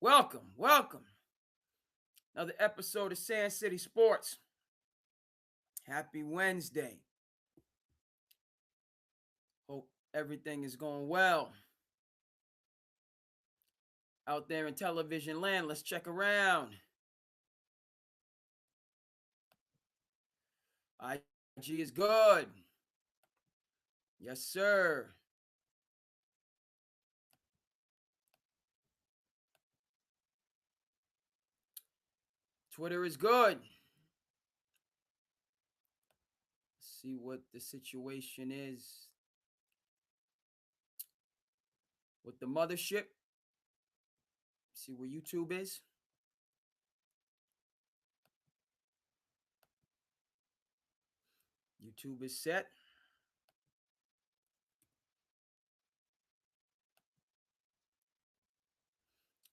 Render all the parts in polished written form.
Welcome. Another episode of SandCity Sports. Happy Wednesday. Hope everything is going well. Out there in television land, let's check around. IG is good. Yes, sir. Twitter is good. Let's see what the situation is with the mothership. See where YouTube is. YouTube is set.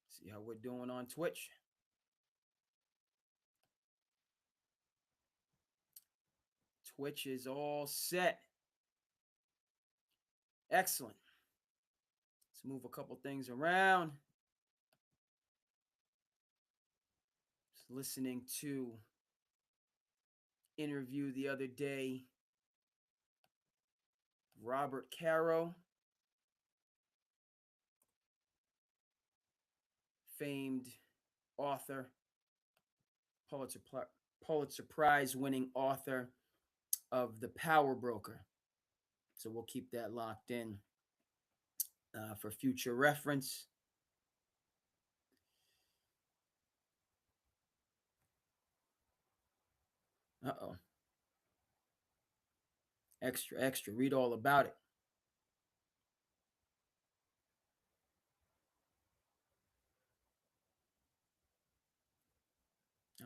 See how we're doing on Twitch. Twitch is all set. Excellent. Let's move a couple things around. Just listening to interview the other day. Robert Caro, famed author, Pulitzer Prize winning author of The Power Broker. So we'll keep that locked in for future reference. Uh-oh. Extra. Read all about it.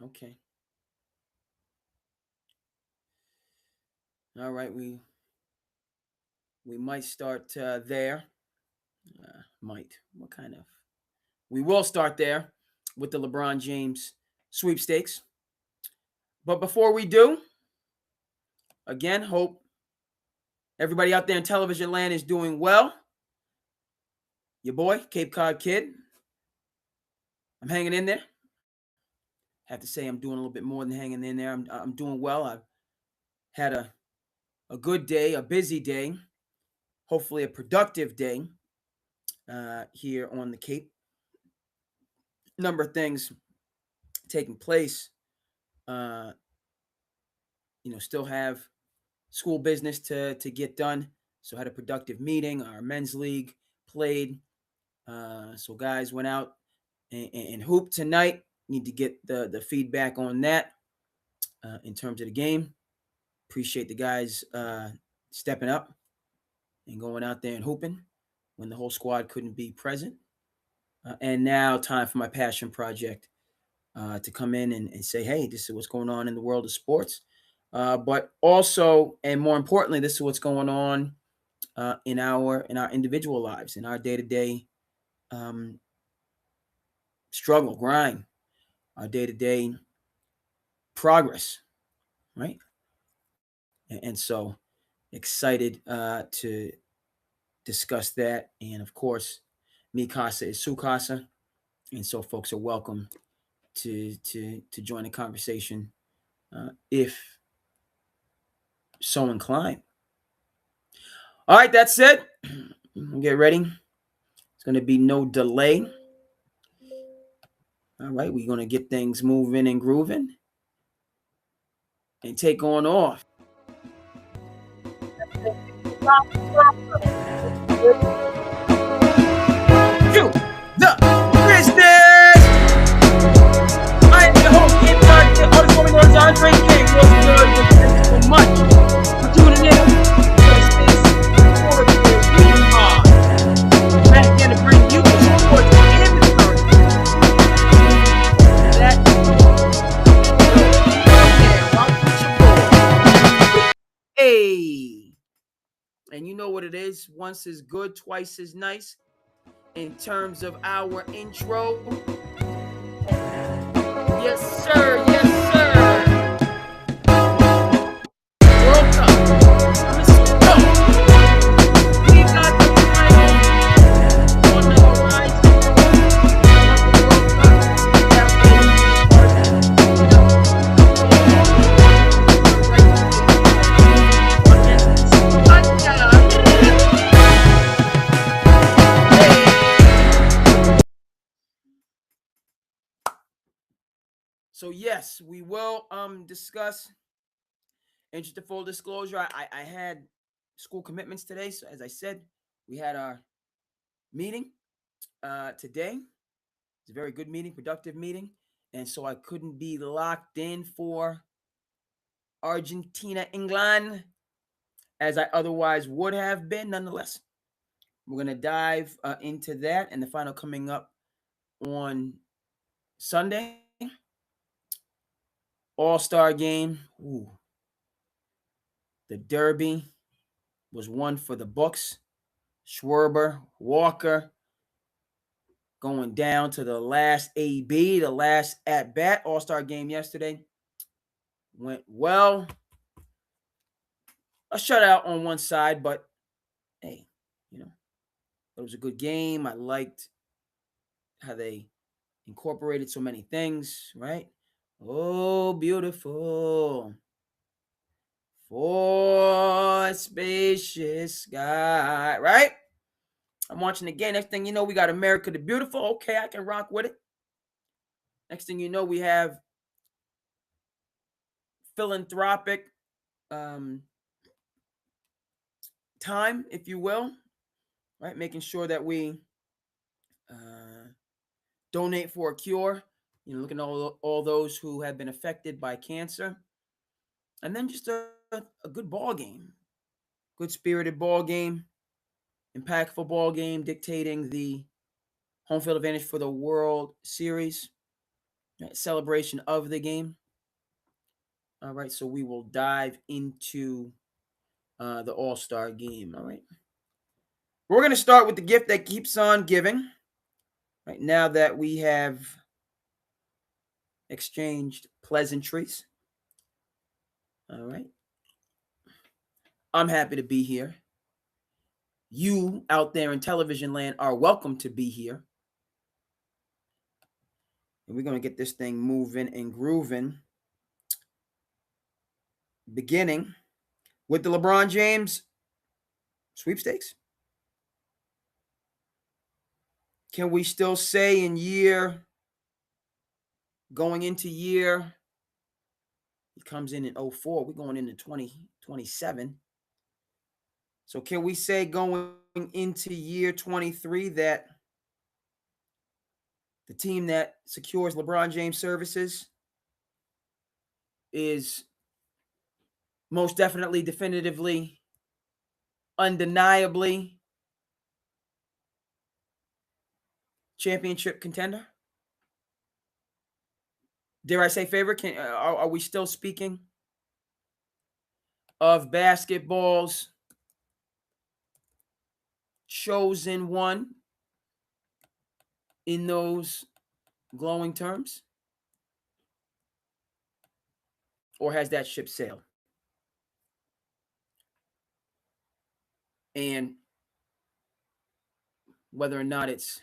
Okay. All right, we might start there. We will start there with the LeBron James sweepstakes. But before we do, again, hope everybody out there in television land is doing well. Your boy, Cape Cod Kid. I'm hanging in there. Have to say I'm doing a little bit more than hanging in there. I'm doing well. I've had a good day, a busy day, hopefully a productive day here on the Cape. Number of things taking place. Still have school business to get done. So I had a productive meeting. Our men's league played. So guys went out and hooped tonight. Need to get the feedback on that in terms of the game. Appreciate the guys stepping up and going out there and hooping when the whole squad couldn't be present. And now time for my passion project to come in and say, hey, this is what's going on in the world of sports. But also, and more importantly, this is what's going on in our individual lives, in our day-to-day struggle, grind, our day-to-day progress, right? And so excited to discuss that. And of course, mi casa is su casa. And so folks are welcome to join the conversation if so inclined. All right, that's it. Get ready. It's going to be no delay. All right, we're going to get things moving and grooving and take on off. To the business. I am your host, Cape Cod Kid, underscore known as Andre King. What's good? Thank you so much for tuning in. Back here to bring you the sports and the story. Hey, and you know what it is. Once is good, twice is nice. In terms of our intro, yes sir. World Cup. Let's go. We got the final on the horizon of the World So yes, we will discuss. And just a full disclosure, I had school commitments today. So as I said, we had our meeting today. It's a very good meeting, productive meeting. And so I couldn't be locked in for Argentina, England, as I otherwise would have been. Nonetheless, we're going to dive into that and the final coming up on Sunday. All-Star game. Ooh. The Derby was one for the books. Schwarber, Walker, going down to the last AB, the last at-bat. All-Star game yesterday went well. A shutout on one side, but hey, it was a good game. I liked how they incorporated so many things, right? Oh, beautiful. For spacious sky, right? I'm watching the game. Next thing you know, we got America the Beautiful. Okay, I can rock with it. Next thing you know, we have philanthropic time, if you will, right? Making sure that we donate for a cure. Looking at all those who have been affected by cancer. And then just a good ball game. Good spirited ball game. Impactful ball game dictating the home field advantage for the World Series. Celebration of the game. All right, so we will dive into the All-Star game. All right. We're going to start with the gift that keeps on giving. Right now that we have exchanged pleasantries. All right. I'm happy to be here. You out there in television land are welcome to be here. And we're going to get this thing moving and grooving. Beginning with the LeBron James sweepstakes. Can we still say going into year, he comes in 04, we're going into 2027. So can we say going into year 23 that the team that secures LeBron James services is most definitely, definitively, undeniably championship contender? Dare I say favorite? Are we still speaking of basketball's chosen one in those glowing terms? Or has that ship sailed? And whether or not it's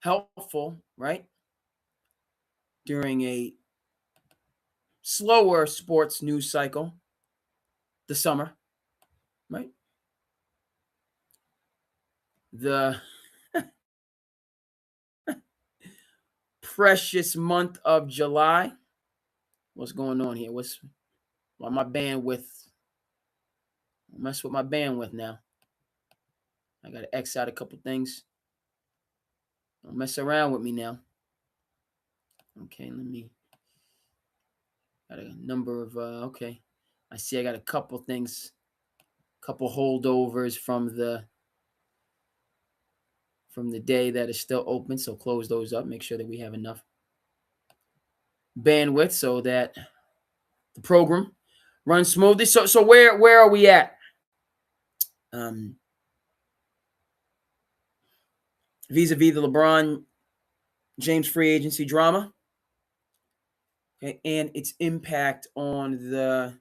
helpful, right, during a slower sports news cycle, the summer, right? The precious month of July. What's going on here? Why my bandwidth? Mess with my bandwidth now. I got to X out a couple things. Don't mess around with me now. Okay, got a number of, okay. I see I got a couple things, couple holdovers from the day that is still open. So close those up. Make sure that we have enough bandwidth so that the program runs smoothly. So where are we at? Vis-a-vis the LeBron James free agency drama, okay, and its impact on the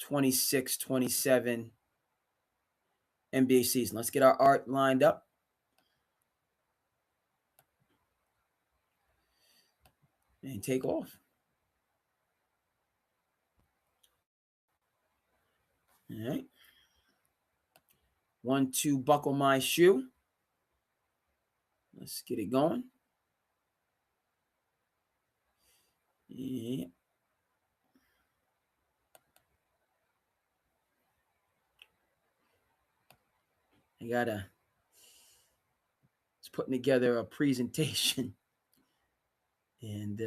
26-27 NBA season. Let's get our art lined up. And take off. All right. 1, 2, buckle my shoe. Let's get it going. Yeah. I gotta. It's putting together a presentation, and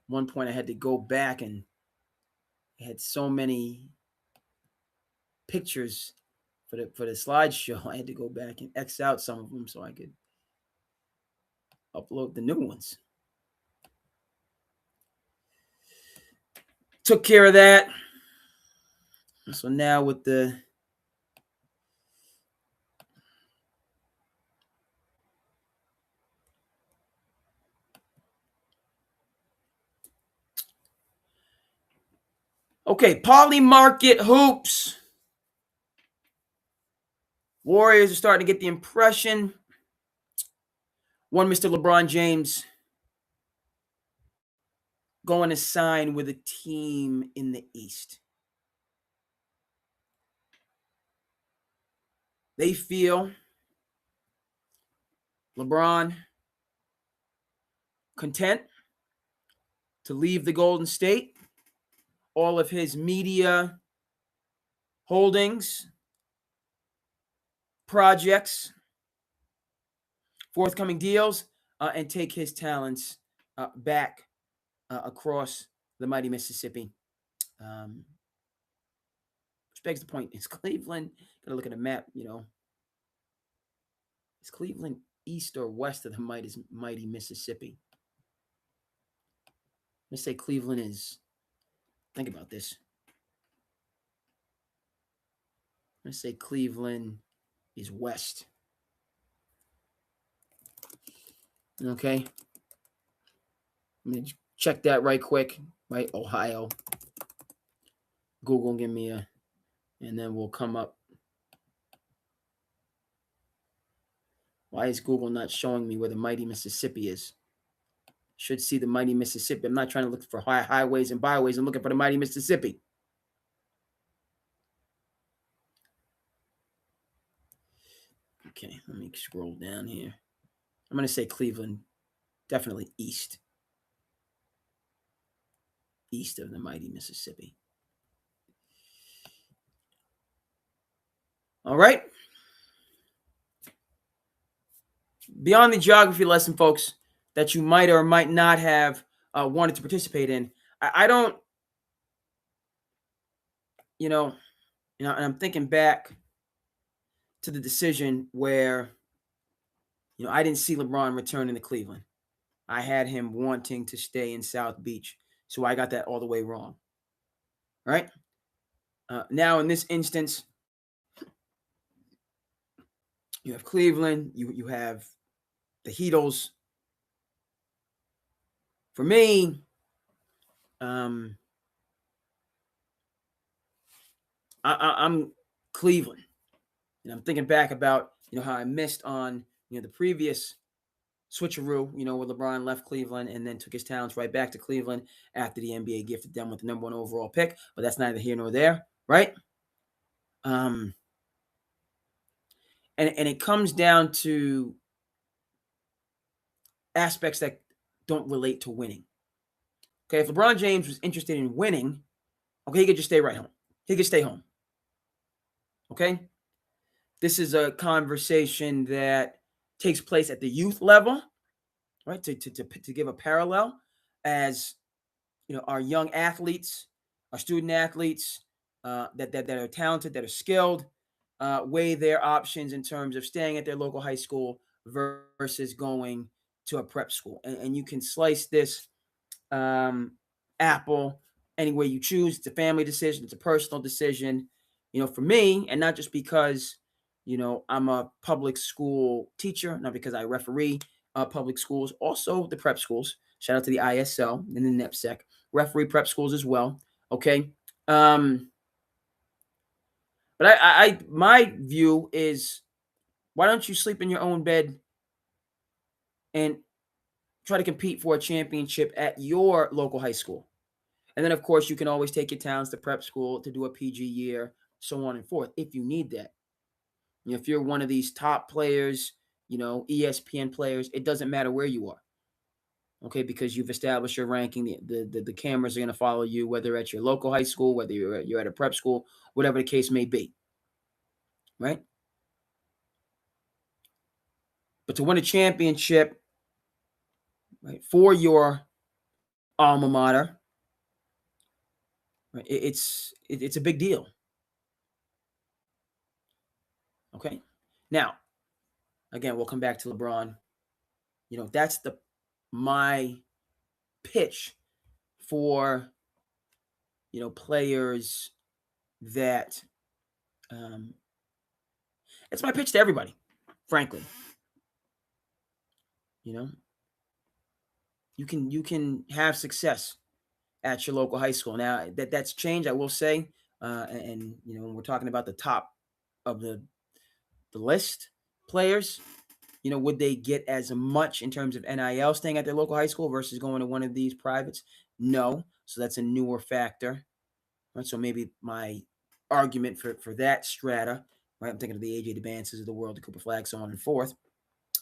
one point I had to go back and I had so many pictures for the slideshow. I had to go back and X out some of them so I could upload the new ones. Took care of that. So now with the Poly Market Hoops. Warriors are starting to get the impression. One Mr. LeBron James going to sign with a team in the East. They feel LeBron content to leave the Golden State. All of his media holdings, projects, forthcoming deals, and take his talents back across the mighty Mississippi. Which begs the point: is Cleveland? Gotta look at a map. Is Cleveland east or west of the mighty Mississippi? Let's say Cleveland is. Think about this. Let's say Cleveland is west. Okay. Let me check that right quick. Right, Ohio. Google, give me a, and then we'll come up. Why is Google not showing me where the mighty Mississippi is? Should see the mighty Mississippi. I'm not trying to look for highways and byways. I'm looking for the mighty Mississippi. Okay, let me scroll down here. I'm going to say Cleveland, definitely east. East of the mighty Mississippi. All right. Beyond the geography lesson, folks, that you might or might not have wanted to participate in, I don't, and I'm thinking back to the decision where, I didn't see LeBron returning to Cleveland. I had him wanting to stay in South Beach. So I got that all the way wrong. Right? Now, in this instance, you have Cleveland, you have the Heatles. For me, I'm Cleveland. And I'm thinking back about, how I missed on, the previous switcheroo, where LeBron left Cleveland and then took his talents right back to Cleveland after the NBA gifted them with the number 1 overall pick. But that's neither here nor there, right? And it comes down to aspects that don't relate to winning. Okay, if LeBron James was interested in winning, okay, he could just stay right home. He could stay home. Okay? This is a conversation that takes place at the youth level, right? To give a parallel, as our young athletes, our student athletes that are talented, that are skilled, weigh their options in terms of staying at their local high school versus going to a prep school. And you can slice this apple any way you choose. It's a family decision. It's a personal decision. For me, and not just because, I'm a public school teacher, not because I referee public schools, also the prep schools. Shout out to the ISL and the NEPSEC. Referee prep schools as well. Okay. But my view is, why don't you sleep in your own bed and try to compete for a championship at your local high school? And then, of course, you can always take your talents to prep school to do a PG year, so on and forth, if you need that. If you're one of these top players, ESPN players, it doesn't matter where you are. okay, because you've established your ranking. The cameras are going to follow you, whether at your local high school, whether you're at a prep school, whatever the case may be, right? But to win a championship, right, for your alma mater, right, it's a big deal. Okay, now again, we'll come back to LeBron. That's my pitch for players that um, it's my pitch to everybody, frankly. You know, you can have success at your local high school. Now that's changed, I will say, and when we're talking about the top of the list players, would they get as much in terms of NIL staying at their local high school versus going to one of these privates? No. So that's a newer factor. Right. So maybe my argument for that strata, right? I'm thinking of the AJ DeBances of the world, the Cooper Flag, so on and forth.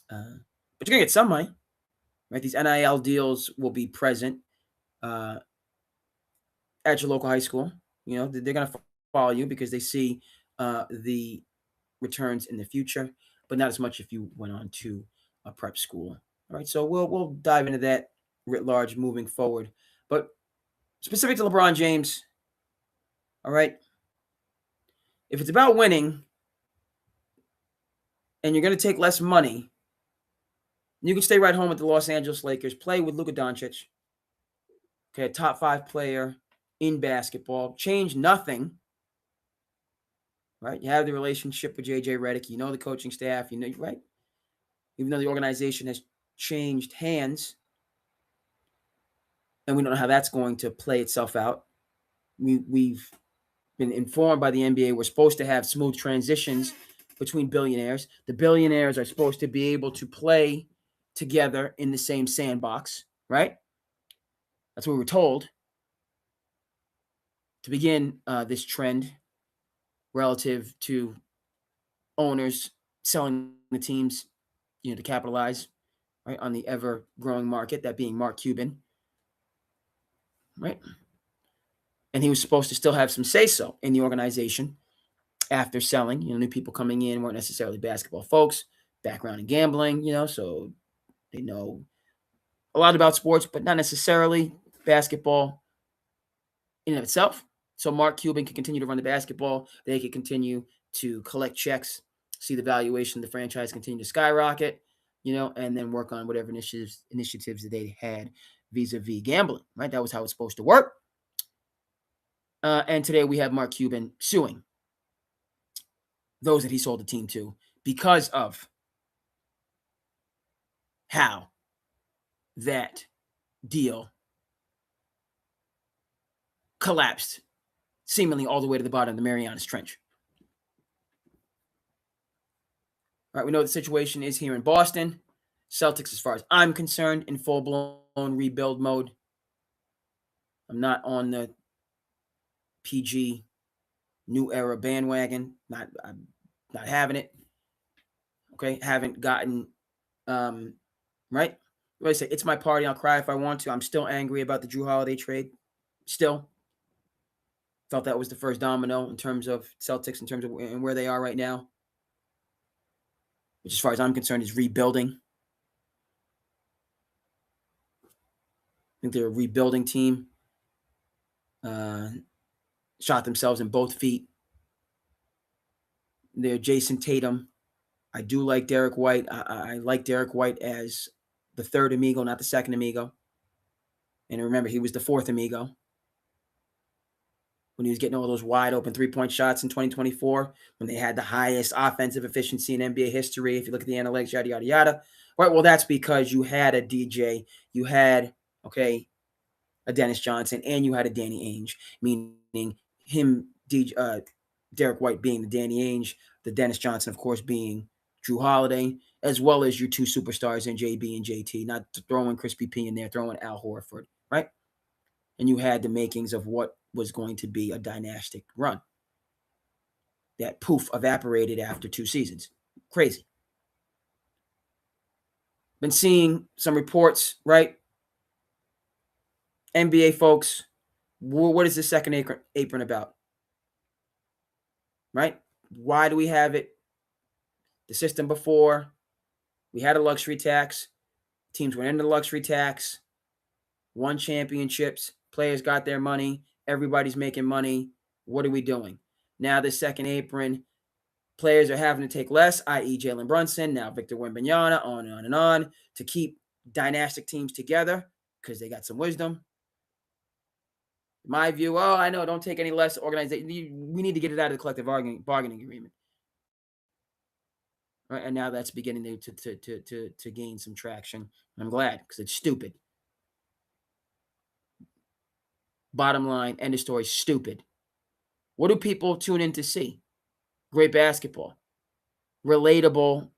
But you're gonna get some money, right? These NIL deals will be present uh, at your local high school. They're gonna follow you because they see the returns in the future, but not as much if you went on to a prep school. All right, so we'll dive into that writ large moving forward. But specific to LeBron James, all right, if it's about winning and you're going to take less money, you can stay right home with the Los Angeles Lakers, play with Luka Doncic, okay, a top 5 player in basketball, change nothing. Right, you have the relationship with JJ Redick, the coaching staff, right. Even though the organization has changed hands, and we don't know how that's going to play itself out. We've been informed by the NBA we're supposed to have smooth transitions between billionaires. The billionaires are supposed to be able to play together in the same sandbox, right? That's what we were told to begin this trend relative to owners selling the teams, to capitalize, right, on the ever-growing market, that being Mark Cuban, right? And he was supposed to still have some say-so in the organization after selling. New people coming in weren't necessarily basketball folks, background in gambling, so they know a lot about sports, but not necessarily basketball in and of itself. So Mark Cuban can continue to run the basketball. They can continue to collect checks, see the valuation of the franchise continue to skyrocket, and then work on whatever initiatives that they had vis-a-vis gambling, right? That was how it's supposed to work. And today we have Mark Cuban suing those that he sold the team to because of how that deal collapsed seemingly all the way to the bottom of the Marianas Trench. All right, we know the situation is here in Boston. Celtics, as far as I'm concerned, in full-blown rebuild mode. I'm not on the PG new era bandwagon. I'm not having it. Okay, haven't gotten right. What I say, it's my party. I'll cry if I want to. I'm still angry about the Jrue Holiday trade. Still felt that was the first domino in terms of Celtics, in terms of where they are right now, which, as far as I'm concerned, is rebuilding. I think they're a rebuilding team. Shot themselves in both feet. They're Jayson Tatum. I do like Derek White. I like Derek White as the third amigo, not the second amigo. And remember, he was the fourth amigo when he was getting all those wide open 3-point shots in 2024, when they had the highest offensive efficiency in NBA history. If you look at the analytics, yada, yada, yada. Right, well, that's because you had a DJ, you had, a Dennis Johnson, and you had a Danny Ainge, meaning him, Derek White being the Danny Ainge, the Dennis Johnson, of course, being Jrue Holiday, as well as your two superstars in JB and JT, not throwing Crispy P in there, throwing Al Horford, right? And you had the makings of what was going to be a dynastic run. That poof evaporated after 2 seasons. Crazy. Been seeing some reports, right, NBA folks, what is the second apron about? Right? Why do we have it? The system before, we had a luxury tax. Teams went into the luxury tax, won championships, players got their money, everybody's making money. What are we doing? Now the second apron, players are having to take less, i.e. Jalen Brunson, now Victor Wembanyama, on and on, to keep dynastic teams together because they got some wisdom. My view, I know, don't take any less organization. We need to get it out of the collective bargaining agreement. Right? And now that's beginning to gain some traction. I'm glad because it's stupid. Bottom line, end of story, stupid. What do people tune in to see? Great basketball, relatable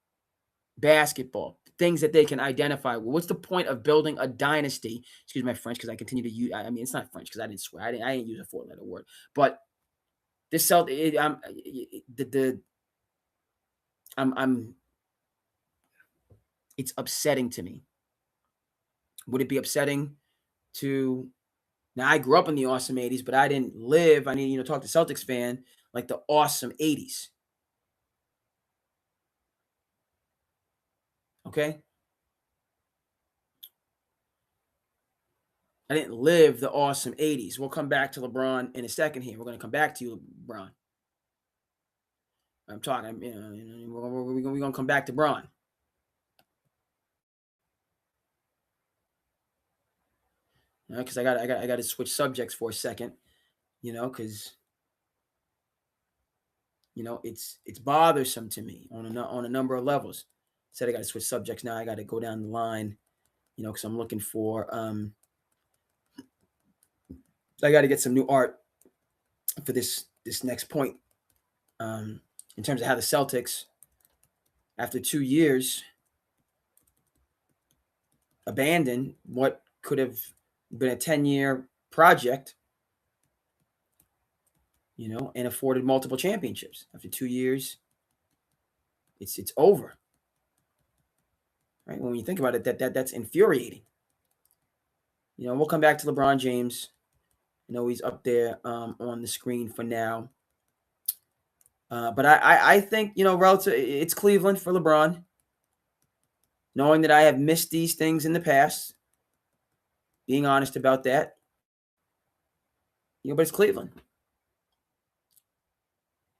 basketball, things that they can identify with. What's the point of building a dynasty? Excuse my French because I continue to use. I mean, it's not French because I didn't swear. I didn't use a four-letter word. But this I'm. It's upsetting to me. Would it be upsetting to? Now I grew up in the awesome '80s, but I didn't live. I need talk to Celtics fan like the awesome '80s. Okay. I didn't live the awesome '80s. We'll come back to LeBron in a second here. We're going to come back to you, LeBron. I'm talking, we're going to come back to Bron. Because I got to switch subjects for a second, because it's bothersome to me on a number of levels. Said I got to switch subjects now. I got to go down the line, because I'm looking for I got to get some new art for this next point. In terms of how the Celtics, after 2 years, abandoned what could have been a 10-year project, and afforded multiple championships. After 2 years, it's over. Right? When you think about it, that's infuriating. We'll come back to LeBron James. He's up there on the screen for now. But I think, relative, it's Cleveland for LeBron. Knowing that I have missed these things in the past, being honest about that, but it's Cleveland.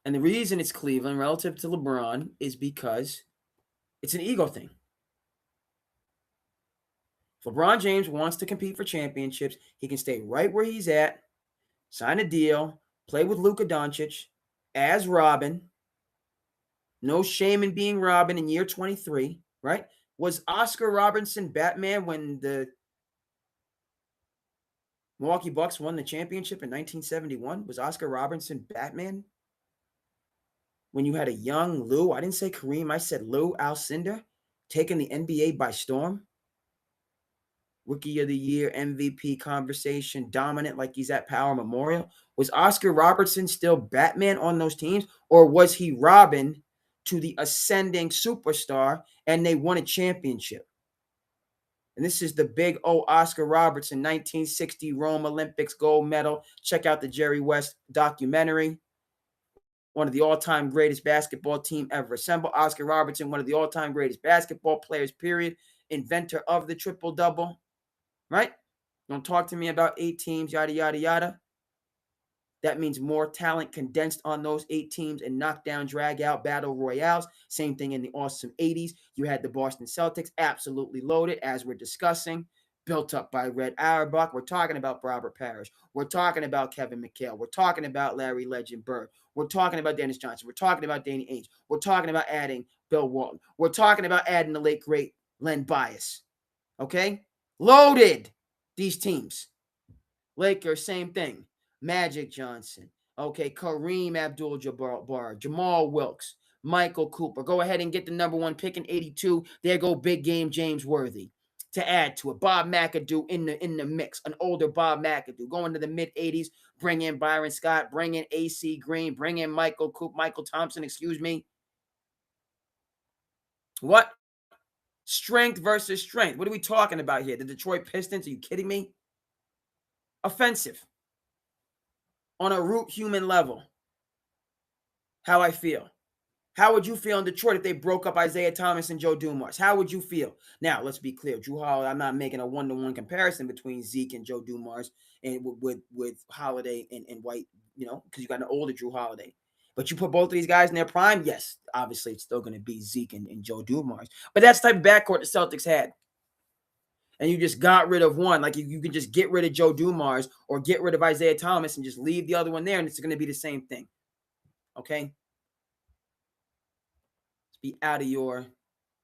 And the reason it's Cleveland relative to LeBron is because it's an ego thing. If LeBron James wants to compete for championships, he can stay right where he's at, sign a deal, play with Luka Doncic as Robin. No shame in being Robin in year 23, right? Was Oscar Robertson Batman when the Milwaukee Bucks won the championship in 1971? Was Oscar Robertson Batman? When you had a young Lou, I didn't say Kareem, I said Lou Alcindor, taking the NBA by storm. Rookie of the Year, MVP conversation, dominant like he's at Power Memorial. Was Oscar Robertson still Batman on those teams, or was he Robin to the ascending superstar and they won a championship? And this is the big O Oscar Robertson, 1960 Rome Olympics gold medal. Check out the Jerry West documentary. One of the all-time greatest basketball team ever assembled. Oscar Robertson, one of the all-time greatest basketball players, period. Inventor of the triple-double. Right? Don't talk to me about 8 teams, yada, yada, yada. That means more talent condensed on those 8 teams and knockdown, drag out, battle royales. Same thing in the awesome 80s. You had the Boston Celtics absolutely loaded, as we're discussing, built up by Red Auerbach. We're talking about Robert Parrish. We're talking about Kevin McHale. We're talking about Larry Legend Bird. We're talking about Dennis Johnson. We're talking about Danny Ainge. We're talking about adding Bill Walton. We're talking about adding the late, great Len Bias. Okay? Loaded, these teams. Lakers, same thing. Magic Johnson. Okay, Kareem Abdul-Jabbar, Jamal Wilkes, Michael Cooper. Go ahead and get the number 1 pick in 82. There go big game James Worthy. To add to it, Bob McAdoo in the mix. An older Bob McAdoo. Going to the mid-80s. Bring in Byron Scott. Bring in A.C. Green. Bring in Michael Thompson, excuse me. What? Strength versus strength. What are we talking about here? The Detroit Pistons? Are you kidding me? offensive on a root human level. How I feel. How would you feel in Detroit if they broke up Isaiah Thomas and Joe Dumars? How would you feel? Now, let's be clear. Drew Holiday, I'm not making a one-to-one comparison between Zeke and Joe Dumars and with Holiday and White, because you got an older Drew Holiday. But you put both of these guys in their prime, yes, obviously it's still going to be Zeke and Joe Dumars. But that's the type of backcourt the Celtics had. And you just got rid of one. Like you can just get rid of Joe Dumars or get rid of Isaiah Thomas and just leave the other one there, and it's going to be the same thing. Okay? Be out of your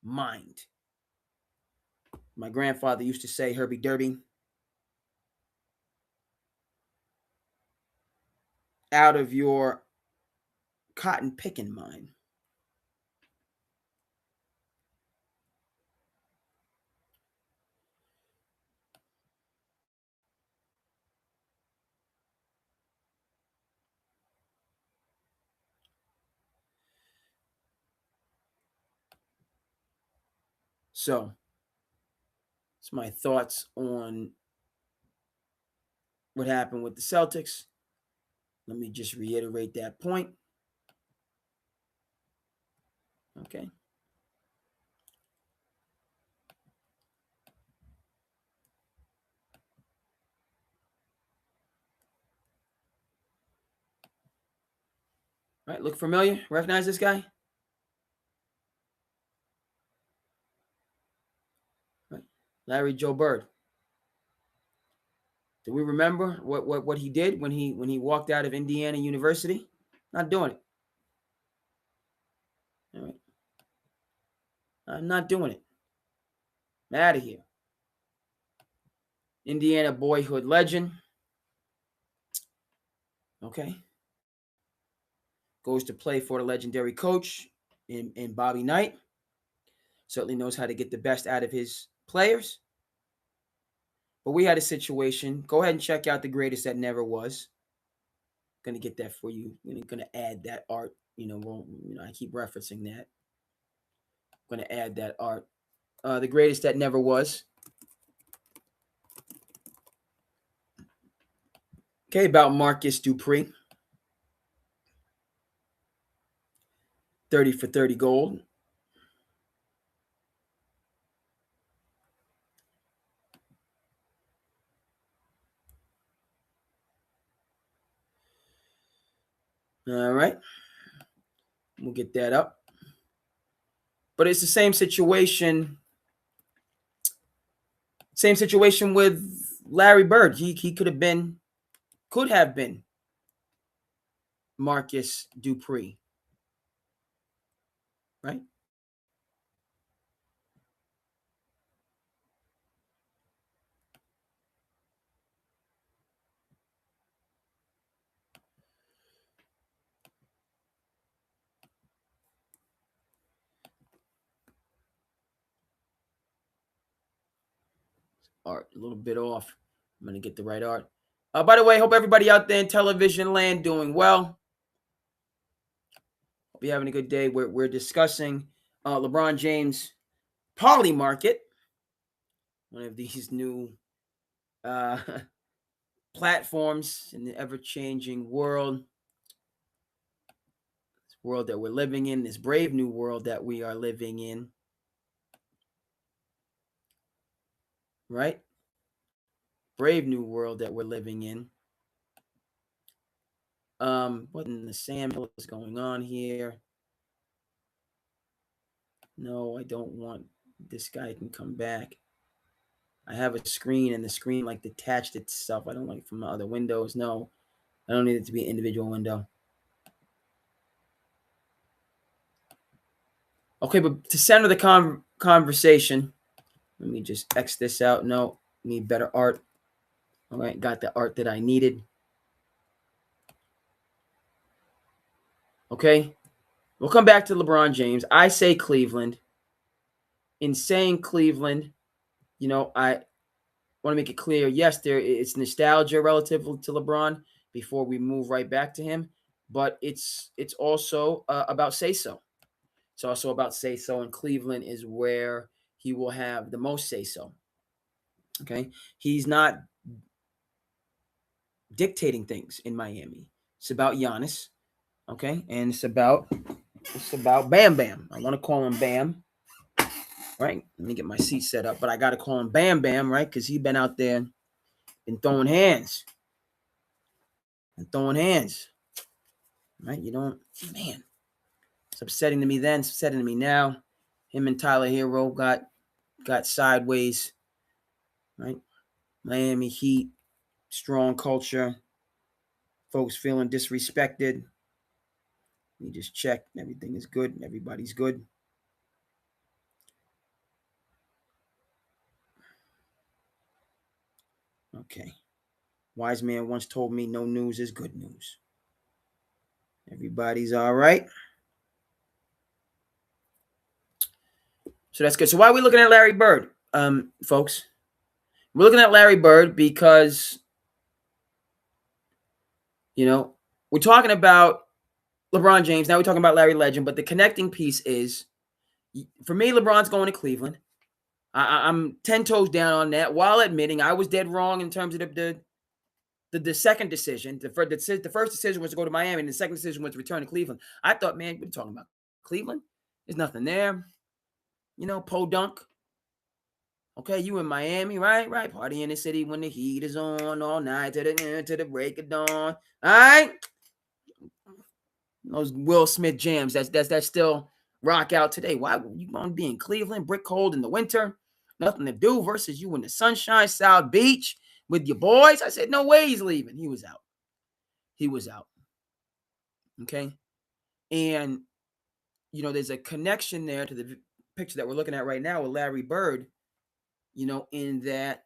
mind. My grandfather used to say, Herbie Derby, out of your cotton picking mind. So, it's my thoughts on what happened with the Celtics. Let me just reiterate that point. Okay. All right, look familiar? Recognize this guy? Right. Larry Joe Bird. Do we remember what he did when he walked out of Indiana University? Not doing it. All right. I'm not doing it. I'm out of here. Indiana boyhood legend. Okay. Goes to play for the legendary coach in Bobby Knight. Certainly knows how to get the best out of his players. But we had a situation. Go ahead and check out The Greatest That Never Was. Going to get that for you. Going to add that art. I keep referencing that. Going to add that art. The Greatest That Never Was. Okay, about Marcus Dupree. 30 for 30 gold. All right. We'll get that up. But it's the same situation. Same situation with Larry Bird. He could have been Marcus Dupree. Right? Art a little bit off. I'm going to get the right art. By the way, hope everybody out there in television land doing well. Hope you're having a good day. We're discussing LeBron James Poly Market, one of these new platforms in the ever-changing world. This world that we're living in, this brave new world that we are living in. Right? Brave new world that we're living in. What in the Sam is going on here? No, I don't want this guy can come back. I have a screen and the screen like detached itself. I don't like it from the other windows. No, I don't need it to be an individual window. Okay, but to center the conversation, let me just X this out. No, need better art. All right, got the art that I needed. Okay, we'll come back to LeBron James. I say Cleveland. In saying Cleveland, I want to make it clear. Yes, it's nostalgia relative to LeBron before we move right back to him, but it's also about say so. It's also about say so, and Cleveland is where he will have the most say so. Okay, he's not dictating things in Miami. It's about Giannis, okay, and it's about Bam Bam. I want to call him Bam, right? Let me get my seat set up, but I got to call him Bam Bam, right? Because he's been out there and throwing hands right? You don't, man. It's upsetting to me then. It's upsetting to me now. Him and Tyler Hero got sideways, right? Miami Heat, strong culture. Folks feeling disrespected. You just check. Everything is good. Everybody's good. Okay. Wise man once told me no news is good news. Everybody's all right. So that's good. So why are we looking at Larry Bird, folks? We're looking at Larry Bird because, we're talking about LeBron James. Now we're talking about Larry Legend. But the connecting piece is, for me, LeBron's going to Cleveland. I'm 10 toes down on that, while admitting I was dead wrong in terms of the second decision. The first decision was to go to Miami, and the second decision was to return to Cleveland. I thought, man, we're talking about Cleveland. There's nothing there. Podunk. Okay, you in Miami, right? Right. Party in the city when the heat is on all night to the break of dawn. All right. Those Will Smith jams that still rock out today. Why you gonna be in Cleveland, brick cold in the winter? Nothing to do versus you in the sunshine, South Beach with your boys. I said, no way he's leaving. He was out. Okay. And there's a connection there to the picture that we're looking at right now with Larry Bird, in that,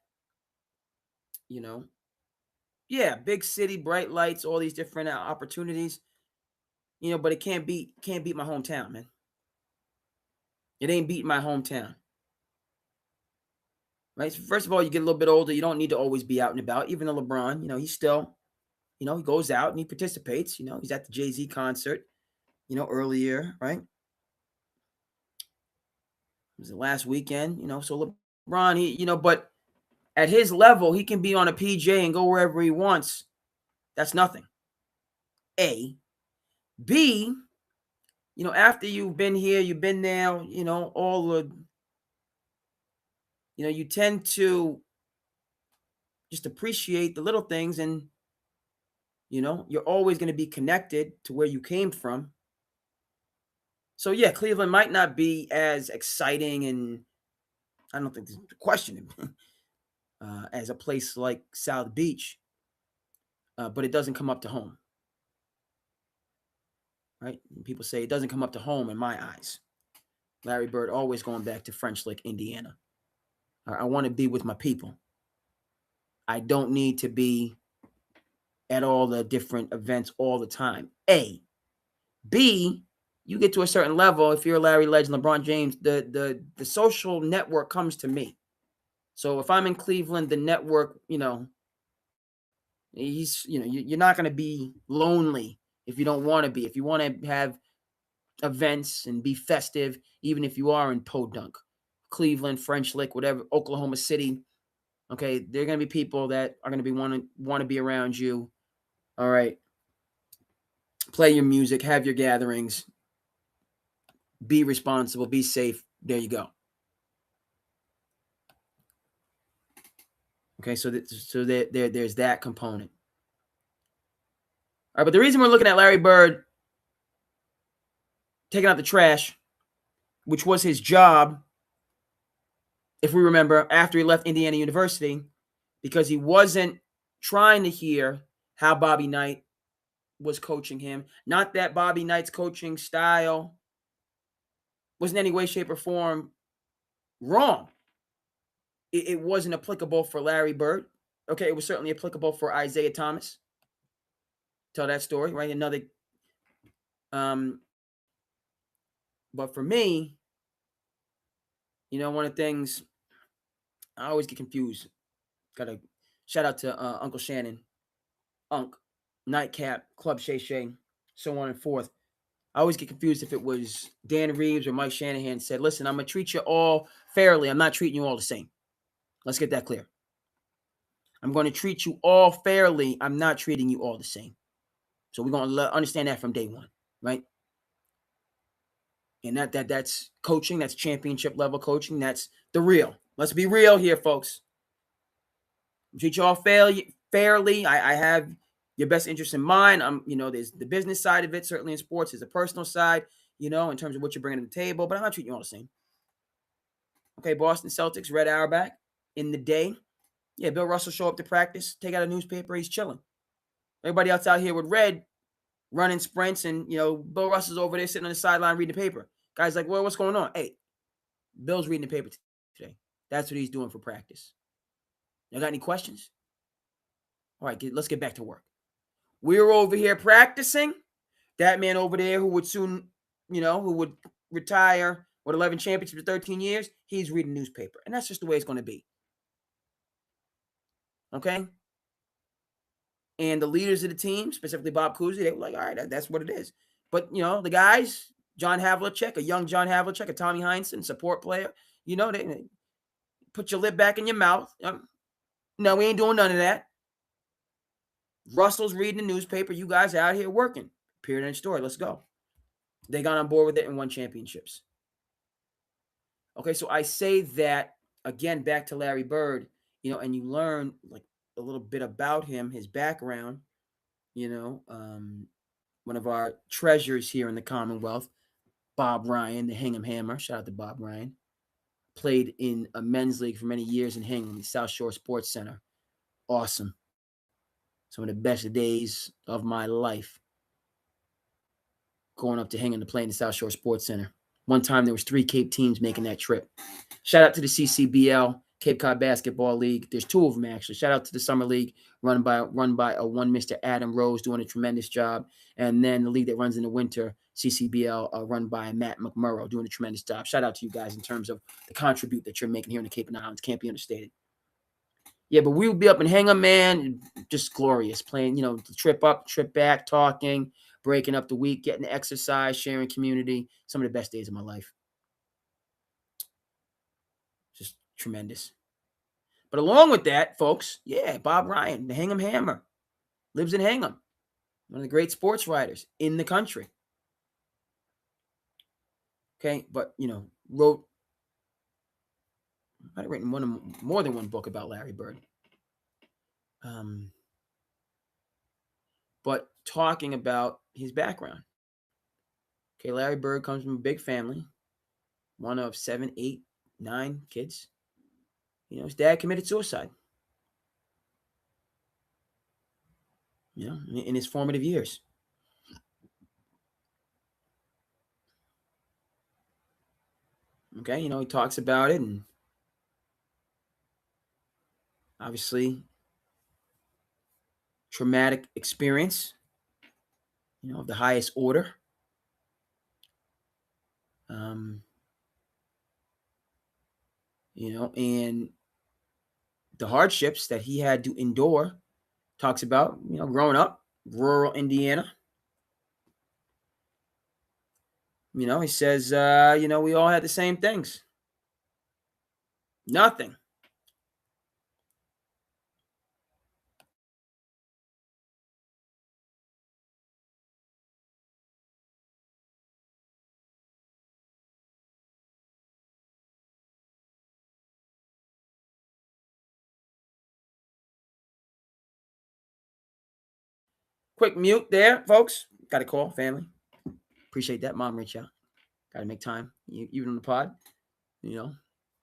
yeah, big city, bright lights, all these different opportunities, but it can't beat my hometown, man. It ain't beating my hometown. Right? So first of all, you get a little bit older, you don't need to always be out and about. Even though LeBron, he's still, he goes out and he participates. He's at the Jay-Z concert, earlier, right? It was the last weekend, so LeBron, but at his level, he can be on a PJ and go wherever he wants. That's nothing. A. B, after you've been here, you've been there, all the, you tend to just appreciate the little things, and, you're always going to be connected to where you came from. So, yeah, Cleveland might not be as exciting, and I don't think there's a question as a place like South Beach, but it doesn't come up to home. Right? And people say it doesn't come up to home in my eyes. Larry Bird always going back to French Lick, Indiana. I want to be with my people. I don't need to be at all the different events all the time. A. B, you get to a certain level, if you're Larry Legend, LeBron James, the social network comes to me. So if I'm in Cleveland, the network, you're not going to be lonely if you don't want to be. If you want to have events and be festive, even if you are in Podunk, Cleveland, French Lick, whatever, Oklahoma City, okay, there are going to be people that are going to be want to be around you. All right. Play your music, have your gatherings, be responsible, be safe. There you go. Okay, so there's that component. All right, but the reason we're looking at Larry Bird taking out the trash, which was his job, if we remember, after he left Indiana University, because he wasn't trying to hear how Bobby Knight was coaching him. Not that Bobby Knight's coaching style was in any way, shape, or form wrong. It wasn't applicable for Larry Bird. Okay, it was certainly applicable for Isaiah Thomas. Tell that story, right? Another. But for me, one of the things I always get confused. Got to shout out to Uncle Shannon, Unc, Nightcap, Club Shay Shay, so on and forth. I always get confused if it was Dan Reeves or Mike Shanahan said, listen, I'm going to treat you all fairly. I'm not treating you all the same. Let's get that clear. I'm going to treat you all fairly. I'm not treating you all the same. So we're going to understand that from day one, right? And that's coaching. That's championship level coaching. That's the real. Let's be real here, folks. Treat you all fairly. I have your best interest in mind. There's the business side of it, certainly in sports. There's a personal side, in terms of what you're bringing to the table, but I'm not treating you all the same. Okay, Boston Celtics, Red Auerbach, in the day. Yeah, Bill Russell show up to practice, take out a newspaper, he's chilling. Everybody else out here with Red running sprints, and, Bill Russell's over there sitting on the sideline reading the paper. Guys like, well, what's going on? Hey, Bill's reading the paper today. That's what he's doing for practice. You got any questions? All right, let's get back to work. We're over here practicing. That man over there who would soon, who would retire with 11 championships in 13 years, he's reading newspaper. And that's just the way it's going to be. Okay? And the leaders of the team, specifically Bob Cousy, they were like, all right, that's what it is. But, the guys, John Havlicek, a young John Havlicek, a Tommy Heinsohn, support player, they put your lip back in your mouth. No, we ain't doing none of that. Russell's reading the newspaper. You guys are out here working. Period, end story. Let's go. They got on board with it and won championships. Okay, so I say that, again, back to Larry Bird, and you learn like a little bit about him, his background, one of our treasures here in the Commonwealth, Bob Ryan, the Hingham Hammer. Shout out to Bob Ryan. Played in a men's league for many years in Hingham, the South Shore Sports Center. Awesome. Some of the best days of my life going up to Hingham to play in the South Shore Sports Center. One time there was 3 Cape teams making that trip. Shout out to the CCBL, Cape Cod Basketball League. There's 2 of them, actually. Shout out to the Summer League, run by one Mr. Adam Rose, doing a tremendous job. And then the league that runs in the winter, CCBL, run by Matt McMurrow, doing a tremendous job. Shout out to you guys in terms of the contribute that you're making here in the Cape and Islands. Can't be understated. Yeah, but we would be up in Hingham, man, just glorious. Playing, trip up, trip back, talking, breaking up the week, getting exercise, sharing community. Some of the best days of my life. Just tremendous. But along with that, folks, yeah, Bob Ryan, the Hingham Hammer, lives in Hingham. One of the great sports writers in the country. Okay, but, might have written more than one book about Larry Bird. But talking about his background. Okay, Larry Bird comes from a big family, one of 7, 8, 9 kids. His dad committed suicide. In his formative years. Okay, he talks about it, and obviously traumatic experience, of the highest order. And the hardships that he had to endure. Talks about, growing up, rural Indiana. He says, we all had the same things. Nothing. Quick mute there, folks. Got a call, family. Appreciate that. Mom reach out. Got to make time. Even on the pod,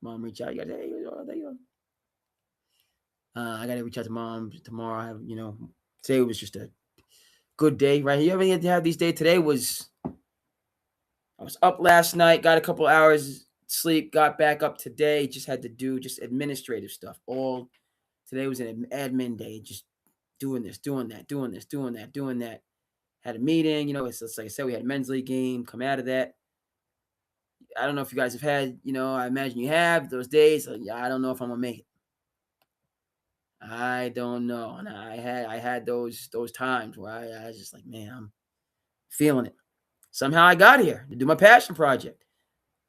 mom reach out. You got to, hey, there you go. I got to reach out to mom tomorrow. I have, today was just a good day, right? You ever had to have these days? Today was, I was up last night, got a couple hours sleep, got back up today, just had to do just administrative stuff. Today was an admin day, just doing this, doing that, doing this, doing that, doing that. Had a meeting, it's like I said, we had a men's league game, come out of that. I don't know if you guys have had, I imagine you have those days. I don't know if I'm gonna make it. I don't know. And I had those times where I was just like, man, I'm feeling it. Somehow I got here to do my passion project.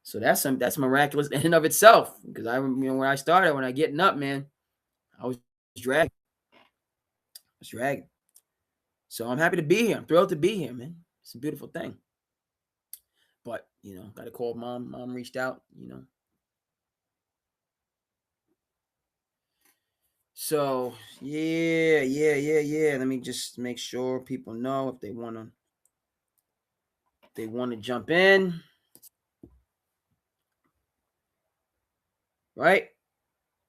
So that's miraculous in and of itself. Because when I started, when I getting up, man, I was dragging. It's dragging. So I'm happy to be here. I'm thrilled to be here, man. It's a beautiful thing. But, got to call mom. Mom reached out, So, yeah. Let me just make sure people know if they want to jump in. Right?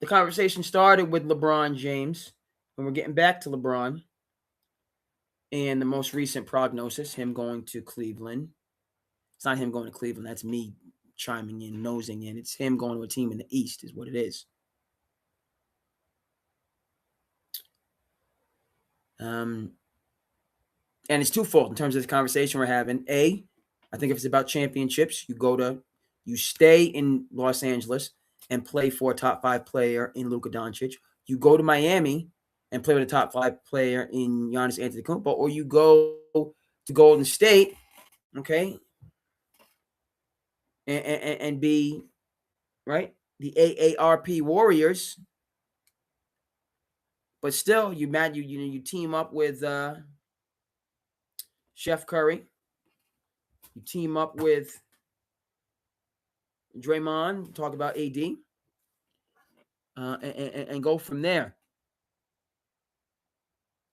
The conversation started with LeBron James, and we're getting back to LeBron and the most recent prognosis, him going to Cleveland. It's not him going to Cleveland. That's me chiming in, nosing in. It's him going to a team in the East is what it is. And it's twofold in terms of the conversation we're having. A, I think if it's about championships, you stay in Los Angeles and play for a top 5 player in Luka Doncic. You go to Miami and play with a top 5 player in Giannis Antetokounmpo, or you go to Golden State, okay, and be right the AARP Warriors, but still you team up with Chef Curry, you team up with Draymond, talk about AD, and go from there.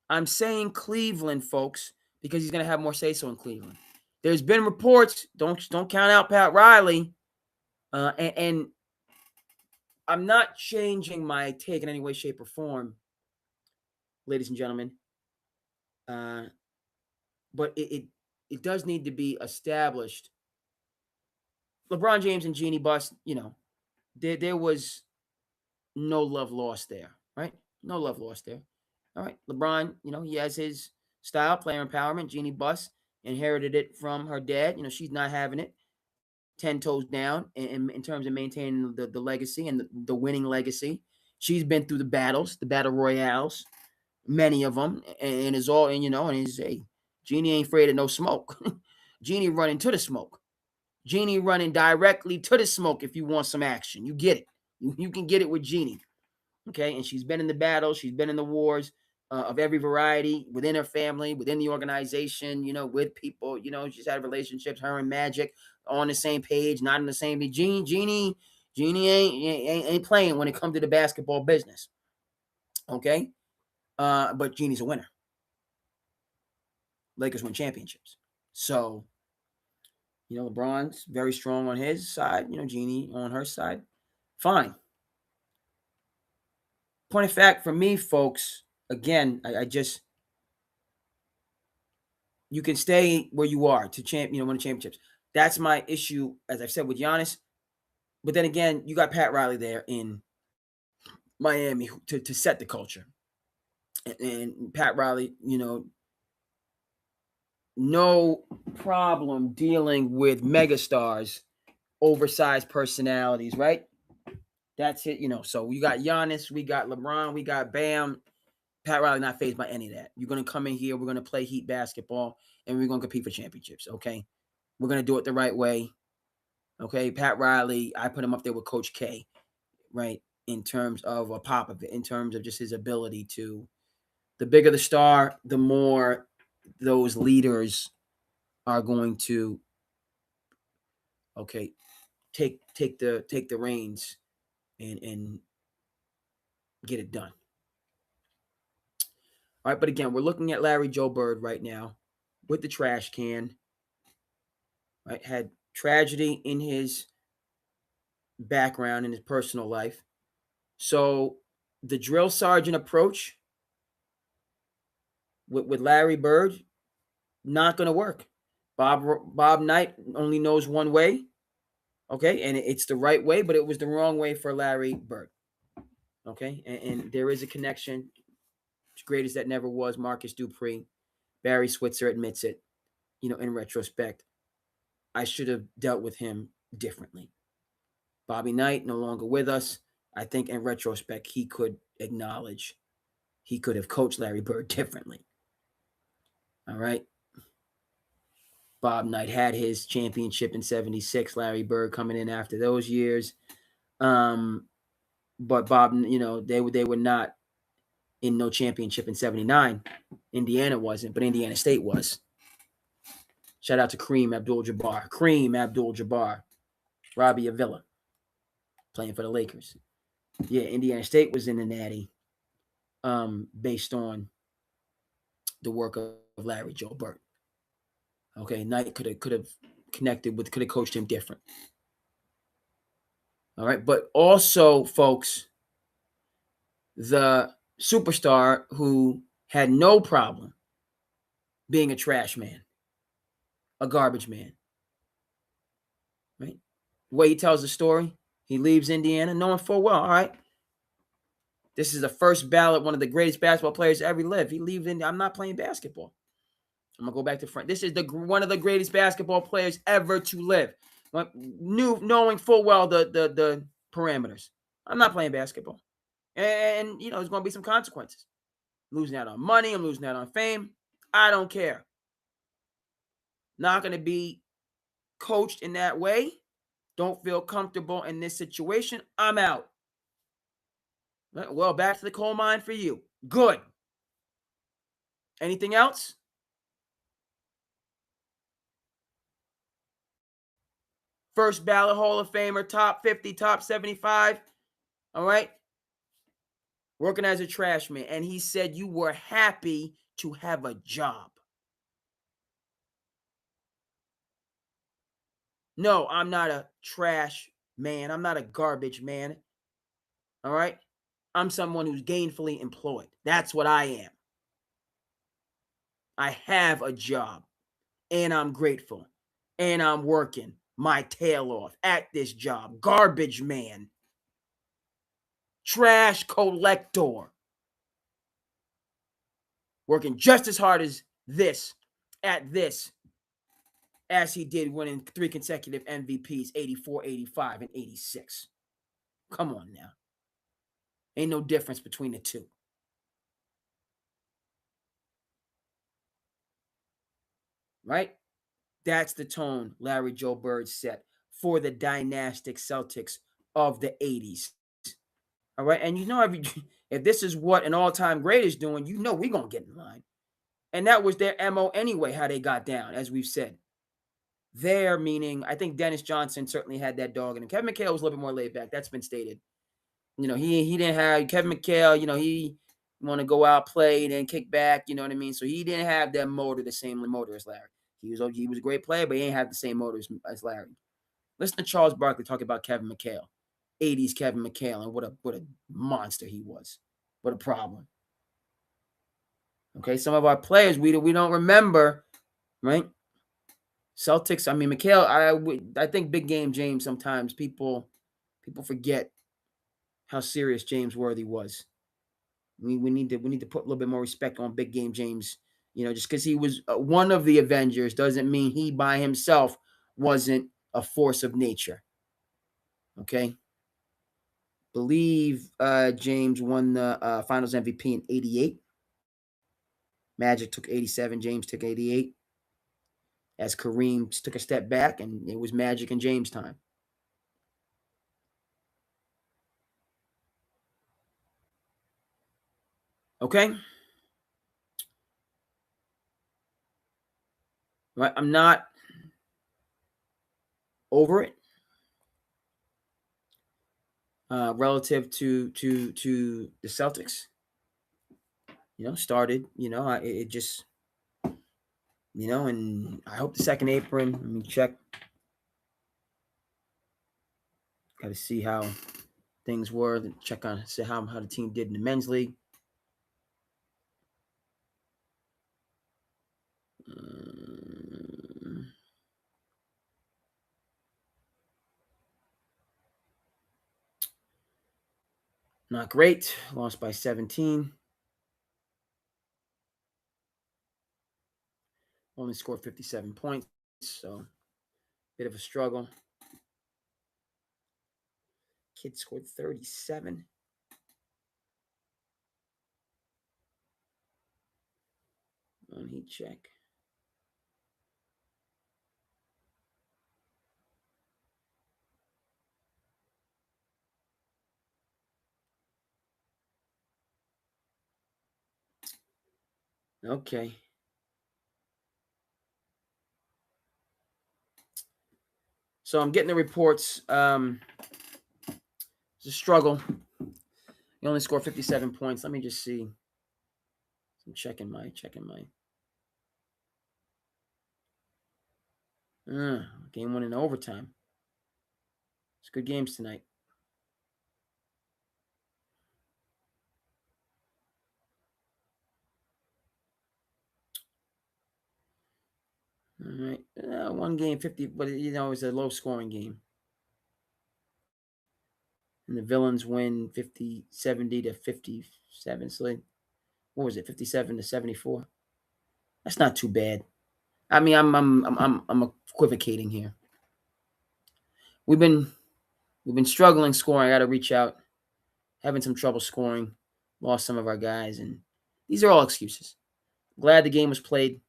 I'm saying Cleveland, folks, because he's going to have more say-so in Cleveland. There's been reports. Don't count out Pat Riley, and I'm not changing my take in any way, shape, or form, ladies and gentlemen. But it does need to be established. LeBron James and Jeannie Buss, there was no love lost there, right? No love lost there. All right. LeBron, he has his style, player empowerment. Jeannie Buss inherited it from her dad. She's not having it 10 toes down in terms of maintaining the legacy and the winning legacy. She's been through the battles, the battle royales, many of them, and is all, and he's a Jeannie ain't afraid of no smoke. Jeannie running to the smoke. Jeannie running directly to the smoke if you want some action. You get it. You can get it with Jeannie. Okay, and she's been in the battles, she's been in the wars of every variety within her family, within the organization, with people. She's had relationships, her and Magic on the same page, not in the same page. Jeannie ain't playing when it comes to the basketball business. Okay, but Jeannie's a winner. Lakers win championships. So, LeBron's very strong on his side, Jeannie on her side. Fine. Point of fact for me, folks, again, I just you can stay where you are to win championships. That's my issue, as I've said with Giannis. But then again, you got Pat Riley there in Miami to set the culture. And Pat Riley, no problem dealing with megastars, oversized personalities, right? That's it, So we got Giannis, we got LeBron, we got Bam. Pat Riley not fazed by any of that. You're going to come in here, we're going to play Heat basketball, and we're going to compete for championships, okay? We're going to do it the right way, okay? Pat Riley, I put him up there with Coach K, right, in terms of a pop of it, in terms of just his ability to, the bigger the star, the more those leaders are going to, okay, take the reins and get it done. All right, but again, we're looking at Larry Joe Bird right now with the trash can. Right, had tragedy in his background, in his personal life. So the drill sergeant approach with Larry Bird, not going to work. Bob Knight only knows one way, okay, and it's the right way, but it was the wrong way for Larry Bird, okay, and there is a connection. Greatest that never was, Marcus Dupree. Barry Switzer admits it, in retrospect. I should have dealt with him differently. Bobby Knight, no longer with us. I think in retrospect, he could acknowledge he could have coached Larry Bird differently. All right. Bob Knight had his championship in 76. Larry Bird coming in after those years. But Bob, they were not in no championship in 79. Indiana wasn't, but Indiana State was. Shout out to Kareem Abdul-Jabbar, Robbie Avila, playing for the Lakers. Yeah, Indiana State was in the Natty, based on the work of Larry Joe Burt. Okay, Knight could have could have coached him different. All right, but also, folks, the superstar who had no problem being a trash man, a garbage man, right? The way he tells the story, he leaves Indiana knowing full well, all right, this is the first ballot, one of the greatest basketball players to ever live. He leaves Indiana. I'm not playing basketball. I'm gonna go back to front. This is one of the greatest basketball players ever to live. Knowing full well the parameters. I'm not playing basketball, and there's gonna be some consequences. Losing out on money. I'm losing out on fame. I don't care. Not gonna be coached in that way. Don't feel comfortable in this situation. I'm out. Well, back to the coal mine for you. Good. Anything else? First ballot Hall of Famer, top 50, top 75. All right. Working as a trash man. And he said you were happy to have a job. No, I'm not a trash man. I'm not a garbage man. All right. I'm someone who's gainfully employed. That's what I am. I have a job and I'm grateful and I'm working my tail off at this job. Garbage man. Trash collector. Working just as hard as this at this as he did winning 3 consecutive MVPs, 84, 85, and 86. Come on now. Ain't no difference between the two. Right? That's the tone Larry Joe Bird set for the dynastic Celtics of the 80s. All right. And if this is what an all-time great is doing, we're going to get in line. And that was their MO anyway, how they got down, as we've said. There, meaning, I think Dennis Johnson certainly had that dog in him. Kevin McHale was a little bit more laid back. That's been stated. He didn't have Kevin McHale, he want to go out, play, then kick back, you know what I mean? So he didn't have that motor, the same motor as Larry. He was a great player, but he didn't have the same motor as Larry. Listen to Charles Barkley talk about Kevin McHale, 80s Kevin McHale, and what a monster he was. What a problem. Okay, some of our players we don't remember, right? Celtics, I mean, McHale, I think Big Game James, sometimes people forget how serious James Worthy was. We need to put a little bit more respect on Big Game James. Just because he was one of the Avengers doesn't mean he by himself wasn't a force of nature. Okay. Believe James won the Finals MVP in '88. Magic took 87. James took 88. As Kareem took a step back, and it was Magic and James time. Okay. Right. I'm not over it. Relative to the Celtics, started. It just, and I hope the second apron. Let me check. Got to see how things were. Check on see how the team did in the men's league. Not great. Lost by 17. Only scored 57 points, so bit of a struggle. Kid scored 37. On heat check. Okay. So I'm getting the reports. It's a struggle. He only scored 57 points. Let me just see. I'm checking my. Game 1 in overtime. It's good games tonight. All right. One game, 50, but it's a low scoring game. And the Villains win 70 to 57. So what was it? 57 to 74. That's not too bad. I mean, I'm equivocating here. We've been struggling scoring. I got to reach out. Having some trouble scoring. Lost some of our guys, and these are all excuses. Glad the game was played.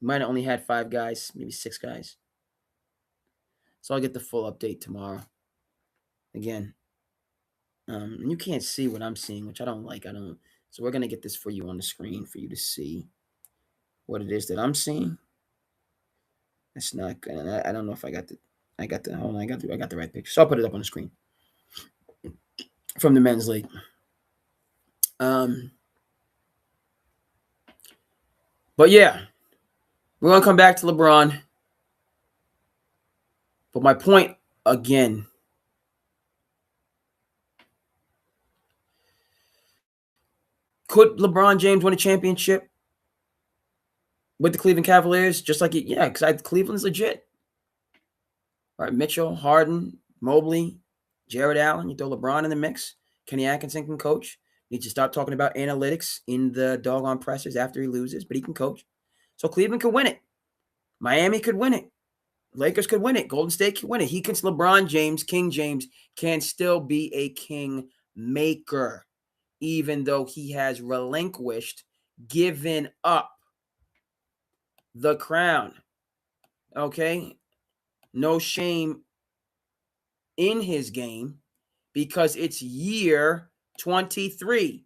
We might have only had 5 guys, maybe 6 guys. So I'll get the full update tomorrow. Again, and you can't see what I'm seeing, which I don't like. So we're gonna get this for you on the screen for you to see what it is that I'm seeing. It's not gonna. I don't know if I got the. Hold on. I got the right picture. So I'll put it up on the screen from the men's league. But yeah, we're gonna come back to LeBron. But my point again. Could LeBron James win a championship with the Cleveland Cavaliers? Just like because Cleveland's legit. All right, Mitchell, Harden, Mobley, Jared Allen. You throw LeBron in the mix. Kenny Atkinson can coach. Need to stop talking about analytics in the doggone pressers after he loses, but he can coach. So Cleveland could win it. Miami could win it. Lakers could win it. Golden State could win it. LeBron James, King James, can still be a king maker, even though he has relinquished, given up the crown. Okay? No shame in his game because it's year 23.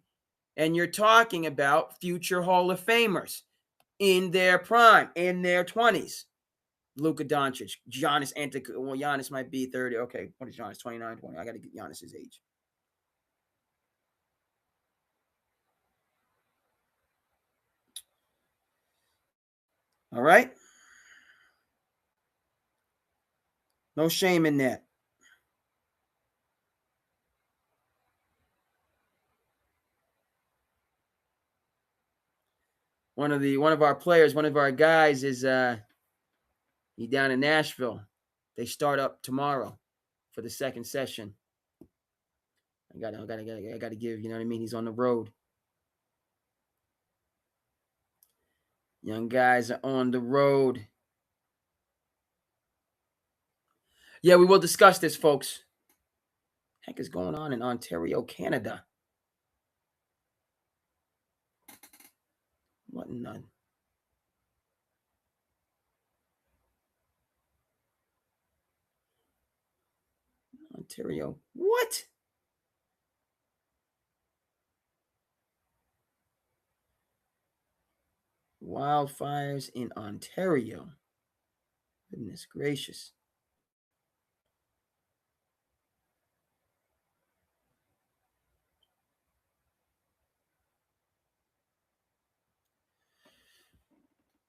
And you're talking about future Hall of Famers in their prime, in their 20s. Luka Doncic, Giannis Antetokounmpo. Well, Giannis might be 30. Okay, what is Giannis? 29, 20. I got to get Giannis's age. All right? No shame in that. One of our players, one of our guys is he down in Nashville. They start up tomorrow for the second session. I gotta give, you know what I mean? He's on the road. Young guys are on the road. Yeah, we will discuss this, folks. Heck is going on in Ontario, Canada? What in the... Ontario? What? Wildfires in Ontario. Goodness gracious.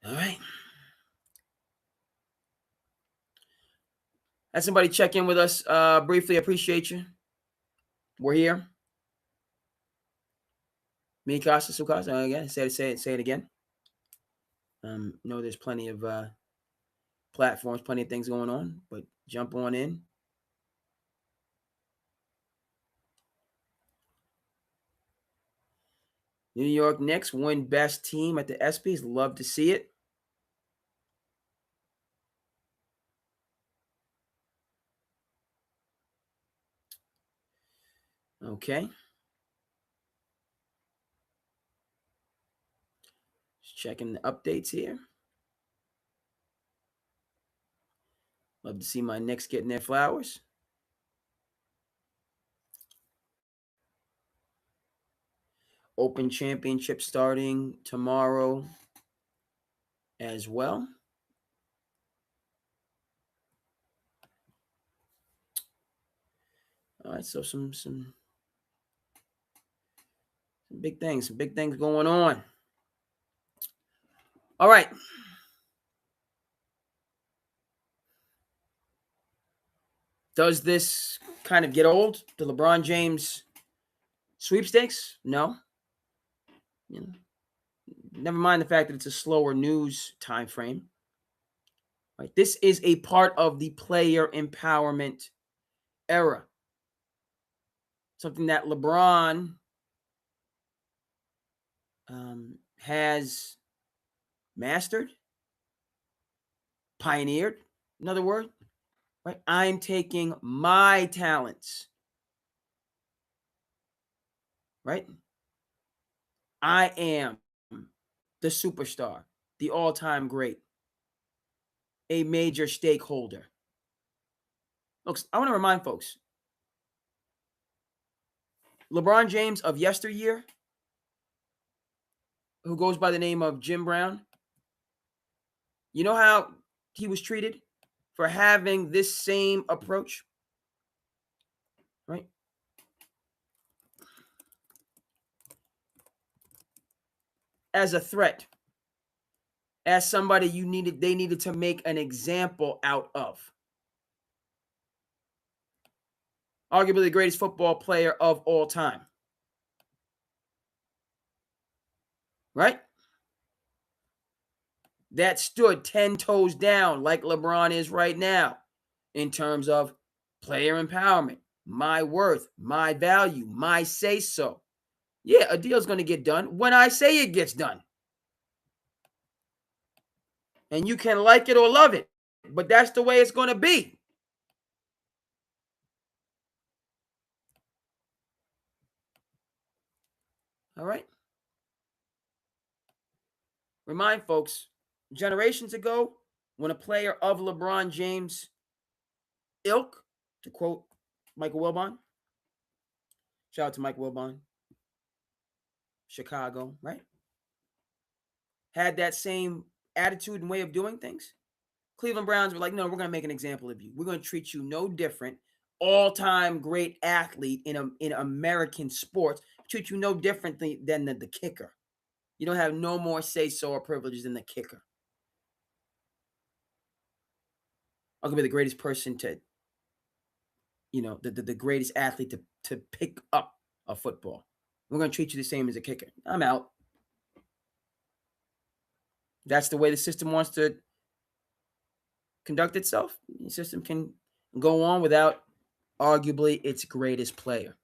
All right. Had somebody check in with us briefly. Appreciate you. We're here. Me, Casa, Sukasa. Again, say it again. Know there's plenty of platforms, plenty of things going on, but jump on in. New York Knicks win best team at the ESPYs. Love to see it. Okay. Just checking the updates here. Love to see my Knicks getting their flowers. Open Championship starting tomorrow as well. All right, so some big things, going on. All right. Does this kind of get old? The LeBron James sweepstakes? No. You know, never mind the fact that it's a slower news time frame. Right? This is a part of the player empowerment era. Something that LeBron has mastered, pioneered, in other words. Right? I'm taking my talents. Right? I am the superstar, the all-time great, a major stakeholder. Look, I want to remind folks, LeBron James of yesteryear, who goes by the name of Jim Brown, you know how he was treated for having this same approach? Right? As a threat, as somebody they needed to make an example out of. Arguably the greatest football player of all time. Right? That stood 10 toes down like LeBron is right now in terms of player empowerment, my worth, my value, my say so. Yeah, a deal's going to get done when I say it gets done. And you can like it or love it, but that's the way it's going to be. All right? Remind folks, generations ago, when a player of LeBron James' ilk, to quote Michael Wilbon, shout out to Mike Wilbon, Chicago, right? Had that same attitude and way of doing things, Cleveland Browns were like, no, we're going to make an example of you. We're going to treat you no different. All-time great athlete in American sports, treat you no different than the kicker. You don't have no more say-so or privileges than the kicker. I'm going to be the greatest person to, the greatest athlete to pick up a football. We're going to treat you the same as a kicker. I'm out. That's the way the system wants to conduct itself. The system can go on without arguably its greatest player.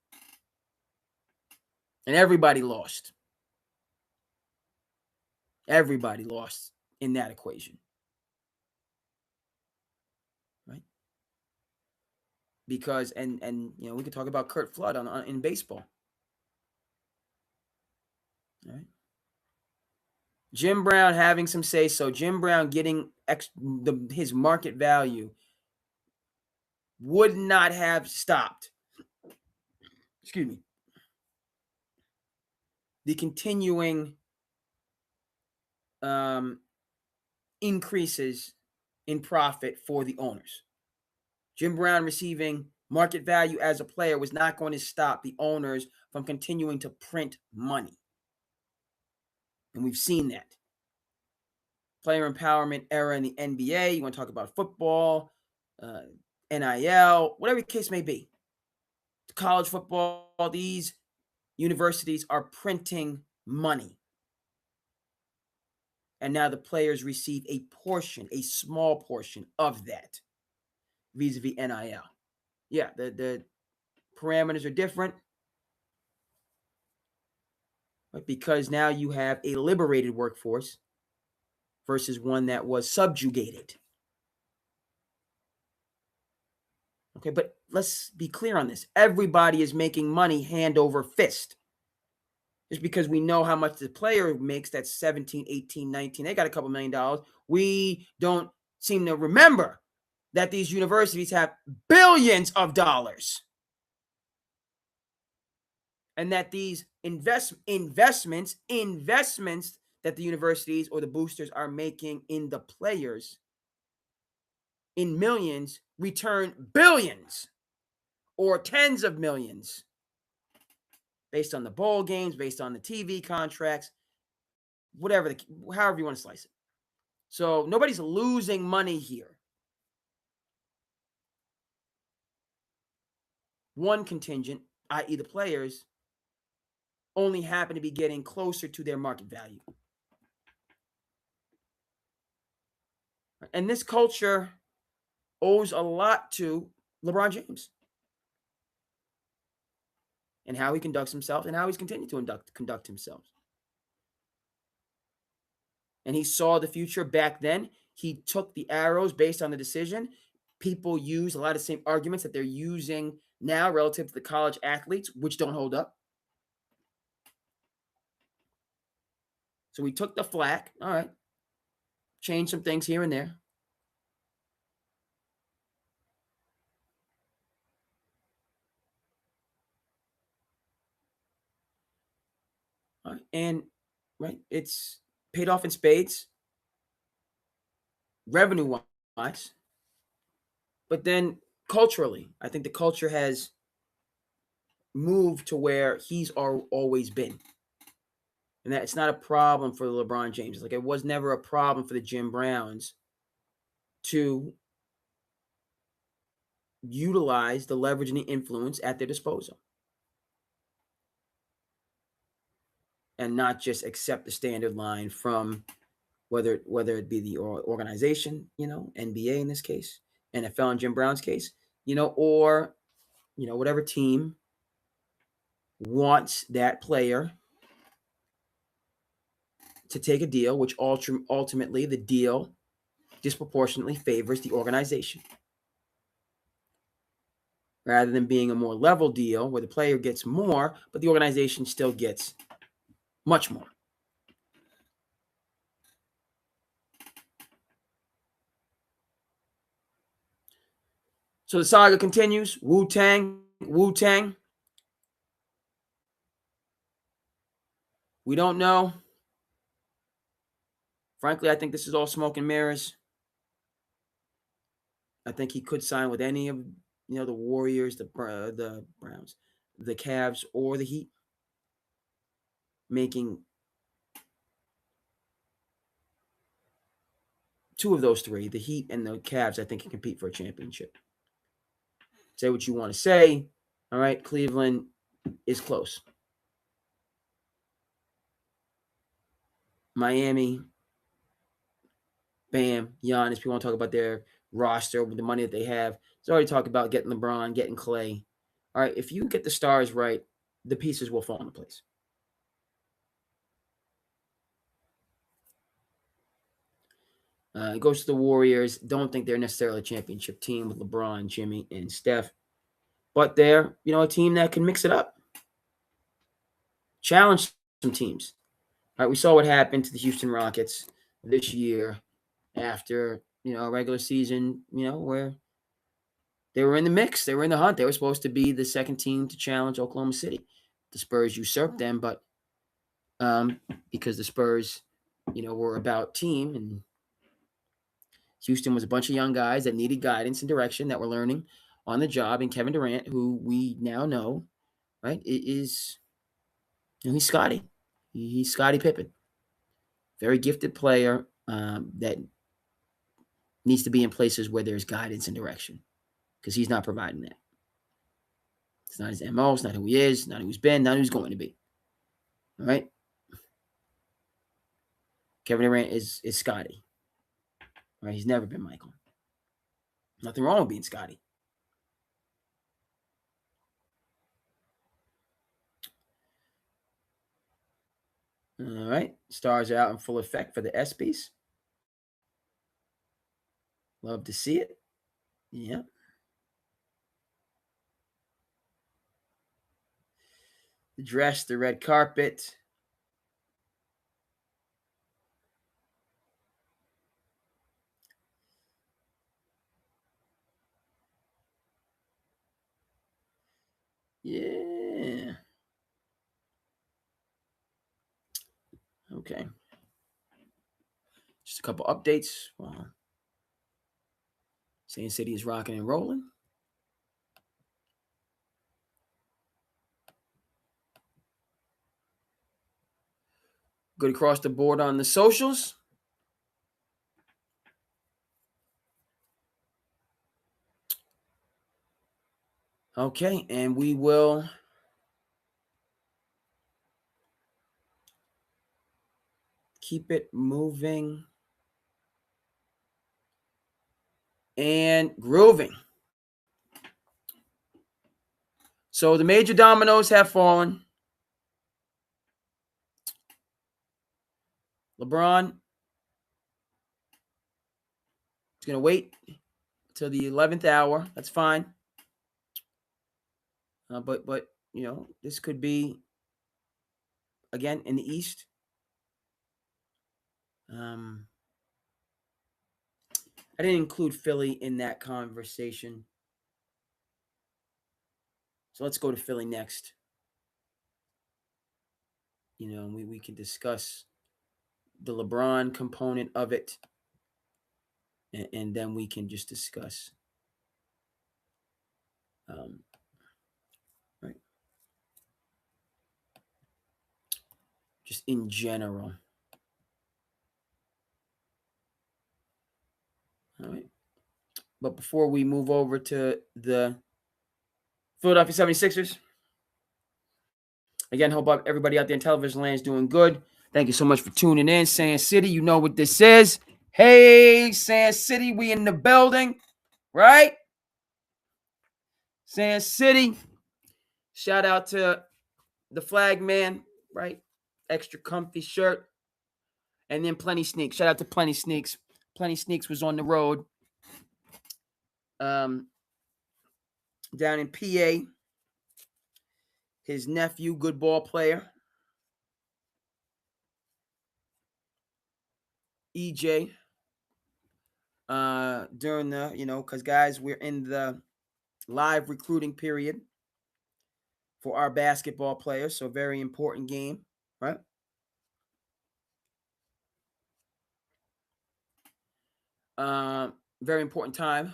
And everybody lost. Everybody lost in that equation. Right? Because, and we could talk about Curt Flood in baseball. All right? Jim Brown having some say so. Jim Brown getting his market value would not have stopped. Excuse me. The continuing increases in profit for the owners. Jim Brown receiving market value as a player was not going to stop the owners from continuing to print money. And we've seen that. Player empowerment era in the NBA. You want to talk about football, NIL, whatever the case may be. College football, these universities are printing money. And now the players receive a small portion of that vis-a-vis NIL. Yeah, the parameters are different. But because now you have a liberated workforce versus one that was subjugated. Okay, but let's be clear on this. Everybody is making money hand over fist. Just because we know how much the player makes, that's 17, 18, 19, they got a couple $1 million. We don't seem to remember that these universities have billions of dollars. and that these investments that the universities or the boosters are making in the players in millions return billions or tens of millions based on the bowl games, based on the TV contracts, however you want to slice it. So nobody's losing money here. One contingent, i.e., the players, only happen to be getting closer to their market value. And this culture owes a lot to LeBron James and how he conducts himself and how he's continued to conduct himself. And he saw the future back then. He took the arrows based on the decision. People use a lot of the same arguments that they're using now relative to the college athletes, which don't hold up. So we took the flack. All right. Change some things here and there. All right. And it's paid off in spades, revenue wise. But then culturally, I think the culture has moved to where he's always been. And that it's not a problem for the LeBron James. Like, it was never a problem for the Jim Browns to utilize the leverage and the influence at their disposal and not just accept the standard line from whether it be the organization, NBA in this case, NFL in Jim Brown's case, or whatever team wants that player to take a deal, which ultimately the deal disproportionately favors the organization. Rather than being a more level deal where the player gets more, but the organization still gets much more. So the saga continues. Wu-Tang. We don't know. Frankly, I think this is all smoke and mirrors. I think he could sign with any of the Warriors, the Browns, the Cavs, or the Heat, making two of those three, the Heat and the Cavs, I think can compete for a championship. Say what you want to say. All right, Cleveland is close. Miami, Bam, Giannis. People want to talk about their roster with the money that they have. It's already talked about getting LeBron, getting Clay. All right, if you get the stars right, the pieces will fall into place. It goes to the Warriors. Don't think they're necessarily a championship team with LeBron, Jimmy, and Steph. But they're, a team that can mix it up. Challenge some teams. All right, we saw what happened to the Houston Rockets this year after, a regular season, where they were in the mix. They were in the hunt. They were supposed to be the second team to challenge Oklahoma City. The Spurs usurped them, but because the Spurs, were about team, and Houston was a bunch of young guys that needed guidance and direction, that were learning on the job. And Kevin Durant, who we now know, right, is, he's Scotty. He's Scottie Pippen. Very gifted player that needs to be in places where there's guidance and direction, because he's not providing that. It's not his MO. It's not who he is. Not who he's been. Not who he's going to be. All right. Kevin Durant is Scotty. All right. He's never been Michael. Nothing wrong with being Scotty. All right. Stars are out in full effect for the ESPYs. Love to see it. Yeah. The dress, the red carpet. Yeah. Okay. Just a couple updates. SandCity is rocking and rolling. Good across the board on the socials. Okay, and we will keep it moving and grooving. So the major dominoes have fallen. LeBron is going to wait till the 11th hour. That's fine. But this could be, again, in the East. I didn't include Philly in that conversation. So let's go to Philly next. We can discuss the LeBron component of it, and then we can just discuss right, just in general. All right. But before we move over to the Philadelphia 76ers, again, hope everybody out there in television land is doing good. Thank you so much for tuning in. SandCity, you know what this is. Hey, SandCity, we in the building, right? SandCity. Shout out to the flag man, right? Extra comfy shirt. And then Plenty Sneaks. Shout out to Plenty Sneaks. Plenty Sneaks was on the road down in PA. His nephew, good ball player, EJ. During the, because guys, we're in the live recruiting period for our basketball players. So very important game, right? Very important time.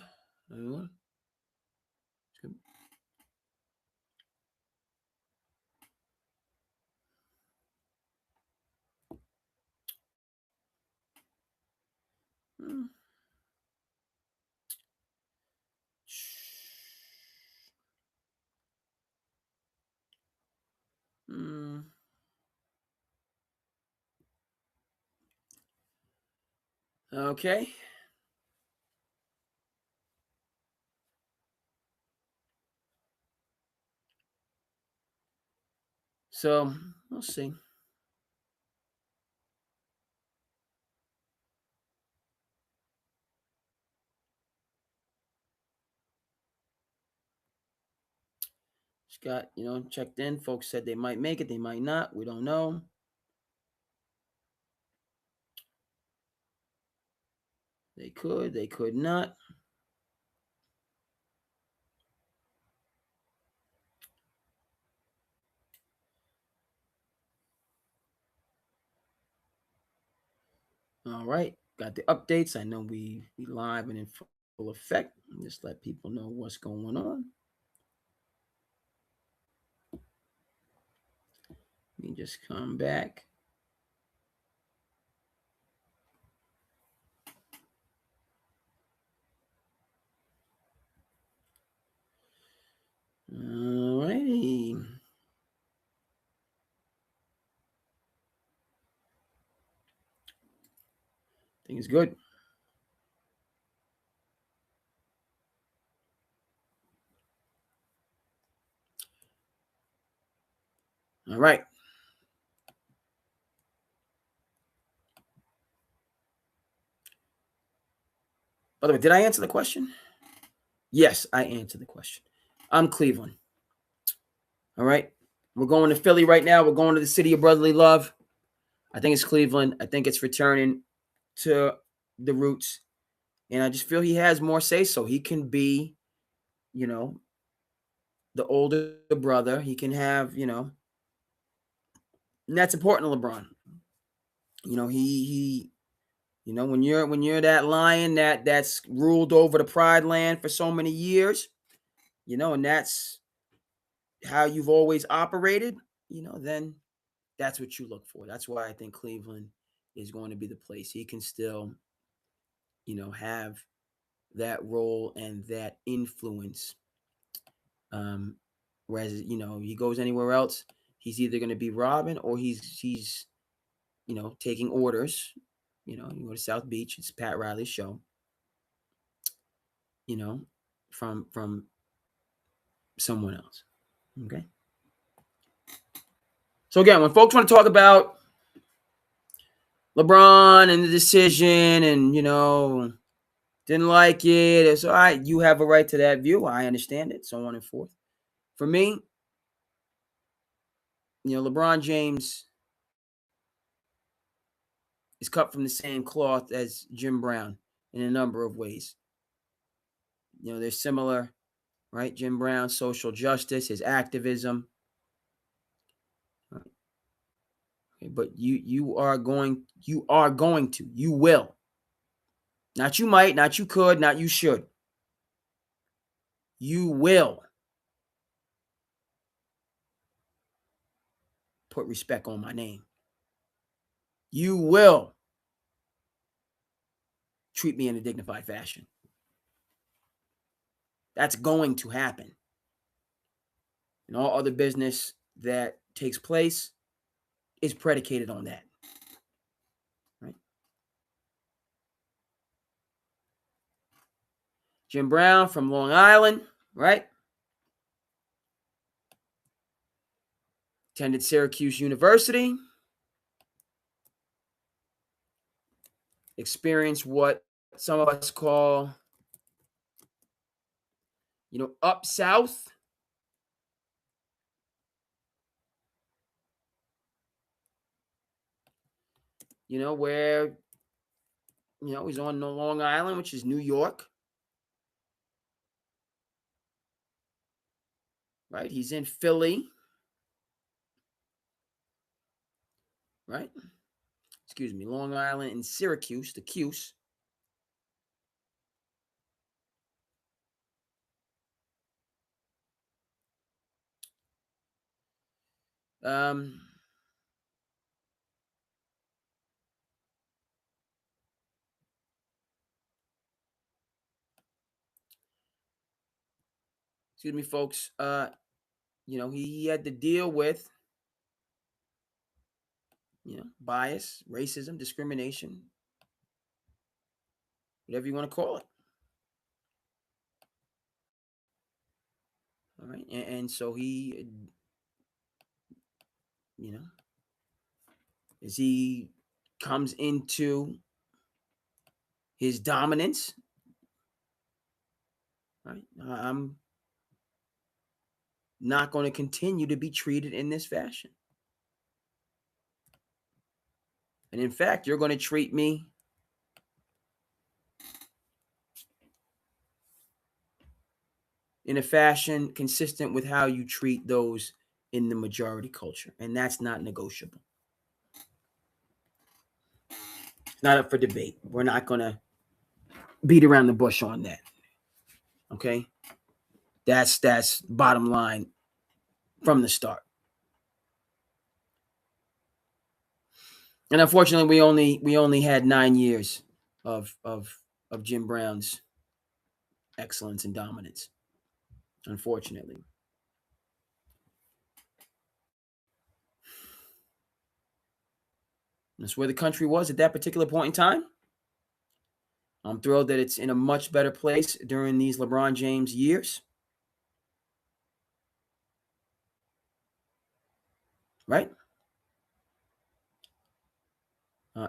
Okay. So we'll see. Just got, checked in. Folks said they might make it, they might not. We don't know. They could not. All right. Got the updates. I know we live and in full effect. Just let people know what's going on. Let me just come back. All righty. I think it's good. All right. By the way, did I answer the question? Yes, I answered the question. I'm Cleveland. All right. We're going to Philly right now. We're going to the city of brotherly love. I think it's Cleveland. I think it's returning to the roots. And I just feel he has more say so. He can be, the older brother. He can have, and that's important to LeBron. he when you're that lion that's ruled over the Pride Land for so many years, and that's how you've always operated, then that's what you look for. That's why I think Cleveland is going to be the place. He can still, have that role and that influence. Whereas, he goes anywhere else, he's either going to be robbing or he's taking orders. You go to South Beach, it's Pat Riley's show. From someone else. Okay. So again, when folks want to talk about LeBron and the decision and, didn't like it, it's all right. You have a right to that view. I understand it. So on and forth. For me, LeBron James is cut from the same cloth as Jim Brown in a number of ways. They're similar, right? Jim Brown, social justice, his activism. Okay, but you will. Not you might, not you could, not you should. You will put respect on my name. You will treat me in a dignified fashion. That's going to happen. And all other business that takes place is predicated on that. Right? Jim Brown from Long Island, right? Attended Syracuse University. Experienced what some of us call, up south. Where, he's on Long Island, which is New York. Right? He's in Philly. Right? Excuse me, Long Island and Syracuse, the Cuse. Excuse me, folks. He had to deal with, bias, racism, discrimination, whatever you want to call it. All right. And so he, as he comes into his dominance, right, I'm not going to continue to be treated in this fashion. And in fact, you're going to treat me in a fashion consistent with how you treat those in the majority culture. And that's not negotiable. Not up for debate. We're not going to beat around the bush on that. Okay? That's bottom line from the start. And unfortunately, we only had 9 years of Jim Brown's excellence and dominance. Unfortunately. That's where the country was at that particular point in time. I'm thrilled that it's in a much better place during these LeBron James years. Right?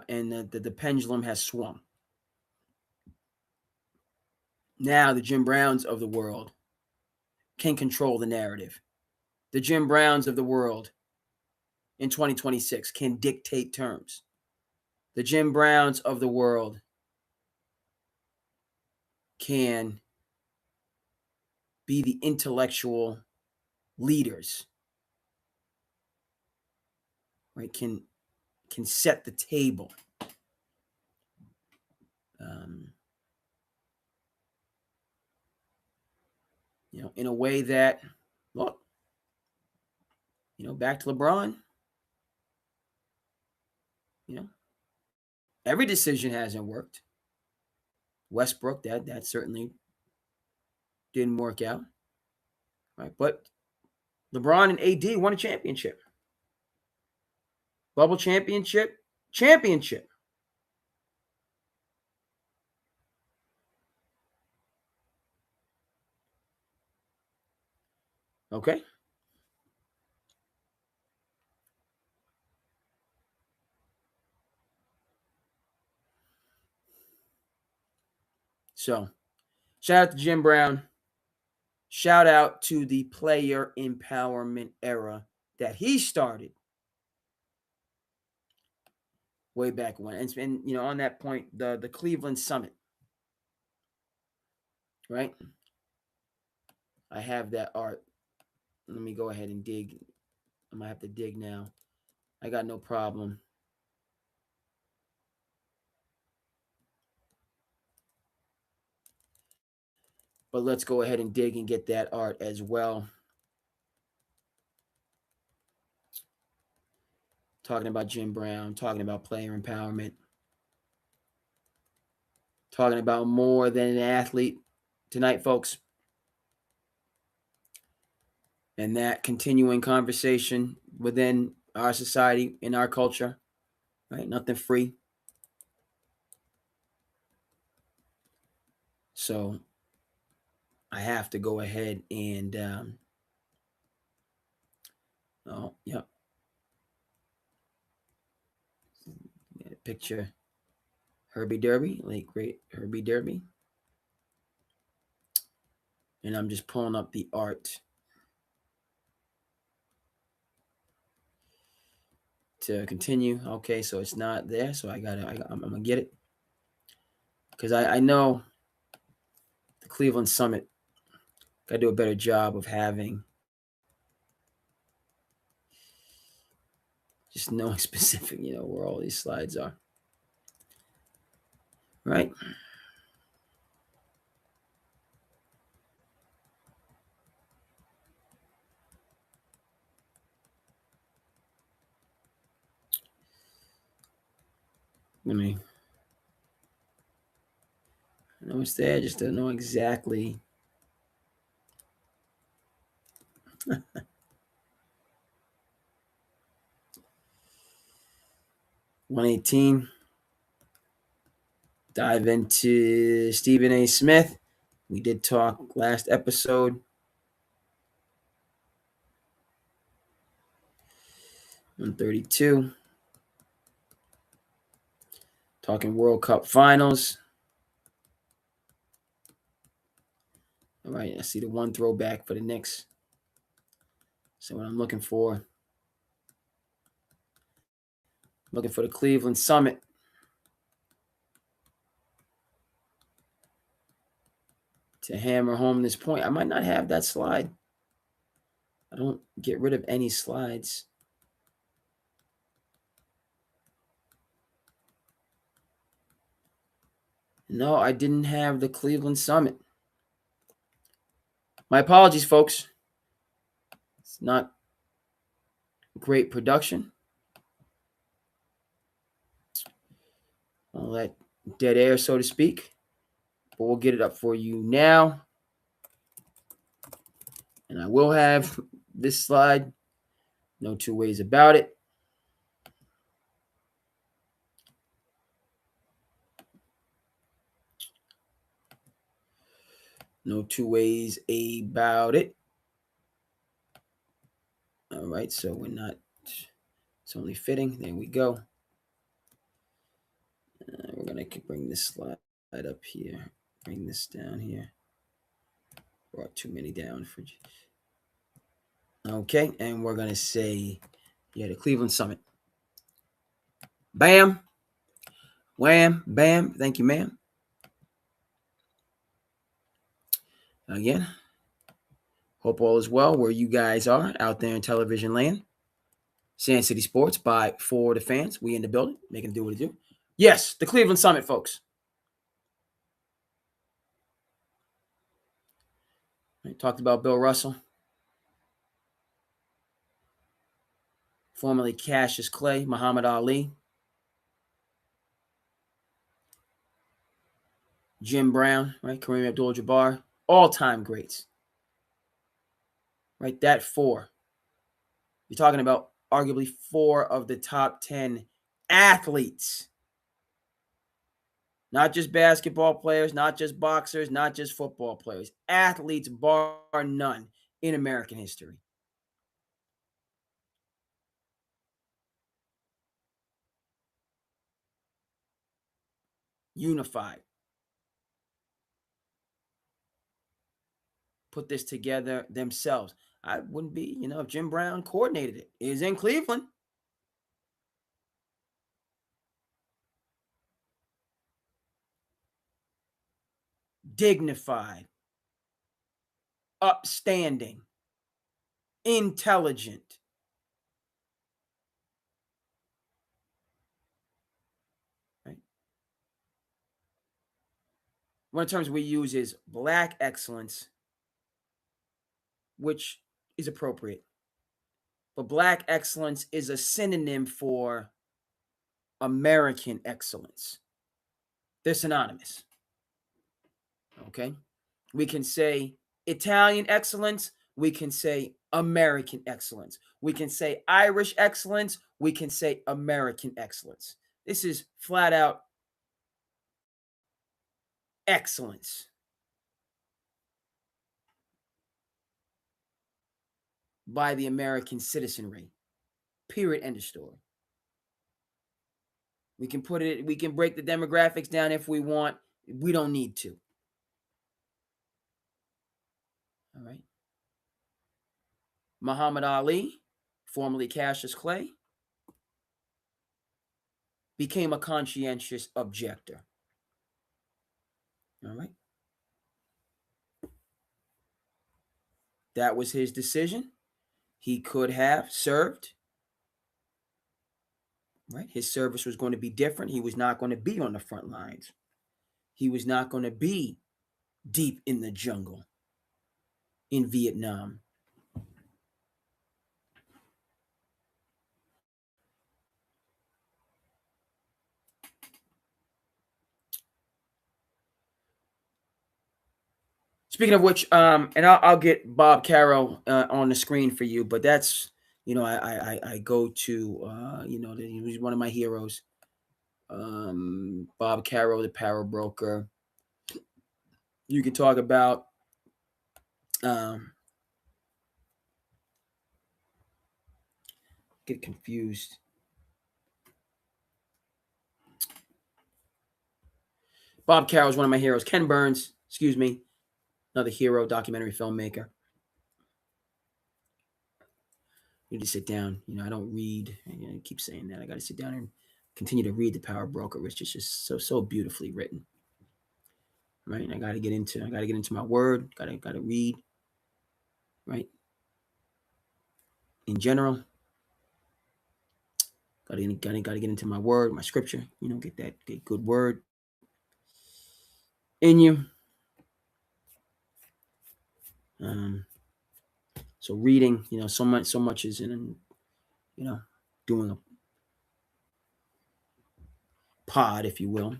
And the pendulum has swung. Now the Jim Browns of the world can control the narrative. The Jim Browns of the world in 2026 can dictate terms. The Jim Browns of the world can be the intellectual leaders, right? Can can set the table. In a way that, look, back to LeBron, every decision hasn't worked. Westbrook, that certainly didn't work out, right? But LeBron and AD won a championship. Bubble championship. Okay. So, shout out to Jim Brown. Shout out to the player empowerment era that he started way back when. And on that point, the Cleveland Summit, right? I have that art. Let me go ahead and dig. I might have to dig now. I got no problem. But let's go ahead and dig and get that art as well. Talking about Jim Brown, talking about player empowerment, talking about more than an athlete tonight, folks. And that continuing conversation within our society, in our culture, right? Nothing free. So I have to go ahead and, picture Herbie Derby, late great Herbie Derby. And I'm just pulling up the art to continue. Okay, so it's not there, so I'm gonna get it, because I know the Cleveland Summit got to do a better job of having just knowing specific, where all these slides are, right? I know it's there, just don't know exactly. 118. Dive into Stephen A. Smith. We did talk last episode. 132. Talking World Cup finals. All right, I see the one throwback for the Knicks. So what I'm looking for the Cleveland Summit. To hammer home this point. I might not have that slide. I don't get rid of any slides. No, I didn't have the Cleveland Summit. My apologies, folks. It's not great production. All that dead air, so to speak. But we'll get it up for you now. And I will have this slide. No two ways about it. No two ways about it. All right, so we're not, it's only fitting. There we go. We're going to bring this slide up here. Bring this down here. Brought too many down for. Okay, and we're going to say, the Cleveland Summit. Bam. Wham. Bam. Thank you, ma'am. Again, hope all is well where you guys are out there in television land. SandCity Sports by for the fans. We in the building, making it do what it do. Yes, the Cleveland Summit, folks. I talked about Bill Russell, formerly Cassius Clay, Muhammad Ali, Jim Brown, right? Kareem Abdul-Jabbar, all-time greats, right? That four. You're talking about arguably 4 of the top 10 athletes. Not just basketball players, not just boxers, not just football players. Athletes, bar none, in American history. Unified. Put this together themselves. I wouldn't be, if Jim Brown coordinated it. Is in Cleveland. Dignified, upstanding, intelligent. Right? One of the terms we use is black excellence, which is appropriate. But black excellence is a synonym for American excellence. They're synonymous. Okay? We can say Italian excellence. We can say American excellence. We can say Irish excellence. We can say American excellence. This is flat out excellence. By the American citizenry. Period. End of story. We can break the demographics down if we want. We don't need to. All right. Muhammad Ali, formerly Cassius Clay, became a conscientious objector. All right. That was his decision. He could have served. Right? His service was going to be different. He was not going to be on the front lines. He was not going to be deep in the jungle in Vietnam. Speaking of which, and I'll get Bob Caro on the screen for you, but that's, I go to, he's one of my heroes. Bob Caro, the power broker. You can talk about get confused. Bob Caro is one of my heroes. Ken Burns, excuse me, another hero, documentary filmmaker. You need to sit down. I don't read. I keep saying that. I got to sit down and continue to read The Power Broker, which is just so beautifully written. Right? And I got to get into my word. Got to read. Right? In general, got to get into my word, my scripture. Get good word in you. So reading, so much is in, doing a pod, if you will.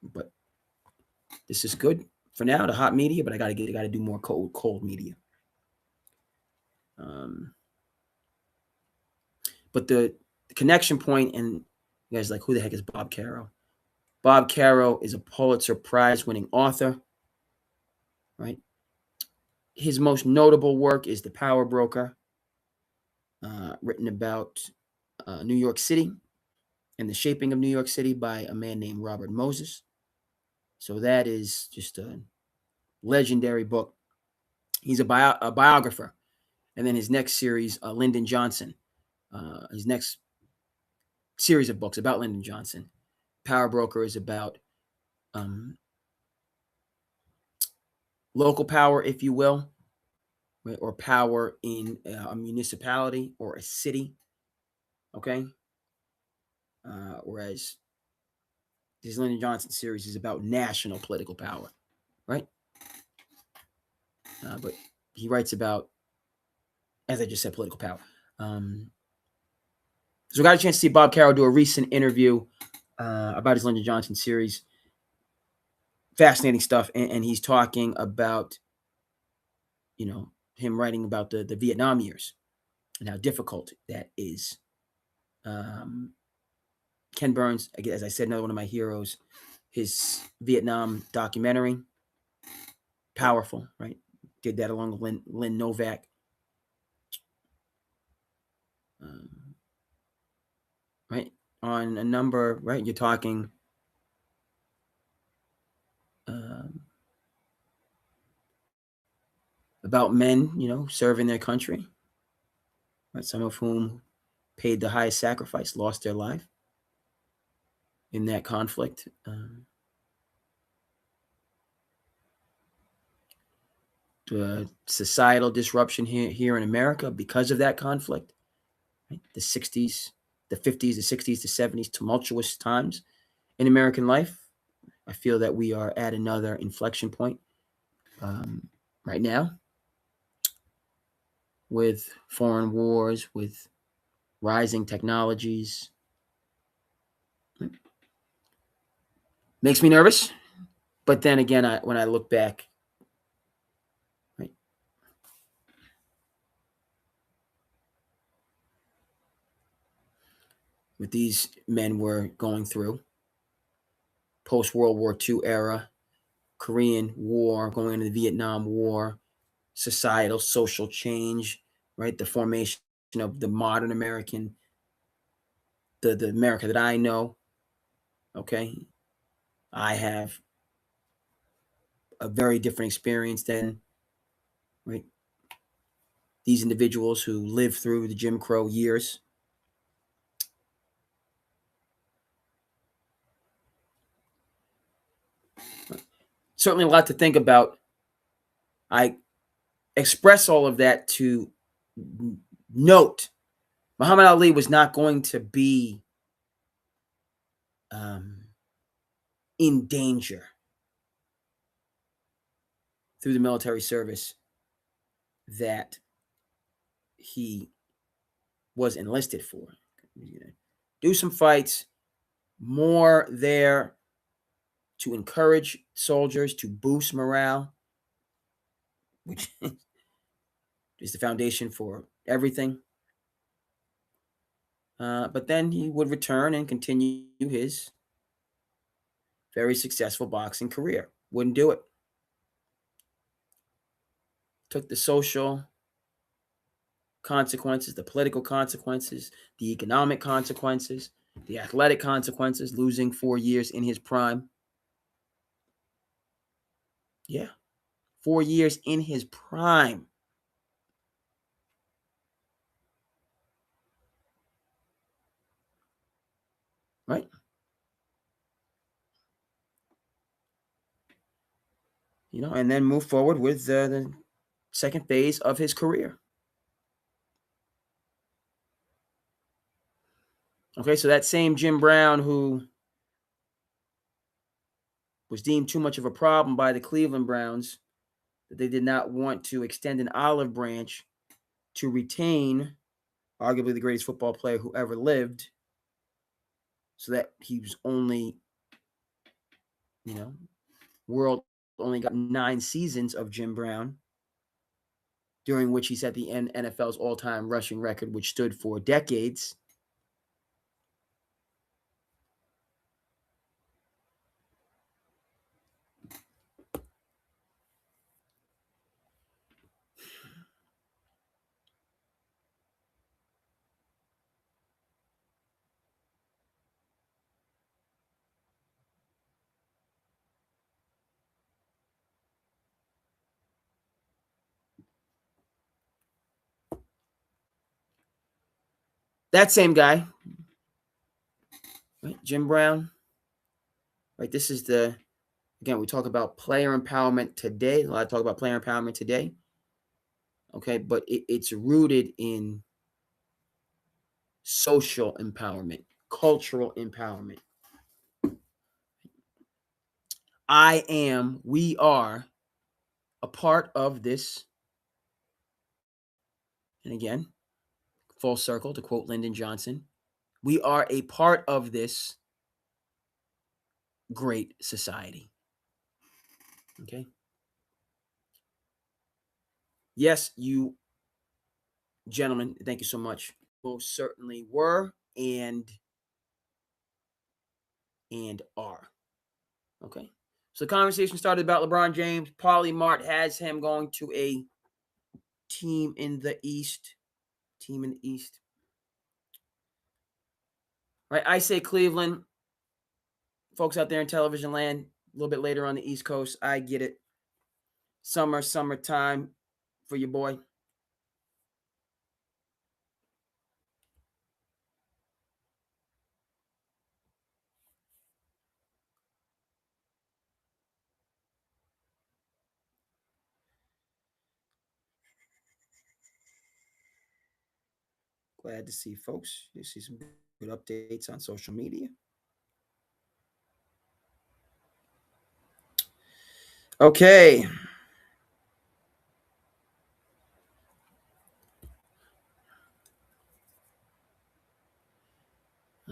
But this is good for now, the hot media, but I got to do more cold media. But the connection point, and you guys like, who the heck is Bob Caro? Bob Caro is a Pulitzer Prize winning author, right? His most notable work is The Power Broker, written about New York City and the shaping of New York City by a man named Robert Moses. So that is just a legendary book. He's a biographer. And then his next series, Lyndon Johnson, his next series of books about Lyndon Johnson. Power Broker is about local power, if you will, right, or power in a municipality or a city. Okay. Whereas this Lyndon Johnson series is about national political power, right? But he writes about, as I just said, political power. So I got a chance to see Bob Carroll do a recent interview about his Lyndon Johnson series. Fascinating stuff, and he's talking about, him writing about the Vietnam years and how difficult that is. Ken Burns, as I said, another one of my heroes. His Vietnam documentary, powerful, right? Did that along with Lynn Novak. Right? On a number, right? You're talking about men, serving their country, right? Some of whom paid the highest sacrifice, lost their life in that conflict. The societal disruption here in America because of that conflict, right? The 60s, the 50s, the 60s, the 70s, tumultuous times in American life. I feel that we are at another inflection point right now with foreign wars, with rising technologies. Makes me nervous. But then again, when I look back, right, what these men were going through, post-World War II era, Korean War, going into the Vietnam War, societal, social change, right? The formation of the modern American, the America that I know, okay? I have a very different experience than, right, these individuals who lived through the Jim Crow years. Certainly a lot to think about. I express all of that to note Muhammad Ali was not going to be in danger through the military service that he was enlisted for. Do some fights, more there to encourage soldiers, to boost morale, which is the foundation for everything. But then he would return and continue his very successful boxing career. Wouldn't do it. Took the social consequences, the political consequences, the economic consequences, the athletic consequences, losing 4 years in his prime. Yeah, 4 years in his prime. Right? And then move forward with the second phase of his career. Okay, so that same Jim Brown who was deemed too much of a problem by the Cleveland Browns, that they did not want to extend an olive branch to retain arguably the greatest football player who ever lived, so that he was only, world only got 9 seasons of Jim Brown, during which he set the NFL's all-time rushing record, which stood for decades. That same guy, right, Jim Brown, right? This is again, we talk about player empowerment today. A lot of talk about player empowerment today. Okay, but it's rooted in social empowerment, cultural empowerment. We are a part of this. And again, full circle to quote Lyndon Johnson, we are a part of this great society. Okay. Yes, you gentlemen, thank you so much. Most certainly were and are. Okay. So the conversation started about LeBron James. Paulie Mart has him going to a team in the East. Team in the East. Right. I say Cleveland. Folks out there in television land, a little bit later on the East Coast. I get it. Summertime for your boy. Glad to see folks. You see some good updates on social media. Okay.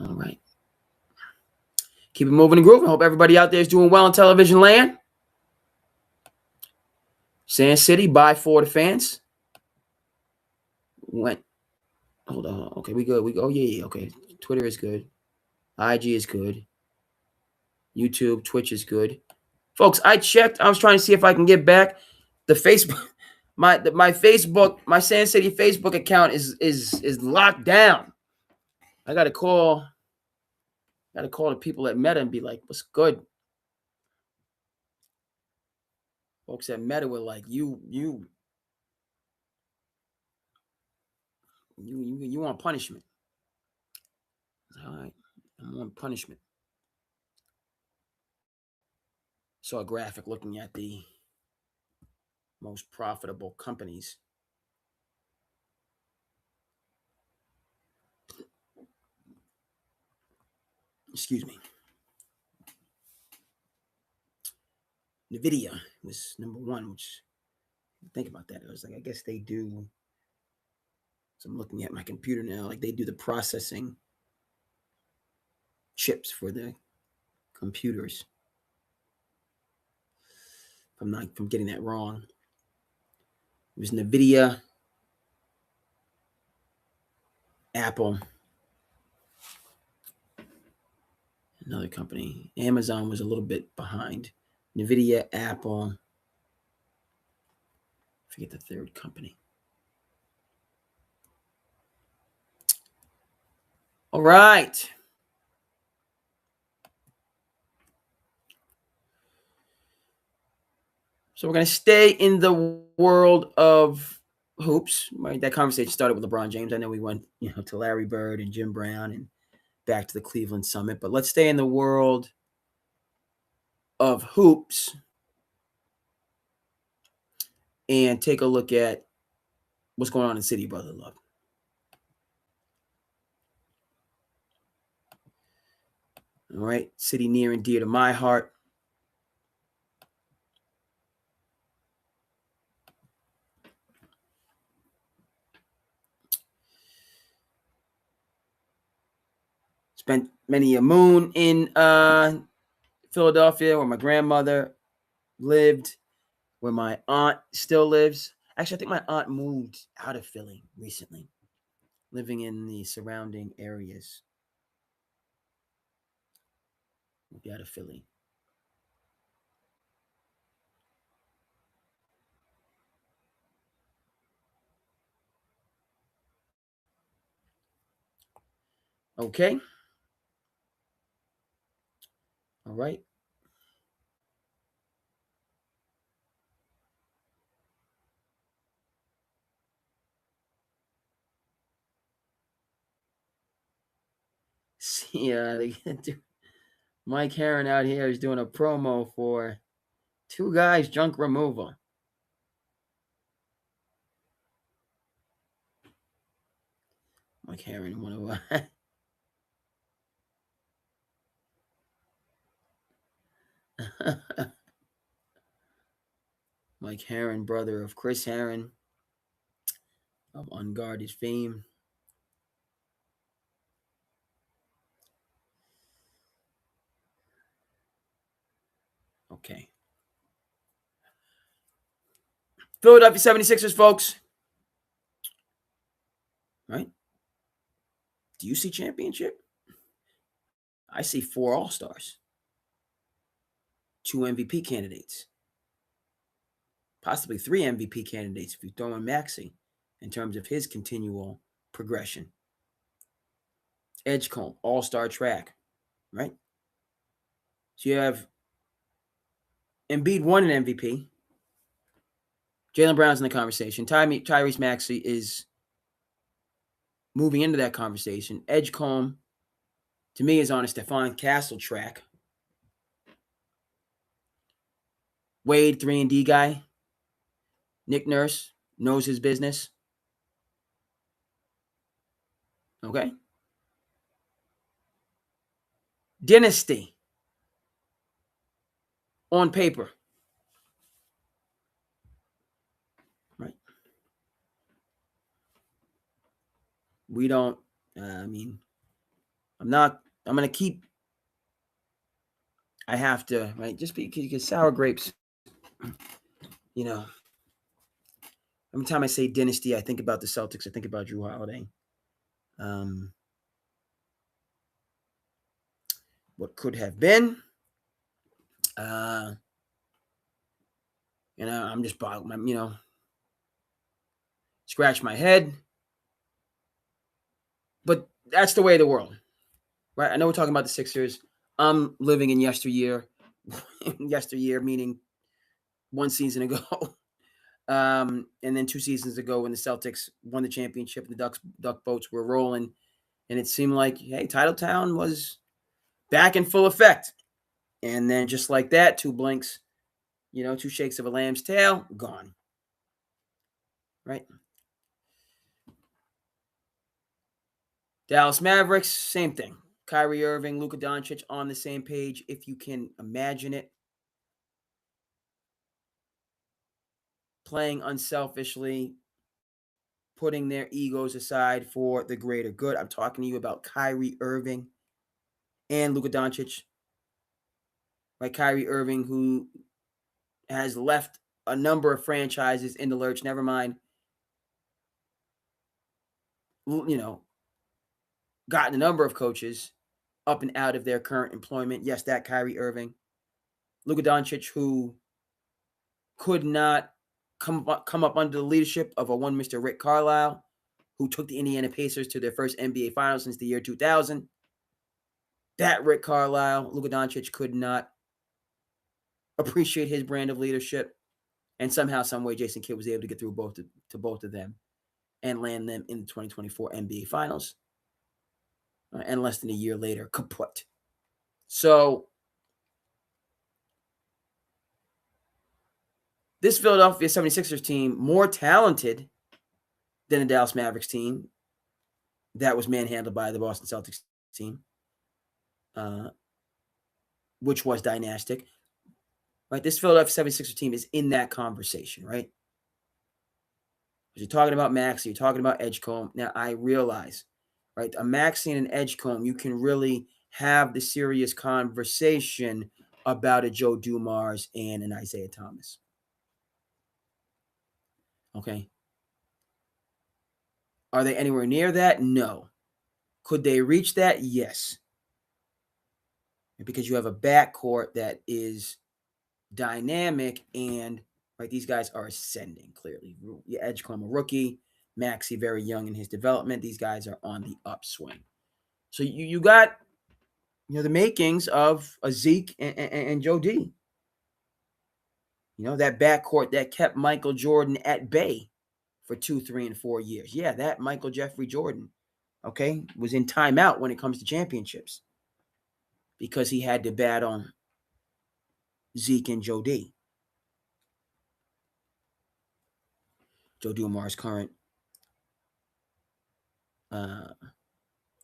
All right. Keep it moving and grooving. Hope everybody out there is doing well in television land. SandCity, by for the fans. Went. Hold on. Okay, we good. We go. Oh, yeah. Okay. Twitter is good. IG is good. YouTube, Twitch is good. Folks, I checked. I was trying to see if I can get back the Facebook. My Facebook, my SandCity Facebook account is locked down. I gotta call the people at Meta and be like, "What's good?" Folks at Meta were like, "You want punishment?" I was like, all right, I want punishment. Saw a graphic looking at the most profitable companies. Excuse me. Nvidia was number one, which think about that. It was like, I guess they do. So I'm looking at my computer now, like they do the processing chips for the computers. If I'm getting that wrong. It was Nvidia, Apple, another company. Amazon was a little bit behind. Nvidia, Apple. I forget the third company. All right. So we're going to stay in the world of hoops. Right? That conversation started with LeBron James. I know we went, to Larry Bird and Jim Brown and back to the Cleveland Summit, but let's stay in the world of hoops and take a look at what's going on in City Brother Love. All right, city near and dear to my heart. Spent many a moon in Philadelphia, where my grandmother lived, where my aunt still lives. Actually, I think my aunt moved out of Philly recently, living in the surrounding areas. Moved out of Philly. Okay. All right. See, Mike Heron out here is doing a promo for Two Guys Junk Removal. Mike Herron, one of Mike Herron, brother of Chris Herron of Unguarded fame. Okay. Philadelphia 76ers, folks. Right? Do you see championship? I see 4 All-Stars, 2 MVP candidates, possibly 3 MVP candidates if you throw in Maxey in terms of his continual progression. Edgecombe, All-Star track, right? So you have Embiid won an MVP. Jaylen Brown's in the conversation. Tyrese Maxey is moving into that conversation. Edgecombe, to me, is on a Stephon Castle track. Wade, 3-and-D guy. Nick Nurse knows his business. Okay. Dynasty on paper. Right. We don't, I'm going to keep, I have to, right? Just because sour grapes, every time I say dynasty, I think about the Celtics. I think about Drew Holiday. What could have been. I'm just, scratch my head. But that's the way of the world, right? I know we're talking about the Sixers. I'm living in yesteryear. Yesteryear meaning 1 season ago. And then 2 seasons ago when the Celtics won the championship and the Duck boats were rolling. And it seemed like, hey, Titletown was back in full effect. And then just like that, 2 blinks, 2 shakes of a lamb's tail, gone. Right? Dallas Mavericks, same thing. Kyrie Irving, Luka Doncic on the same page, if you can imagine it. Playing unselfishly, putting their egos aside for the greater good. I'm talking to you about Kyrie Irving and Luka Doncic. Right, Kyrie Irving, who has left a number of franchises in the lurch. Never mind, gotten a number of coaches up and out of their current employment. Yes, that Kyrie Irving. Luka Doncic, who could not come up under the leadership of a one Mr. Rick Carlisle, who took the Indiana Pacers to their first NBA Finals since the year 2000. That Rick Carlisle, Luka Doncic could not appreciate his brand of leadership, and somehow, some way, Jason Kidd was able to get through to both of them and land them in the 2024 NBA Finals. And less than a year later, kaput. So this Philadelphia 76ers team, more talented than the Dallas Mavericks team that was manhandled by the Boston Celtics team, which was dynastic. Right? This Philadelphia 76ers team is in that conversation, right? You're talking about Maxey, you're talking about Edgecombe. Now, I realize, right, a Maxey and an Edgecombe, you can really have the serious conversation about a Joe Dumars and an Isaiah Thomas. Okay. Are they anywhere near that? No. Could they reach that? Yes. Because you have a backcourt that is dynamic and, right, these guys are ascending clearly. Edgecombe, a rookie. Maxey, very young in his development. These guys are on the upswing. So you got, the makings of a Zeke and Joe D. That backcourt that kept Michael Jordan at bay for 2, 3, and 4 years. Yeah, that Michael Jeffrey Jordan, okay, was in timeout when it comes to championships because he had to bat on Zeke and Joe D. Joe Dumars, current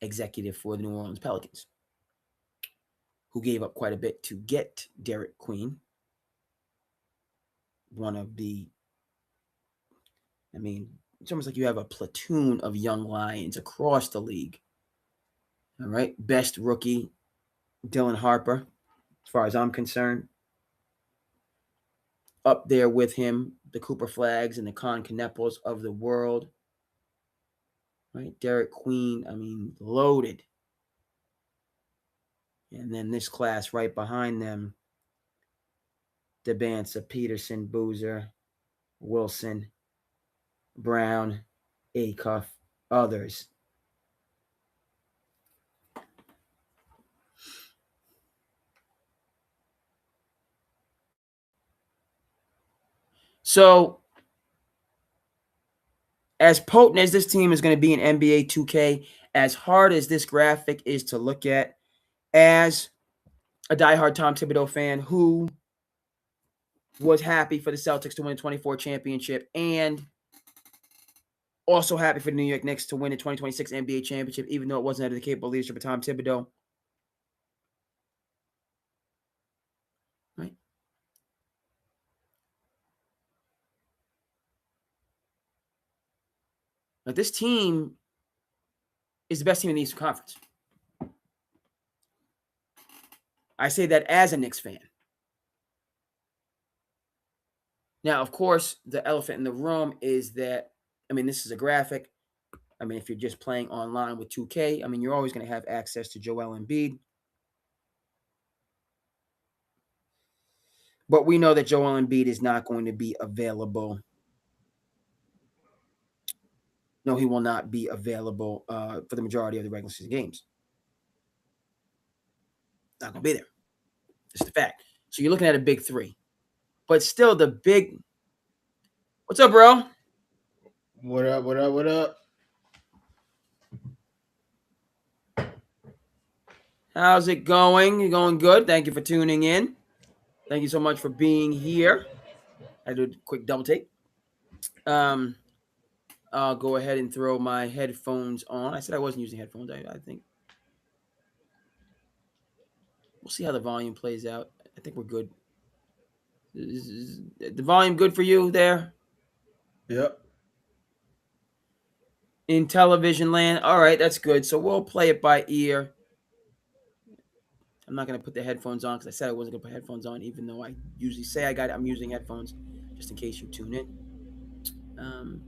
executive for the New Orleans Pelicans, who gave up quite a bit to get Derek Queen, one of the, I mean, it's almost like you have a platoon of young lions across the league. All right, best rookie, Dylan Harper, as far as I'm concerned. Up there with him, the Cooper Flags and the Con Knepels of the world. Right, Derek Queen, I mean, loaded. And then this class right behind them, DeBanza, Peterson, Boozer, Wilson, Brown, Acuff, others. So, as potent as this team is going to be in NBA 2K, as hard as this graphic is to look at, as a diehard Tom Thibodeau fan who was happy for the Celtics to win the 24 championship and also happy for the New York Knicks to win the 2026 NBA championship, even though it wasn't under the capable leadership of Tom Thibodeau. Right? Like, this team is the best team in the Eastern Conference. I say that as a Knicks fan. Now, of course, the elephant in the room is that, I mean, this is a graphic. I mean, if you're just playing online with 2K, I mean, you're always going to have access to Joel Embiid. But we know that Joel Embiid is not going to be available. No, he will not be available for the majority of the regular season games. Not going to be there. It's the fact. So you're looking at a big three. But still, the big. What's up, bro? What up? What up? What up? How's it going? You're going good. Thank you for tuning in. Thank you so much for being here. I did a quick double take. I'll go ahead and throw my headphones on. I said I wasn't using headphones. I think we'll see how the volume plays out. I think we're good. Is the volume good for you there? Yep. In television land? All right, that's good. So we'll play it by ear. I'm not going to put the headphones on because I said I wasn't going to put headphones on, even though I usually say I'm using headphones, just in case you tune in.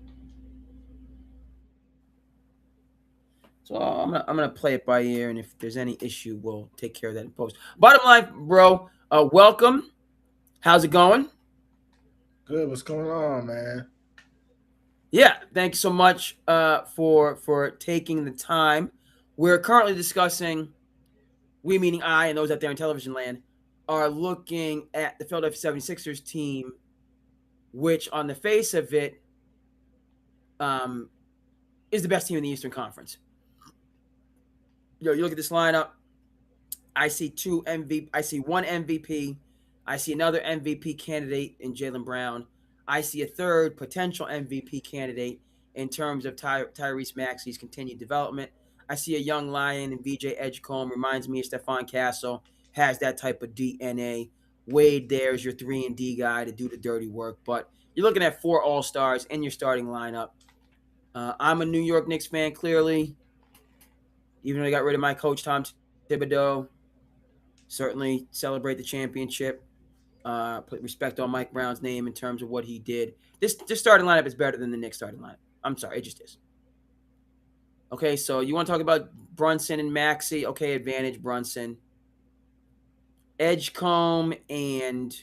So I'm gonna play it by ear, and if there's any issue, we'll take care of that in post. Bottom line, bro, welcome. How's it going? Good. What's going on, man? Yeah, thank you so much for taking the time. We're currently discussing, we meaning I and those out there in television land, are looking at the Philadelphia 76ers team, which on the face of it is the best team in the Eastern Conference. You look at this lineup, I see I see one MVP. I see another MVP candidate in Jaylen Brown. I see a third potential MVP candidate in terms of Tyrese Maxey's continued development. I see a young lion in VJ Edgecombe, reminds me of Stephon Castle, has that type of DNA. Wade there is your 3-and-D guy to do the dirty work. But you're looking at 4 All-Stars in your starting lineup. I'm a New York Knicks fan, clearly. Even though I got rid of my coach, Tom Thibodeau. Certainly celebrate the championship. Put respect on Mike Brown's name in terms of what he did. This starting lineup is better than the Knicks starting lineup. I'm sorry, it just is. Okay, so you want to talk about Brunson and Maxey? Okay, advantage Brunson. Edgecombe and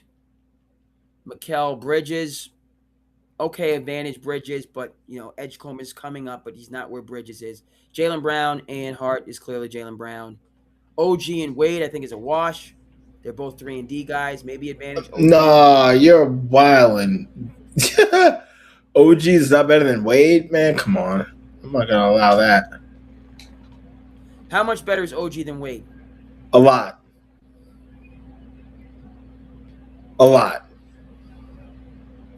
Mikal Bridges. Okay, advantage Bridges, but Edgecombe is coming up, but he's not where Bridges is. Jaylen Brown and Hart is clearly Jaylen Brown. OG and Wade, I think, is a wash. They're both 3-and-D guys. Maybe advantage OG. Nah, you're wildin'. OG is not better than Wade, man. Come on, I'm not gonna allow that. How much better is OG than Wade? A lot. A lot.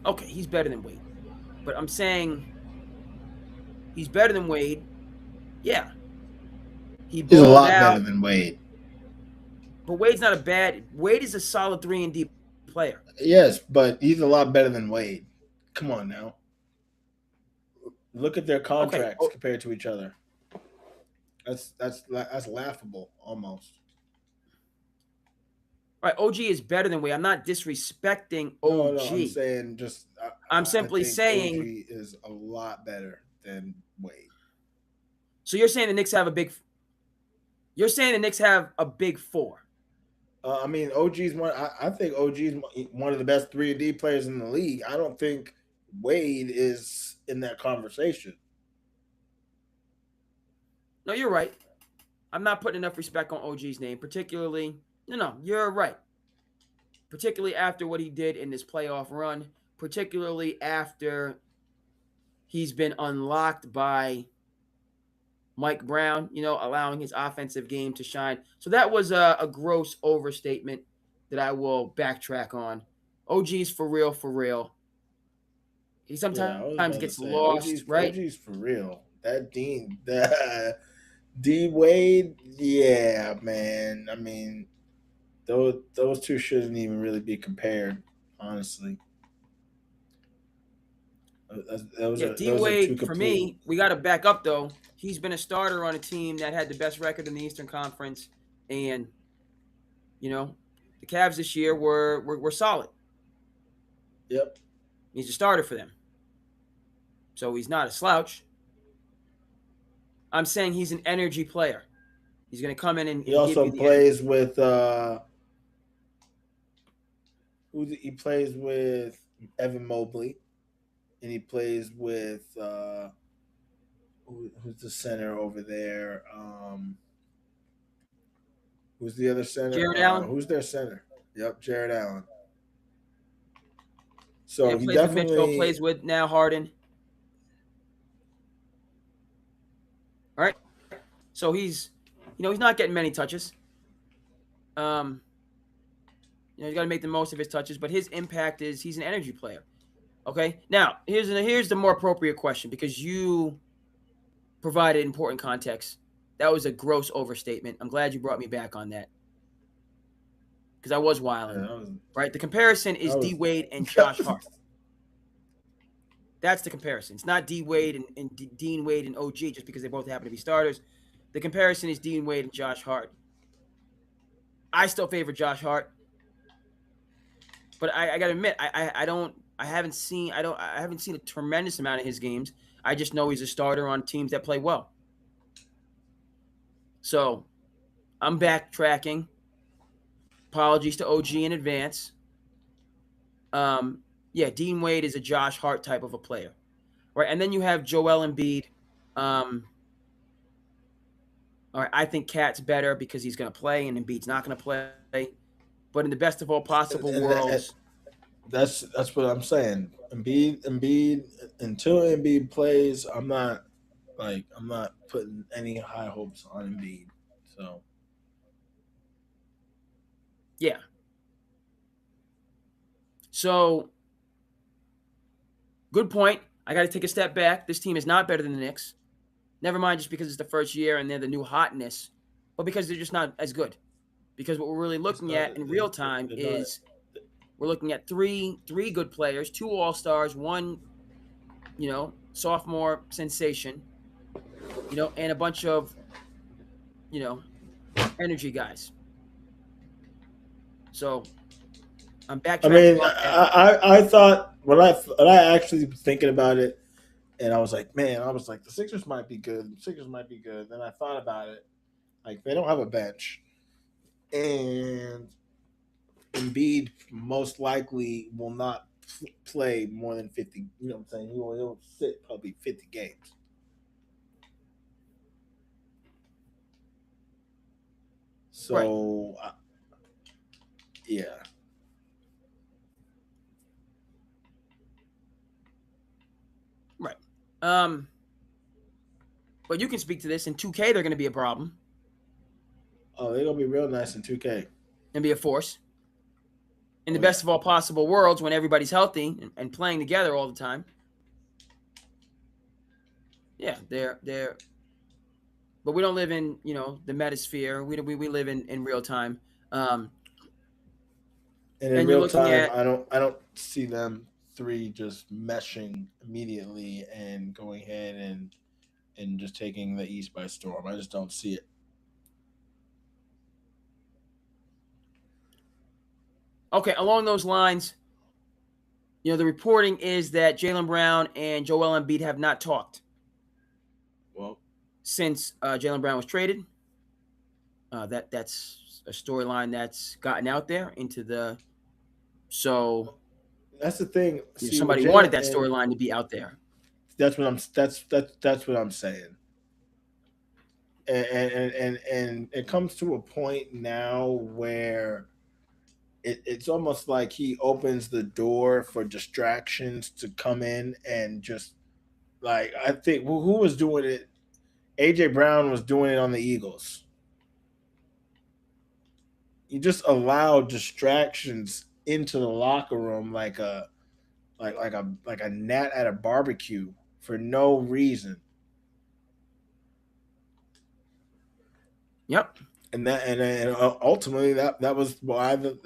Okay, he's better than Wade. But I'm saying he's better than Wade. Yeah, he He's a balled lot better out, than Wade. but Wade's not a bad. Wade is a solid 3-and-D player. Yes, but he's a lot better than Wade. Come on now. Look at their Okay, contracts compared to each other. That's laughable almost. all right, OG is better than Wade. I'm not disrespecting No, I'm OG. saying just I'm I simply think saying. OG is a lot better than Wade. So you're saying the Knicks have a big. You're saying the Knicks have a big four. I mean, OG's one. I think OG's one of the best 3-and-D players in the league. I don't think Wade is in that conversation. No, you're right. I'm not putting enough respect on OG's name, particularly. No, you're right. Particularly after what he did in this playoff run, particularly after he's been unlocked by Mike Brown, allowing his offensive game to shine. So that was a gross overstatement that I will backtrack on. OG's for real, for real. He Yeah, I was sometimes about to gets say lost, right? OG's for real. That Dean, the D Wade, yeah, man. I mean, those two shouldn't even really be compared, honestly. Yeah, D Those are two Wade, for complete. me, we got to back up, though. He's been a starter on a team that had the best record in the Eastern Conference. And, you know, the Cavs this year were solid. Yep. He's a starter for them. So he's not a slouch. I'm saying he's an energy player. He's going to come in He and give also you the energy. plays with he plays with Evan Mobley, and he plays with who's the center over there? Who's the other center? Jared Allen, Who's their center? Yep, Jared Allen. yeah, So he plays with Mitchell, definitely. plays with now Harden. All right. So he's not getting many touches. Um, he's got to make the most of his touches, but his impact is he's an energy player. Okay. Now, here's the more appropriate question because you provided important context. That was a gross overstatement. I'm glad you brought me back on that because I was Yeah, wilding. Right. The comparison is that D was Wade and Josh Hart. That's the comparison. It's not D Wade and Dean Wade and OG just because they both happen to be starters. The comparison is Dean Wade and Josh Hart. I still favor Josh Hart, but I gotta admit I haven't seen a tremendous amount of his games. I just know he's a starter on teams that play well. So I'm backtracking. Apologies to OG in advance. Yeah, Dean Wade is a Josh Hart type of a player, right? And then you have Joel Embiid. All right, I think Cat's better because he's going to play and Embiid's not going to play. But in the best of all possible and worlds, that's what I'm saying. Embiid until Embiid plays, I'm not putting any high hopes on Embiid. So yeah. So good point. I got to take a step back. This team is not better than the Knicks. Never mind just because it's the first year and they're the new hotness, but because they're just not as good. Because what we're really it's looking not at in real time they're not is we're looking at three good players, 2 all-stars, one, sophomore sensation, and a bunch of, you know, energy guys. So I'm I backtracking mean, off that. I thought when I actually was thinking about it, and I was like, man, I was like, the Sixers might be good. The Sixers might be good. Then I thought about it, like they don't have a bench, and Embiid most likely will not play more than 50. You know what I'm saying? He'll sit probably 50 games. Right, So yeah, right. Um, but you can speak to this. In 2K, they're going to be a problem oh, they're gonna be real nice in 2K. and be a force. In the Oh yeah, best of all possible worlds, when everybody's healthy and playing together all the time, yeah, they're but we don't live in the metasphere. We live in real time. Um, And in and you're real looking time, at I don't see them three just meshing immediately and going ahead and just taking the East by storm. I just don't see it. okay along those lines. The reporting is that Jaylen Brown and Joel Embiid have not talked Well, since Jaylen Brown was traded. That's a storyline that's gotten out there into the so that's the thing. See, with somebody wanted Jalen, that and storyline to be out there. that's what I'm saying. And it comes to a point now where it's almost like he opens the door for distractions to come in and just like I think who was doing it. AJ Brown was doing it on the Eagles. You just allow distractions into the locker room like a gnat at a barbecue for no reason. Yep. And ultimately that's why the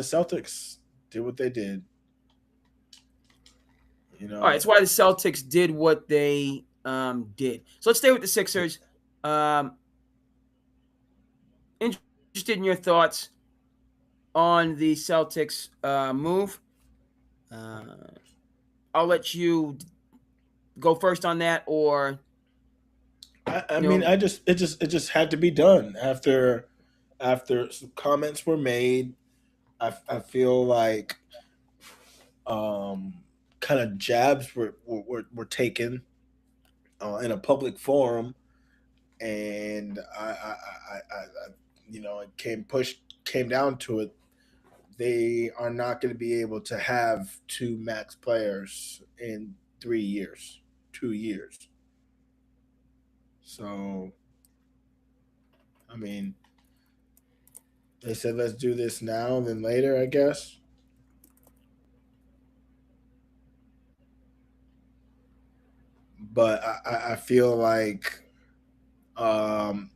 Celtics did what they did. You All right. know, It's why the Celtics did what they did. So let's stay with the Sixers. Interested in your thoughts on the Celtics move. Uh, I'll let you go first on that, or I you mean, know, it just had to be done after some comments were made. I feel like um, kind of jabs were taken in a public forum, and it came down to it. They are not going to be able to have two max players in 3 years, 2 years. So, I mean, they said let's do this now, then later, I guess. But I feel like um,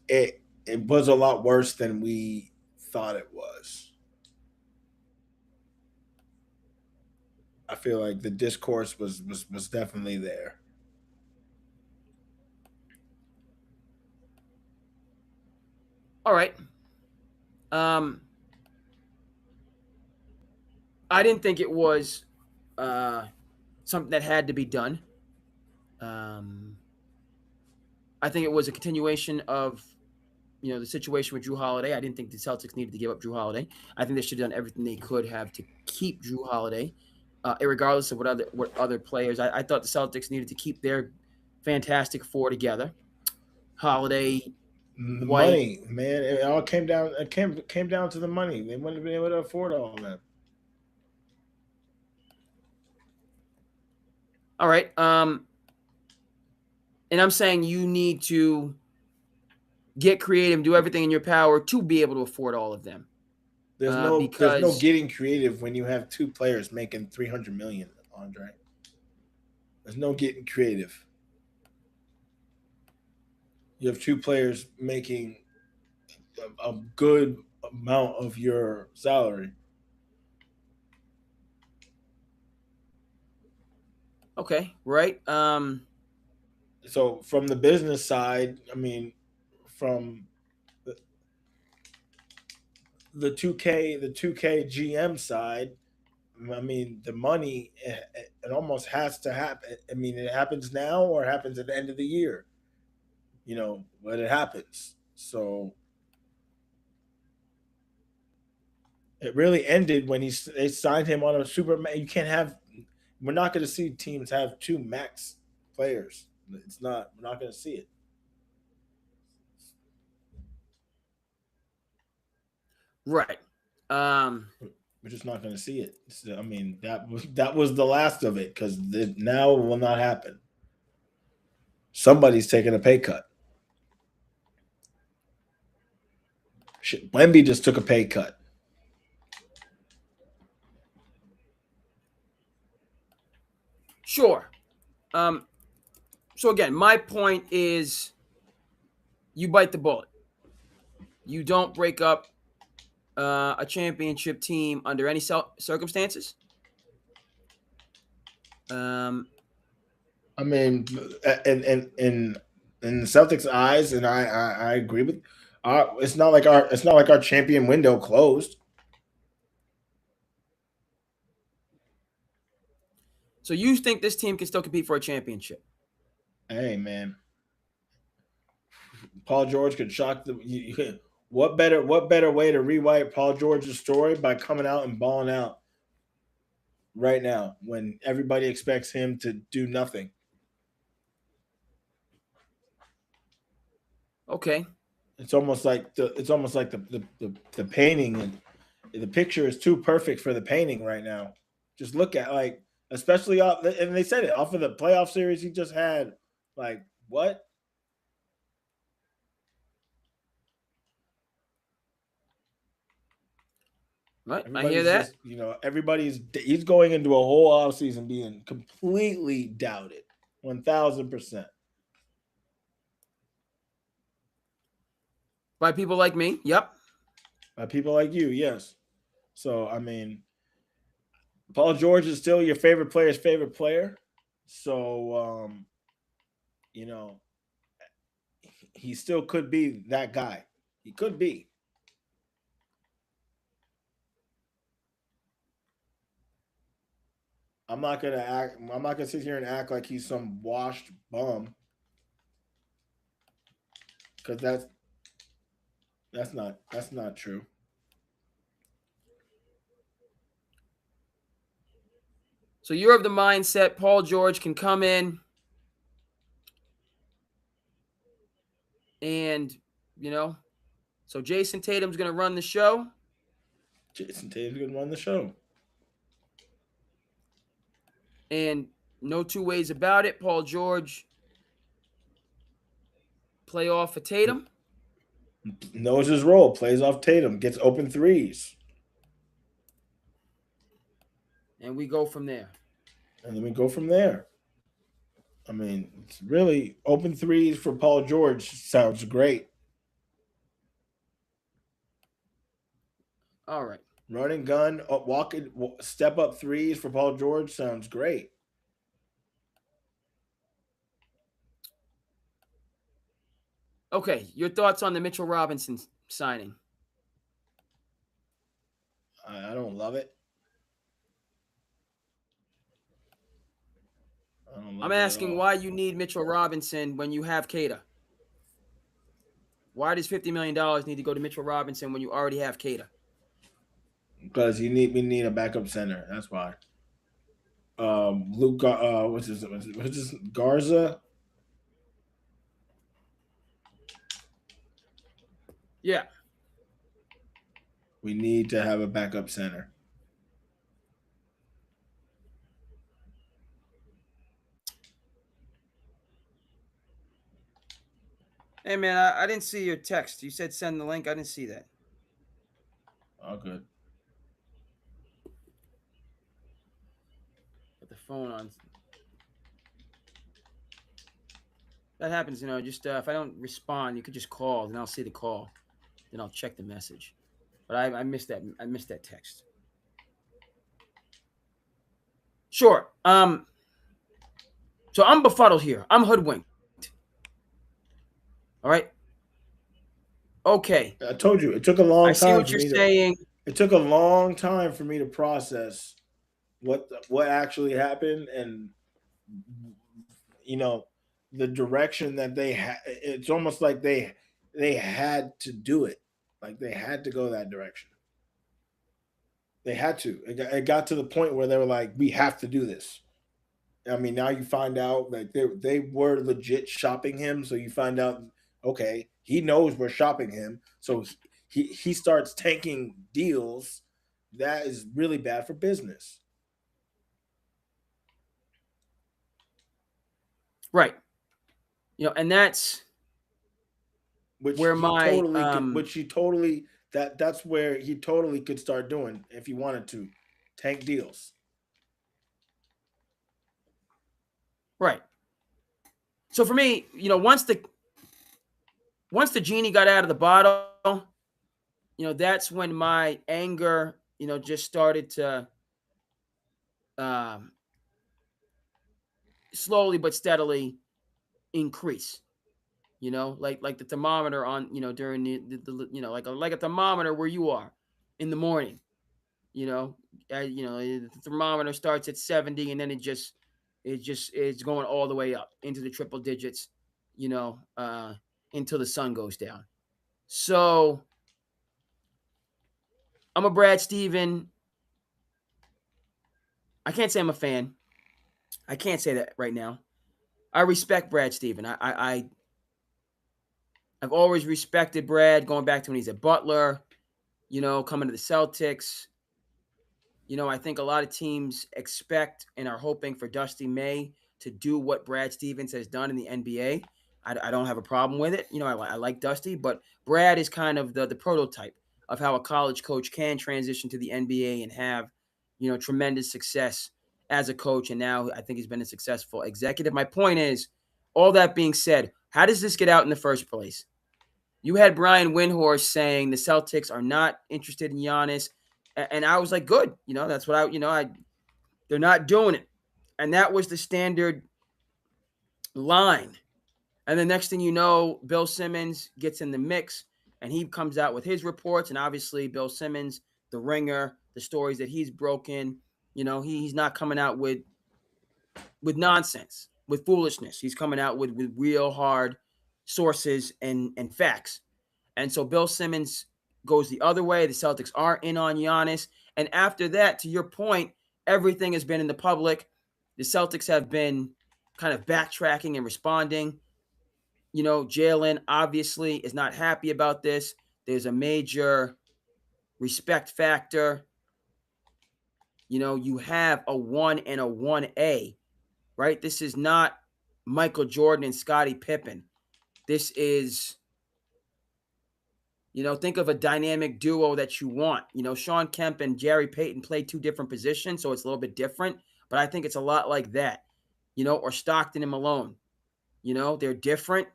it was a lot worse than we thought it was. I feel like the discourse was definitely there. all right. Um, I didn't think it was uh, something that had to be done. Um, I think it was a continuation of the situation with Drew Holiday. I didn't think the Celtics needed to give up Drew Holiday. I think they should have done everything they could have to keep Drew Holiday, regardless of what other players. I thought the Celtics needed to keep their fantastic four together. Holiday, The White. money, man, it all came down to the money. They wouldn't have been able to afford all that. All right. And I'm saying you need to get creative, do everything in your power to be able to afford all of them. There's no Because getting creative when you have two players making 300 million, Andre. There's no getting creative. You have two players making a good amount of your salary. okay, right? So from the business side, I mean, from the, the 2K GM side, I mean, the money it almost has to happen. I mean, it happens now or it happens at the end of the year. When it happens. So it really ended when they signed him on a super. You can't have. We're not going to see teams have two max players. It's not. We're not going to see it. Right. Um, We're just not going to see it. I mean, that was the last of it because now it will not happen. Somebody's taking a pay cut. Shit, Wemby just took a pay cut. sure. So again, my point is, you bite the bullet. You don't break up a championship team under any circumstances. I mean, in the Celtics' eyes, and I agree with. It's not like our champion window closed. So you think this team can still compete for a championship? Hey man, Paul George could shock the. What better way to rewrite Paul George's story by coming out and balling out right now when everybody expects him to do nothing? Okay. It's almost like the painting, and the picture is too perfect for the painting right now. Just look at, like, especially off, and they said it off of the playoff series he just had. Like, what? Right. I hear Everybody's that. just, he's going into a whole offseason being completely doubted, 1,000%. By people like me. Yep. By people like you, yes. So I mean, Paul George is still your favorite player's favorite player. So you know, he still could be that guy. He could be. I'm not gonna sit here and act like he's some washed bum, because that's not true. So you're of the mindset Paul George can come in and, you know, so Jayson Tatum's going to run the show. Jayson Tatum's gonna run the show. And no two ways about it. Paul George play off of Tatum. Knows his role, plays off Tatum, gets open threes. And we go from there. And then we go from there. I mean, it's really open threes for Paul George sounds great. All right. Run and gun, step up threes for Paul George sounds great. Okay. Your thoughts on the Mitchell Robinson signing? I don't love it. I don't love I'm it at asking all. why you need Mitchell Robinson when you have Kata. Why does $50 million need to go to Mitchell Robinson when you already have Kata? Because we need a backup center. That's why. What's his Garza? Yeah. We need to have a backup center. Hey, man, I didn't see your text. You said send the link. I didn't see that. All good. Put the phone on. That happens, just if I don't respond, you could just call, then I'll see the call. Then I'll check the message. But I missed that. I missed that text. Sure. So I'm befuddled here. I'm hoodwinked. All right. Okay. I told you it took a long I see time what for you're me to. saying. It took a long time for me to process what actually happened, and you know the direction that they had. It's almost like they had to do it. Like they had to go that direction. They had to. It got to the point where they were like, we have to do this. I mean, now you find out like they were legit shopping him. So you find out, okay, he knows we're shopping him. So he starts tanking deals. That is really bad for business. Right. And that's Which where he my totally could. Which he totally that's where he totally could start doing if he wanted to, tank deals. right. So for me, once the genie got out of the bottle, that's when my anger, just started to um, slowly but steadily increase. Like the thermometer on, during like a thermometer where you are in the morning. You know, the thermometer starts at 70, and then it's going all the way up into the triple digits. You know, until the sun goes down. So I'm a Brad Steven. I can't say I'm a fan. I can't say that right now. I respect Brad Steven. I've always respected Brad, going back to when he's at Butler. Coming to the Celtics. I think a lot of teams expect and are hoping for Dusty May to do what Brad Stevens has done in the NBA. I don't have a problem with it. I like Dusty, but Brad is kind of the prototype of how a college coach can transition to the NBA and have, tremendous success as a coach. And now I think he's been a successful executive. My point is, all that being said, how does this get out in the first place? You had Brian Windhorst saying the Celtics are not interested in Giannis. And I was like, good. That's what they're not doing it. And that was the standard line. And the next thing you know, Bill Simmons gets in the mix and he comes out with his reports. And obviously, Bill Simmons, the ringer, the stories that he's broken, he's not coming out with nonsense, with foolishness. He's coming out with real hard sources and facts. And so Bill Simmons goes the other way. The Celtics are in on Giannis. And after that, to your point, everything has been in the public. The Celtics have been kind of backtracking and responding. Jalen obviously is not happy about this. There's a major respect factor. You have a 1 and a 1A, right? This is not Michael Jordan and Scottie Pippen. This is, think of a dynamic duo that you want. Sean Kemp and Jerry Payton play two different positions, so it's a little bit different. But I think it's a lot like that, or Stockton and Malone. They're different,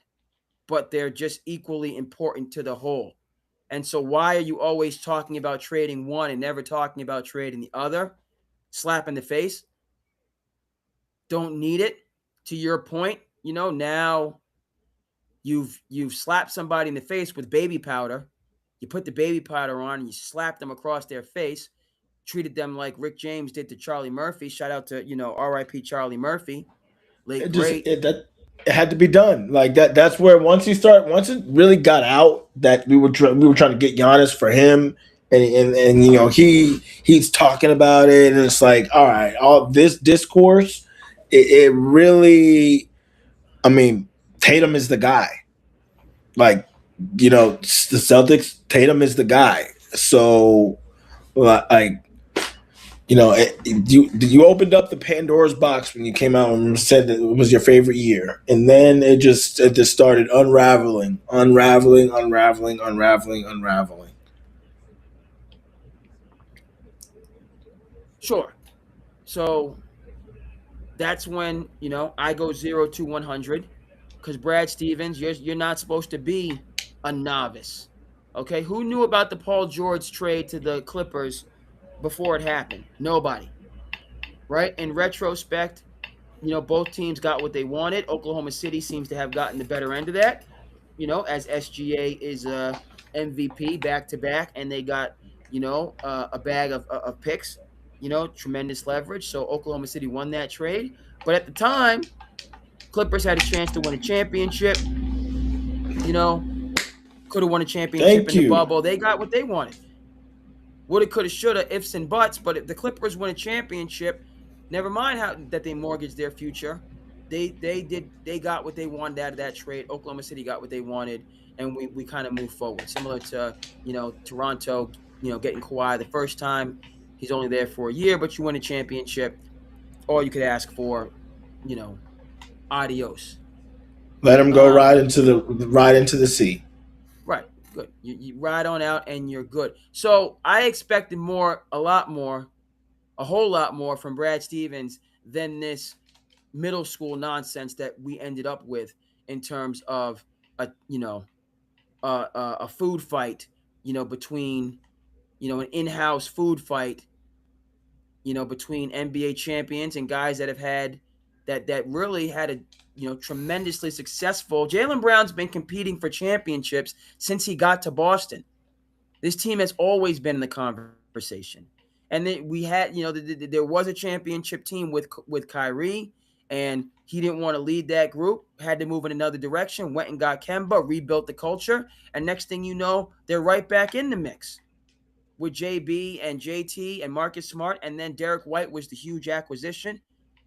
but they're just equally important to the whole. And so why are you always talking about trading one and never talking about trading the other? Slap in the face. Don't need it. To your point, now you've slapped somebody in the face with baby powder. You put the baby powder on and you slap them across their face, treated them like Rick James did to Charlie Murphy. Shout out to, R.I.P. Charlie Murphy, late It just great. it had to be done like that. That's where once it really got out that we were trying to get Giannis for him, and he's talking about it, and it's like, all right, all this discourse, it really, I mean, Tatum is the guy. Like, the Celtics, Tatum is the guy. So, like, you opened up the Pandora's box when you came out and said that it was your favorite year, and then it just started unraveling. Sure. So that's when, I go 0 to 100 because Brad Stevens, you're not supposed to be a novice. Okay. Who knew about the Paul George trade to the Clippers before it happened? Nobody. Right. In retrospect, both teams got what they wanted. Oklahoma City seems to have gotten the better end of that, as SGA is a MVP back to back, and they got, a bag of picks, tremendous leverage. So Oklahoma City won that trade. But at the time, Clippers had a chance to win a championship, could have won a championship Thank in the you. bubble. They got what they wanted. Woulda, coulda, shoulda, ifs and buts. But if the Clippers win a championship, never mind how that they mortgaged their future. They got what they wanted out of that trade. Oklahoma City got what they wanted, and we kind of moved forward. Similar to Toronto, getting Kawhi the first time. He's only there for a year, but you win a championship. All you could ask for, you know, adios. Let him go Um, right into the sea. right, good. You ride on out and you're good. So I expected more, a lot more, a whole lot more from Brad Stevens than this middle school nonsense that we ended up with in terms of a a food fight, between an in-house food fight, between NBA champions and guys that have had that really had a tremendously successful. Jaylen Brown's been competing for championships since he got to Boston. This team has always been in the conversation. And then we had, there was a championship team with Kyrie, and he didn't want to lead that group, had to move in another direction, went and got Kemba, rebuilt the culture, and next thing you know, they're right back in the mix with JB and JT and Marcus Smart, and then Derek White was the huge acquisition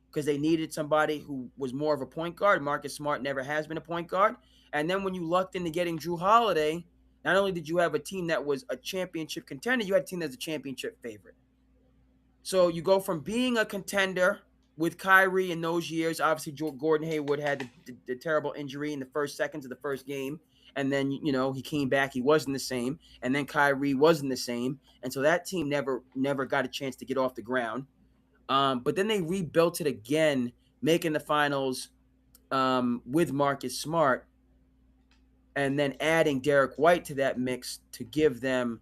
because they needed somebody who was more of a point guard. Marcus Smart never has been a point guard. And then when you lucked into getting Drew Holiday, not only did you have a team that was a championship contender, you had a team that's a championship favorite. So you go from being a contender with Kyrie in those years. Obviously, Gordon Hayward had the terrible injury in the first seconds of the first game. And then, he came back. He wasn't the same. And then Kyrie wasn't the same. And so that team never got a chance to get off the ground. But then they rebuilt it again, making the finals with Marcus Smart, and then adding Derek White to that mix to give them,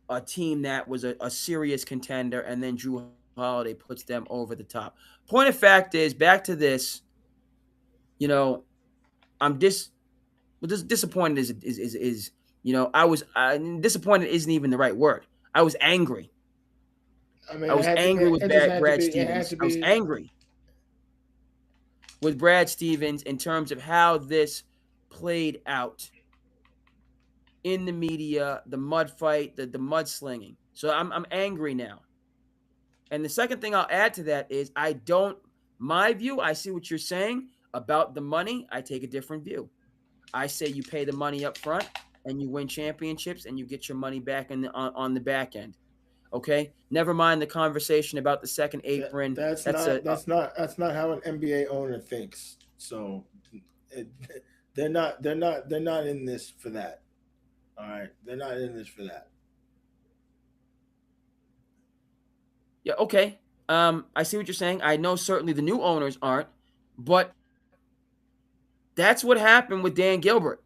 a team that was a serious contender, and then Drew Holiday puts them over the top. Point of fact is, back to this, I'm disappointed is disappointed isn't even the right word. I was angry. I mean, I was angry with it just had to Brad be. It had Stevens. to I was be. angry with Brad Stevens in terms of how this played out in the media, the mud fight, the mudslinging. So I'm angry now. And the second thing I'll add to that is my view, I see what you're saying about the money. I take a different view. I say you pay the money up front and you win championships and you get your money back on the back end. Okay, never mind the conversation about the second apron. That's That's not. That's not how an NBA owner thinks. So, it, they're not in this for that. All right, they're not in this for that. yeah, okay. I see what you're saying. I know certainly the new owners aren't, but that's what happened with Dan Gilbert.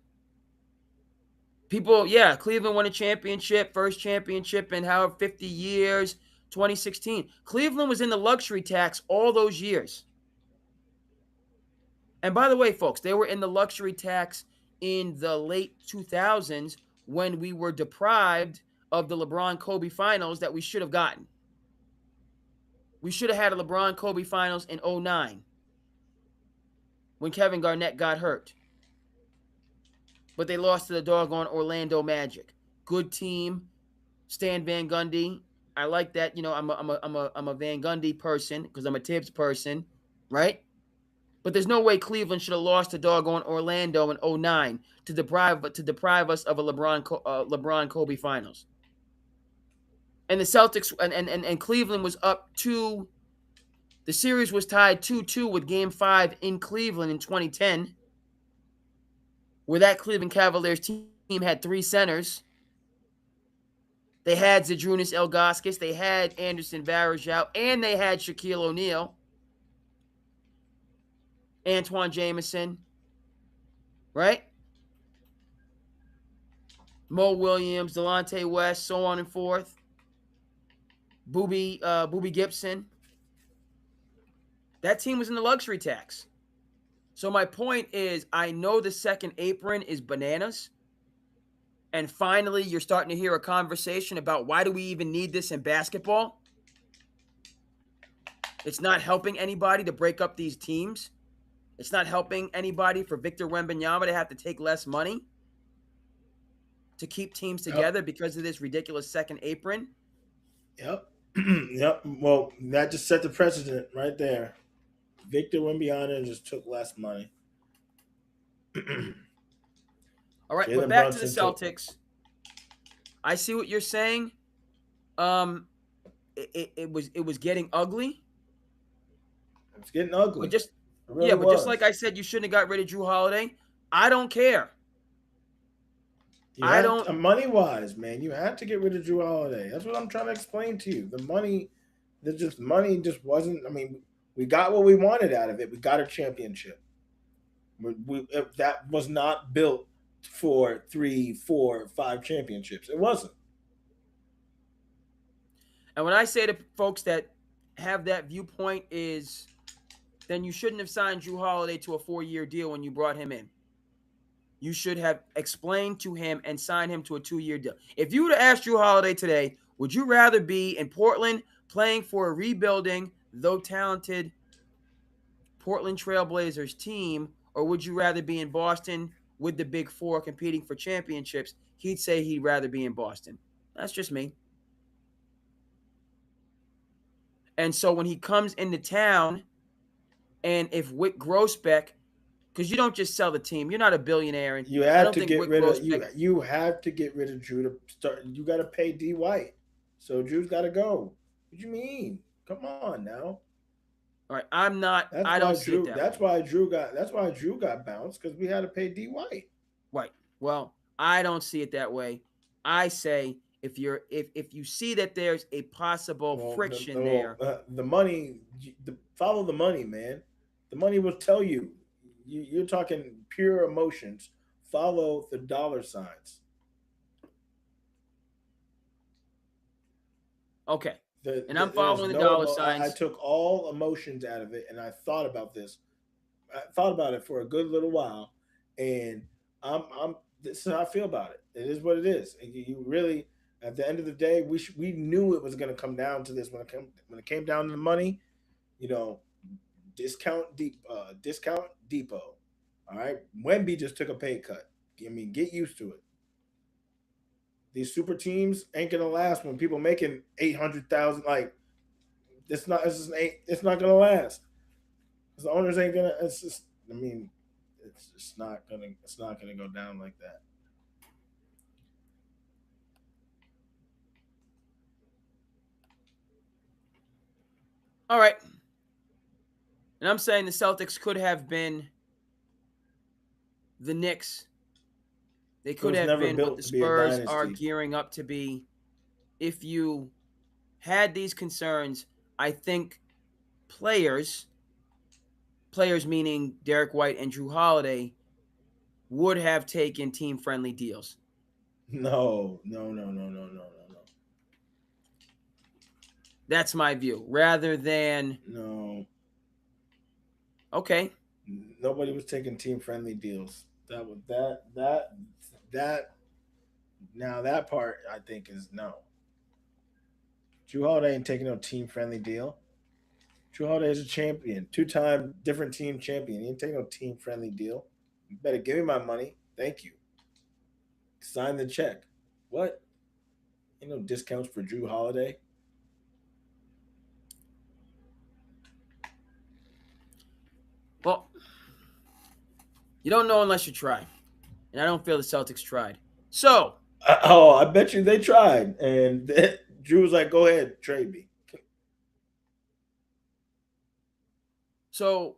People, yeah, Cleveland won a championship, first championship in however 50 years, 2016. Cleveland was in the luxury tax all those years. And by the way, folks, they were in the luxury tax in the late 2000s when we were deprived of the LeBron Kobe finals that we should have gotten. We should have had a LeBron Kobe finals in 2009 when Kevin Garnett got hurt. But they lost to the doggone Orlando Magic. Good team. Stan Van Gundy. I like that. I'm a Van Gundy person because I'm a Tibbs person, right? But there's no way Cleveland should have lost to doggone Orlando in 2009 to deprive us of a LeBron Kobe finals. And the Celtics and Cleveland was up 2. The series was tied 2-2 with Game 5 in Cleveland in 2010, where that Cleveland Cavaliers team had 3 centers. They had Zydrunas Ilgauskas, they had Anderson Varejao, and they had Shaquille O'Neal, Antoine Jameson, right? Mo Williams, Delonte West, so on and forth. Boobie Gibson. That team was in the luxury tax. So my point is, I know the second apron is bananas. And finally, you're starting to hear a conversation about why do we even need this in basketball? It's not helping anybody to break up these teams. It's not helping anybody for Victor Wembanyama to have to take less money to keep teams together because of this ridiculous second apron. Yep. Yep. Well, that just set the precedent right there. Victor Wembanyama just took less money. All right, but back to the Celtics. I see what you're saying. It was getting ugly. It's getting ugly. But just like I said, you shouldn't have got rid of Drew Holiday. I don't care. Money wise, man, you had to get rid of Drew Holiday. That's what I'm trying to explain to you. The money just wasn't. I mean, we got what we wanted out of it. We got a championship. That was not built for 3, 4, 5 championships. It wasn't. And when I say to folks that have that viewpoint is, then you shouldn't have signed Drew Holiday to a 4-year deal when you brought him in. You should have explained to him and signed him to a 2-year deal. If you would have asked Drew Holiday today, would you rather be in Portland playing for a rebuilding, though talented Portland Trailblazers team, or would you rather be in Boston with the Big Four competing for championships? He'd say he'd rather be in Boston. That's just me. And so when he comes into town, and if Wick Grossbeck, because you don't just sell the team, you're not a billionaire, and You I have don't to think get Wick rid of Grossbeck. you. You have to get rid of Drew to start. You got to pay D White, so Drew's got to go. What you mean? Come on now. All right, I'm not. That's I why don't see it Drew. that That's way. why Drew got. That's why Drew got bounced because we had to pay D White. Right. Well, I don't see it that way. I say if you see that there's a possible friction there. The money. Follow the money, man. The money will tell you. You're talking pure emotions. Follow the dollar signs. Okay. And I'm There's following the no. dollar I signs. took all emotions out of it, and I thought about this. I thought about it for a good little while, and I'm. This is how I feel about it. It is what it is. And you really, at the end of the day, we knew it was going to come down to this when it came down to the money. You know, discount depot. All right, Wemby just took a pay cut. I mean, get used to it. These super teams ain't gonna last when people making 800,000. Like it's not. It's not gonna last. The owners ain't gonna. It's just. I mean, it's just not gonna. It's not gonna go down like that. All right. And I'm saying the Celtics could have been the Knicks. They It could was have never been what built the to be a Spurs are dynasty. gearing up to be. If you had these concerns, I think players, players meaning Derek White and Drew Holiday, would have taken team-friendly deals. No, no, no, no, no, no, no, That's my view. Rather than, no. okay, Nobody was taking team friendly deals. That. Now that part I think is no. Drew Holiday ain't taking no team friendly deal. Drew Holiday is a champion, 2-time different team champion. He ain't taking no team friendly deal. You better give me my money. Thank you. Sign the check. What? Ain't no discounts for Drew Holiday. well, you don't know unless you try. And I don't feel the Celtics tried. So, Oh, I bet you they tried, and Drew was like, "Go ahead, trade me." so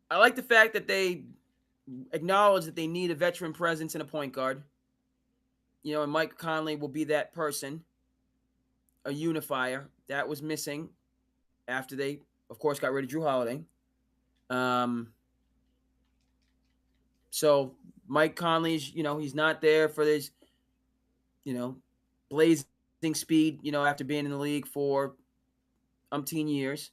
I like the fact that they acknowledge that they need a veteran presence and a point guard. And Mike Conley will be that person, a unifier that was missing after they, of course, got rid of Drew Holiday. Um, so Mike Conley's, he's not there for this, you know, blazing speed, after being in the league for umpteen years.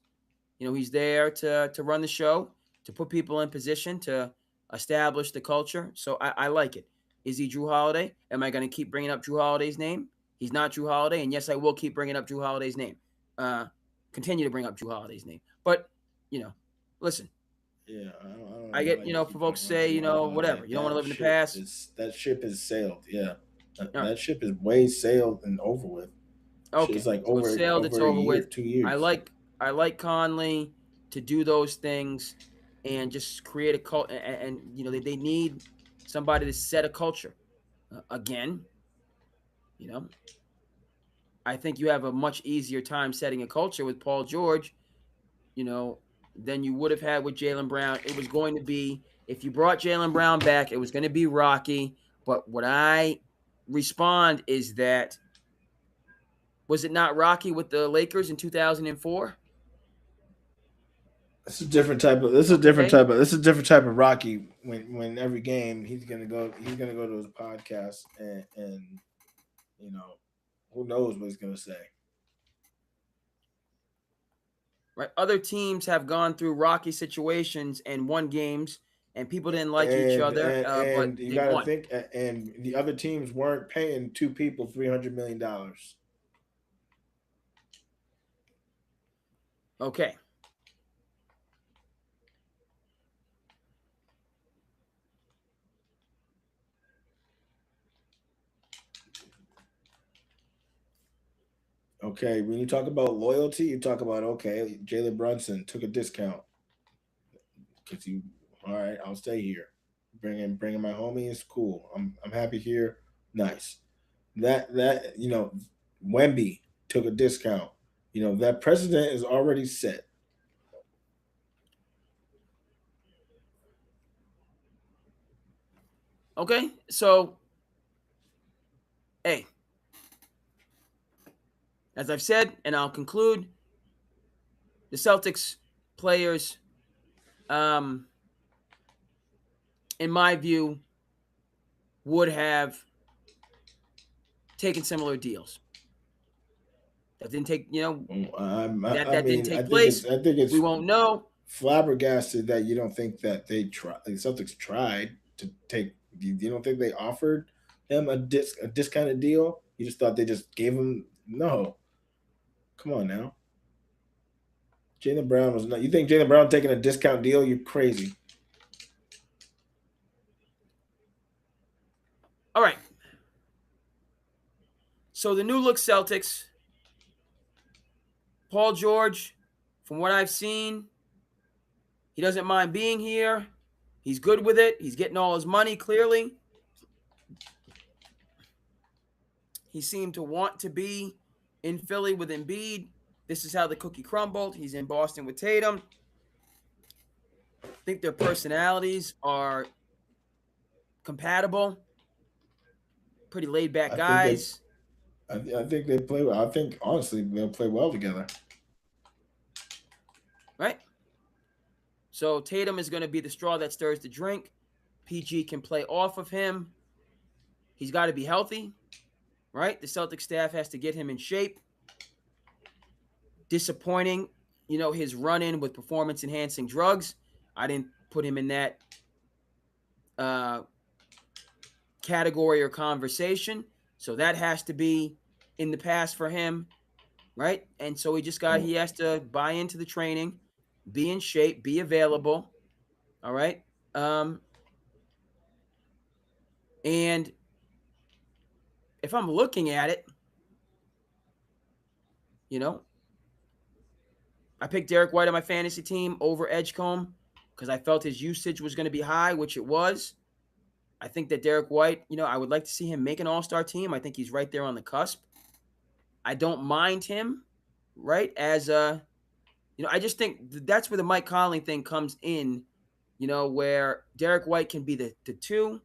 He's there to run the show, to put people in position, to establish the culture. So I like it. Is he Drew Holiday? Am I going to keep bringing up Drew Holiday's name? He's not Drew Holiday, and yes, I will keep bringing up Drew Holiday's name. Continue to bring up Drew Holiday's name. But, listen, Yeah, I don't I know why get, you for keep folks talking about say, Drew Holiday. whatever. You don't want to live in the past. That ship has sailed. Yeah, All right. that ship is way sailed and over with. Okay. It's like So it's sailed, it's a over year, with. 2 years. I like Conley to do those things and just create a cult. And they need somebody to set a culture. Again, you know, I think you have a much easier time setting a culture with Paul George, than you would have had with Jaylen Brown. It was going to be, if you brought Jaylen Brown back, it was going to be rocky. But what I respond is that, was it not rocky with the Lakers in 2004? It's a different type of. This is a different Okay. type of. This is a different type of Rocky. When every game he's gonna go. He's gonna go to his podcast and you know who knows what he's gonna say. Right. Other teams have gone through rocky situations and won games, and people didn't like each And other, and but and you they got to won. think. And the other teams weren't paying two people $300 million. Okay. Okay, when you talk about loyalty, you talk about okay, Jalen Brunson took a discount because you. All right, I'll stay here. Bringing my homie is cool. I'm happy here. Nice. That Wemby took a discount. That precedent is already set. Okay. So, hey, as I've said, and I'll conclude, the Celtics players, um, in my view, would have taken similar deals. That didn't take, I that didn't mean, take place. I think it's We won't know. flabbergasted that you don't think that the Celtics tried to take. You don't think they offered him a discounted deal? You just thought they just gave him no. Come on now. Jaylen Brown was not. You think Jaylen Brown taking a discount deal? You're crazy. All right. So the new look Celtics, Paul George, from what I've seen, he doesn't mind being here. He's good with it. He's getting all his money, clearly. He seemed to want to be in Philly with Embiid. This is how the cookie crumbled. He's in Boston with Tatum. I think their personalities are compatible. Pretty laid back I think they. guys, I think they play. I think honestly they'll play well together. right? So Tatum is going to be the straw that stirs the drink. PG can play off of him. He's got to be healthy, right? The Celtic staff has to get him in shape. Disappointing, his run in with performance enhancing drugs. I didn't put him in that uh, category or conversation. So that has to be in the past for him, right? And so he has to buy into the training, be in shape, be available. All right. And if I'm looking at it, you know, I picked Derek White on my fantasy team over Edgecombe because I felt his usage was going to be high, which it was. I think that Derek White, I would like to see him make an all-star team. I think he's right there on the cusp. I don't mind him, right? I just think that's where the Mike Conley thing comes in, where Derek White can be the two.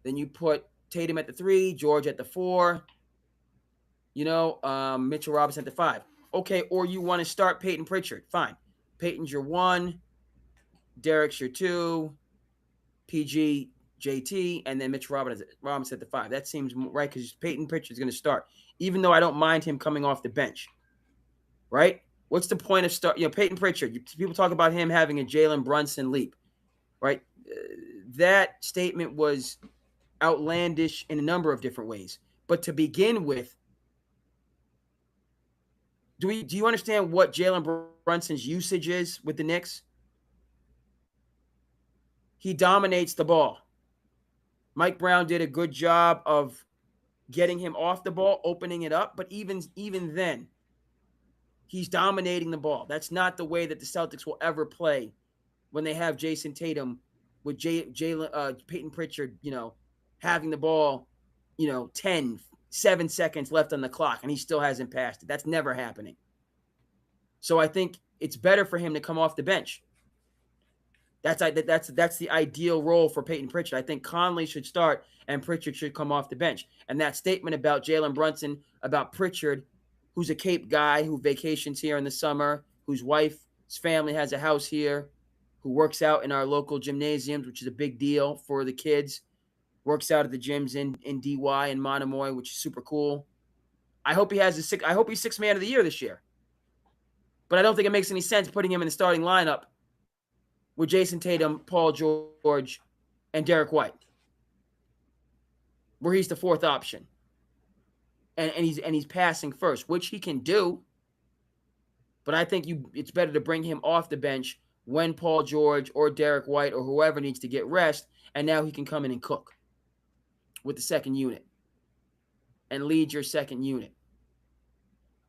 Then you put Tatum at the 3, George at the 4, Mitchell Robinson at the 5. Okay, or you want to start Peyton Pritchard. Fine. Peyton's your 1, Derek's your 2, PG, JT, and then Mitchell Robinson at the 5. That seems right because Peyton Pritchard's going to start, even though I don't mind him coming off the bench, right? What's the point of start? Peyton Pritchard. People talk about him having a Jalen Brunson leap, right? That statement was outlandish in a number of different ways. But to begin with, do you understand what Jalen Brunson's usage is with the Knicks? He dominates the ball. Mike Brown did a good job of getting him off the ball, opening it up, but even then, he's dominating the ball. That's not the way that the Celtics will ever play when they have Jayson Tatum with Peyton Pritchard, having the ball, 7 seconds left on the clock, and he still hasn't passed it. That's never happening. So I think it's better for him to come off the bench. That's the ideal role for Peyton Pritchard. I think Conley should start and Pritchard should come off the bench. And that statement about Jalen Brunson, about Pritchard, who's a Cape guy who vacations here in the summer, whose wife His family has a house here, who works out in our local gymnasiums, which is a big deal for the kids. Works out at the gyms in DY and Monomoy, which is super cool. I hope he has a six. I hope he's sixth man of the year this year. But I don't think it makes any sense putting him in the starting lineup with Jayson Tatum, Paul George, and Derek White, where he's the fourth option, and he's passing first, which he can do. But I think it's better to bring him off the bench when Paul George or Derek White or whoever needs to get rest, and now he can come in and cook with the second unit and lead your second unit.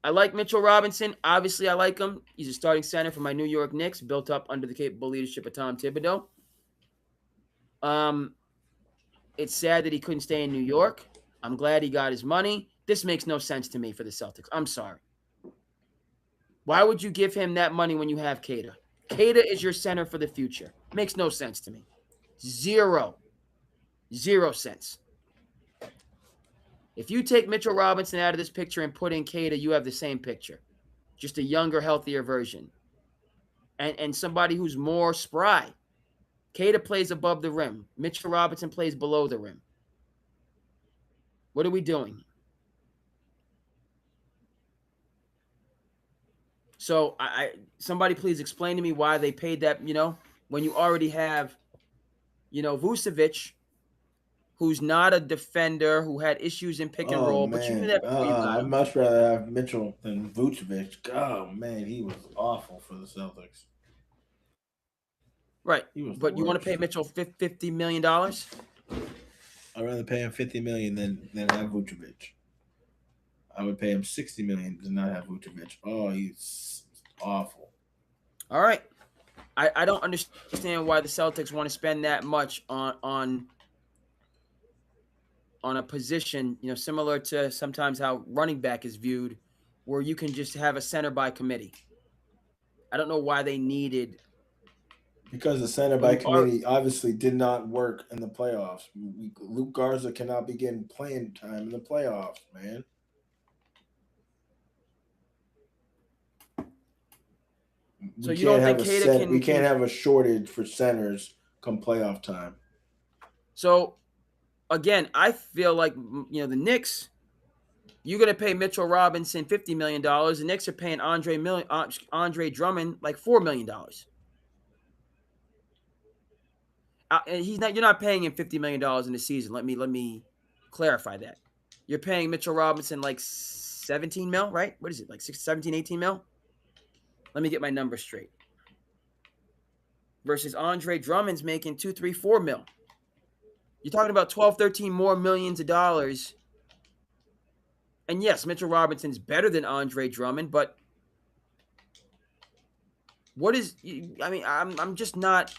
I like Mitchell Robinson. Obviously, I like him. He's a starting center for my New York Knicks, built up under the capable leadership of Tom Thibodeau. It's sad that he couldn't stay in New York. I'm glad he got his money. This makes no sense to me for the Celtics. I'm sorry. Why would you give him that money when you have Kata? Kata is your center for the future. Makes no sense to me. Zero sense. If you take Mitchell Robinson out of this picture and put in Kata, you have the same picture. Just a younger, healthier version. And somebody who's more spry. Kata plays above the rim. Mitchell Robinson plays below the rim. What are we doing? So somebody please explain to me why they paid that, when you already have, Vucevic, who's not a defender, who had issues in pick and Oh roll, but you knew man, that before you got I'd him. much rather have Mitchell than Vucevic. Oh man, he was awful for the Celtics. Right. He was the But you want to worst. pay Mitchell $50 million? I'd rather pay him $50 million than have Vucevic. I would pay him $60 million than not have Vucevic. Oh, he's awful. All right. I don't understand why the Celtics want to spend that much on a position, similar to sometimes how running back is viewed, where you can just have a center by committee. I don't know why they needed, Because the center when by you are committee obviously did not work in the playoffs. Luke Garza cannot be getting playing time in the playoffs, man. so We you can't don't have think a Kata set. We can't can have a shortage for centers come playoff time. so again, I feel like the Knicks, you're going to pay Mitchell Robinson $50 million. The Knicks are paying Andre Drummond like $4 million. And you're not paying him $50 million in the season. Let me clarify that. You're paying Mitchell Robinson like 17 mil, right? What is it? Like 17, 18 mil? Let me get my numbers straight. Versus Andre Drummond's making 2, 3, 4 mil. You're talking about 12, 13 more millions of dollars. And yes, Mitchell Robinson's better than Andre Drummond, but what is, I mean, I'm just not,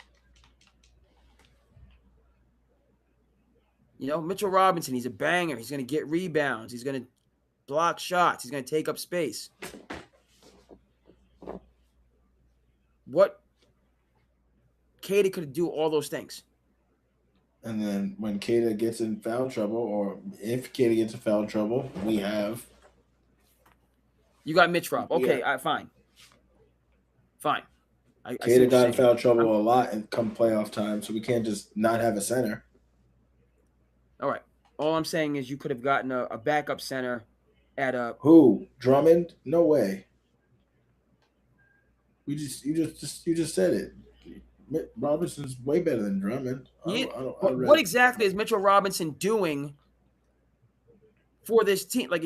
Mitchell Robinson, he's a banger. He's going to get rebounds. He's going to block shots. He's going to take up space. What? Katie could do all those things. And then when Kata gets in foul trouble, or if Kata gets in foul trouble, we have. You got Mitch Rob. Okay, Yeah. fine. Fine. I see Kata what you're got in saying. foul trouble a lot and come playoff time, so we can't just not have a center. All right. All I'm saying is you could have gotten a backup center at a. Who? Drummond? No way. You just said it. Robinson's way better than Drummond. I'd What rather. exactly is Mitchell Robinson doing for this team? Like,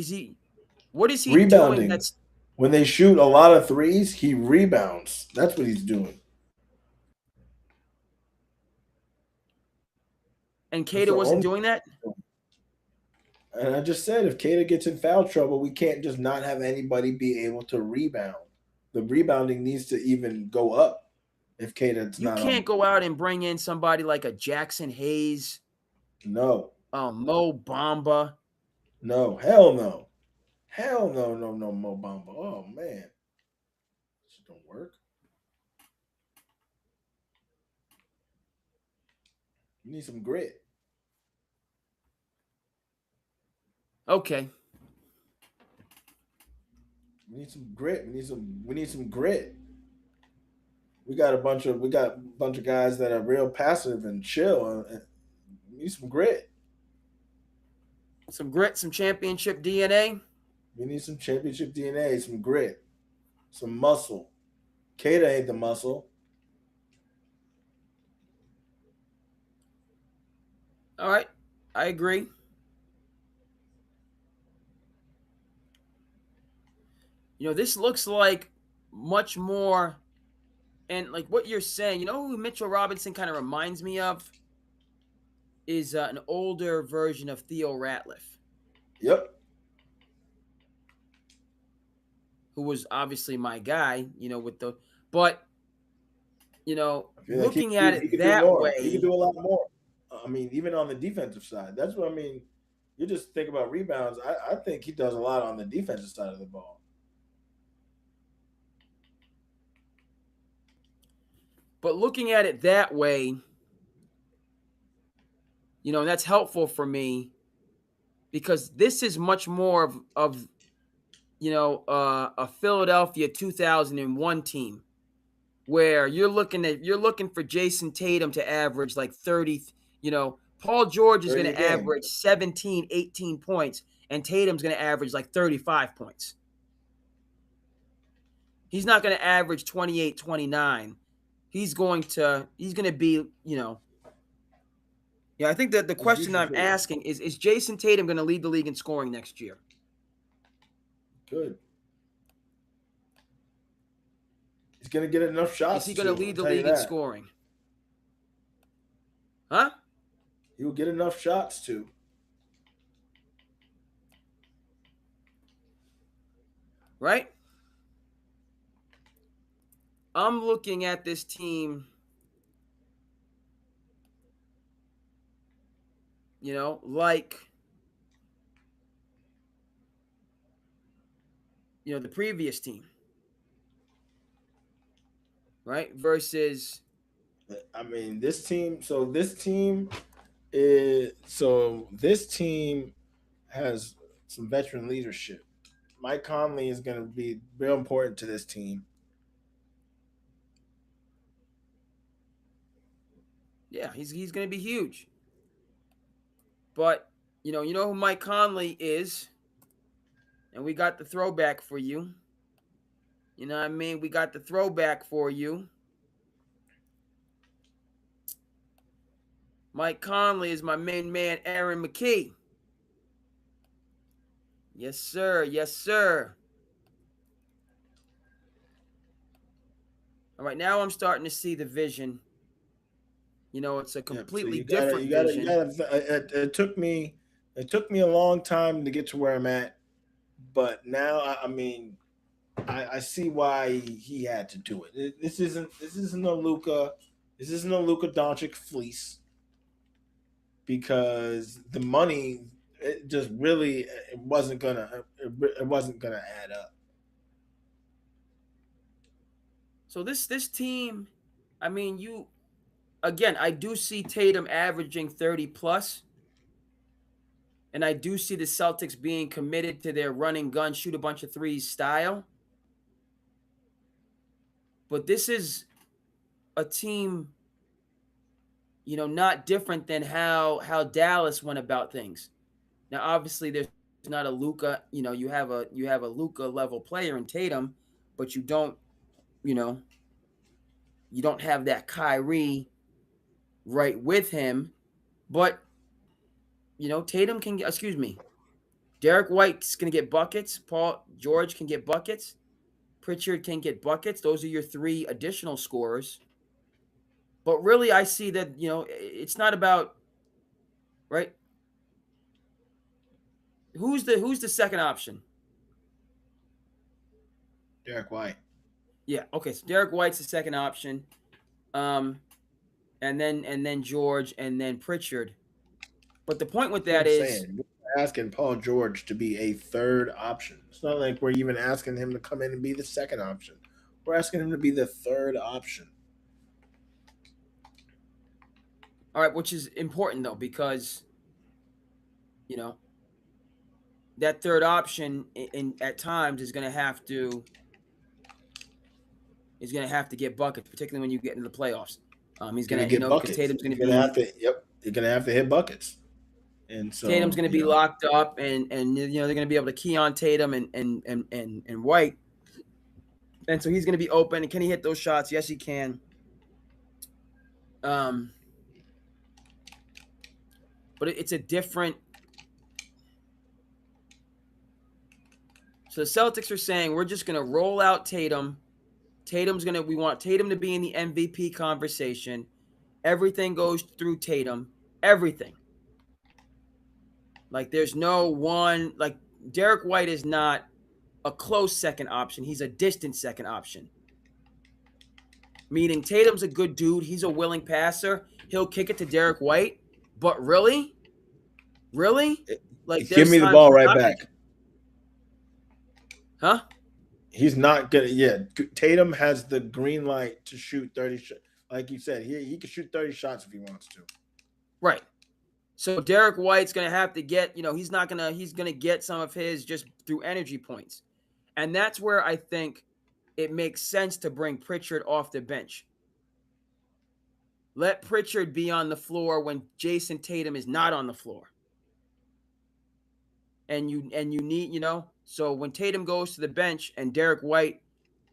what is he doing Rebounding. that's. When they shoot a lot of threes, he rebounds. That's what he's doing. And That's Kata the wasn't only. doing that? And I just said, if Kata gets in foul trouble, we can't just not have anybody be able to rebound. The rebounding needs to even go up if Kata's You not on. can't go out and bring in somebody like a Jackson Hayes, No. Mo Bamba. No. Hell no. Hell no, no, no, Mo Bamba. Oh, man. This don't work. We need some grit. Okay. We need some grit. We need some grit. we got a bunch of guys that are real passive and chill and need some grit. Some grit, some championship DNA. We need some championship DNA, some grit, some muscle. Kata ain't the muscle. All right, I agree. This looks like much more, and like what you're saying. You know who Mitchell Robinson kind of reminds me of is an older version of Theo Ratliff, Yep. who was obviously my guy. But I feel like looking at he it could do that more. He could way. do a lot more. I mean, even on the defensive side. That's what I mean. You just think about rebounds. I think he does a lot on the defensive side of the ball. But looking at it that way, that's helpful for me because this is much more of a Philadelphia 2001 team where you're looking for Jayson Tatum to average like 30. Paul George is going 30 a to game. average 17, 18 points, and Tatum's going to average like 35 points. He's not going to average 28, 29. He's going to be, yeah, I think that the That's question usually I'm true. asking is Jayson Tatum going to lead the league in scoring next year? Good. He's gonna get enough Is he shots going to too. I'll lead the tell you league in that. scoring? Huh? He will get enough shots too. Right? I'm looking at this team, like, the previous team, right? Versus, I mean, this team. So this team has some veteran leadership. Mike Conley is going to be real important to this team. yeah, he's going to be huge. But, you know who Mike Conley is, and we got the throwback for you. You know what I mean? We got the throwback for you. Mike Conley is my main man, Aaron McKee. Yes, sir. Yes, sir. All right, now I'm starting to see the vision. It's a Yeah. So completely different you vision. gotta. It took me a long time to get to where I'm at, but now I mean, I see why he had to do it. This isn't a Luca. This isn't a Luca Doncic fleece because the money it just really it wasn't gonna add up. So this team, I mean, I do see Tatum averaging 30 plus, and I do see the Celtics being committed to their running gun, shoot a bunch of threes style. But this is a team, not different than how Dallas went about things. Now, obviously, there's not a Luca. You have a Luca level player in Tatum, but you know, you don't have that Kyrie right with him. But Tatum can get. Excuse me. Derek White's gonna get buckets. Paul George can get buckets. Pritchard can get buckets. Those are your three additional scorers. But really, I see that it's not about right. Who's the second option? Derek White. Yeah. Okay. So Derek White's the second option. Um, and then George and then Pritchard. But the point with That's what that I'm is, saying. We're asking Paul George to be a third option. It's not like we're even asking him to come in and be the second option. We're asking him to be the third option. all right, which is important though because you know that third option in at times is going to have to is going to have to get buckets, particularly when you get into the playoffs. He's Gonna going to, get because buckets. Tatum's going He's to gonna have be to. Yep, you're gonna have to hit buckets. And Tatum's so, going to be locked up, and they're going to be able to key on Tatum and White, and so he's going to be open. And can he hit those shots? Yes, he can. But it's a different. So the Celtics are saying we're just going to roll out Tatum. We want Tatum to be in the MVP conversation. Everything goes through Tatum. Everything. Like there's no one, like Derek White is not a close second option. He's a distant second option. Meaning Tatum's a good dude. He's a willing passer. He'll kick it to Derek White. But really? Like give there's me the times ball he's right not back. Huh? He's not gonna. Yeah, Tatum has the green light to shoot 30. Like you said, he can shoot 30 shots if he wants to. Right. So Derek White's going to have to get, he's going to get some of his just through energy points. And that's where I think it makes sense to bring Pritchard off the bench. Let Pritchard be on the floor when Jayson Tatum is not on the floor. And you need, so when Tatum goes to the bench and Derek White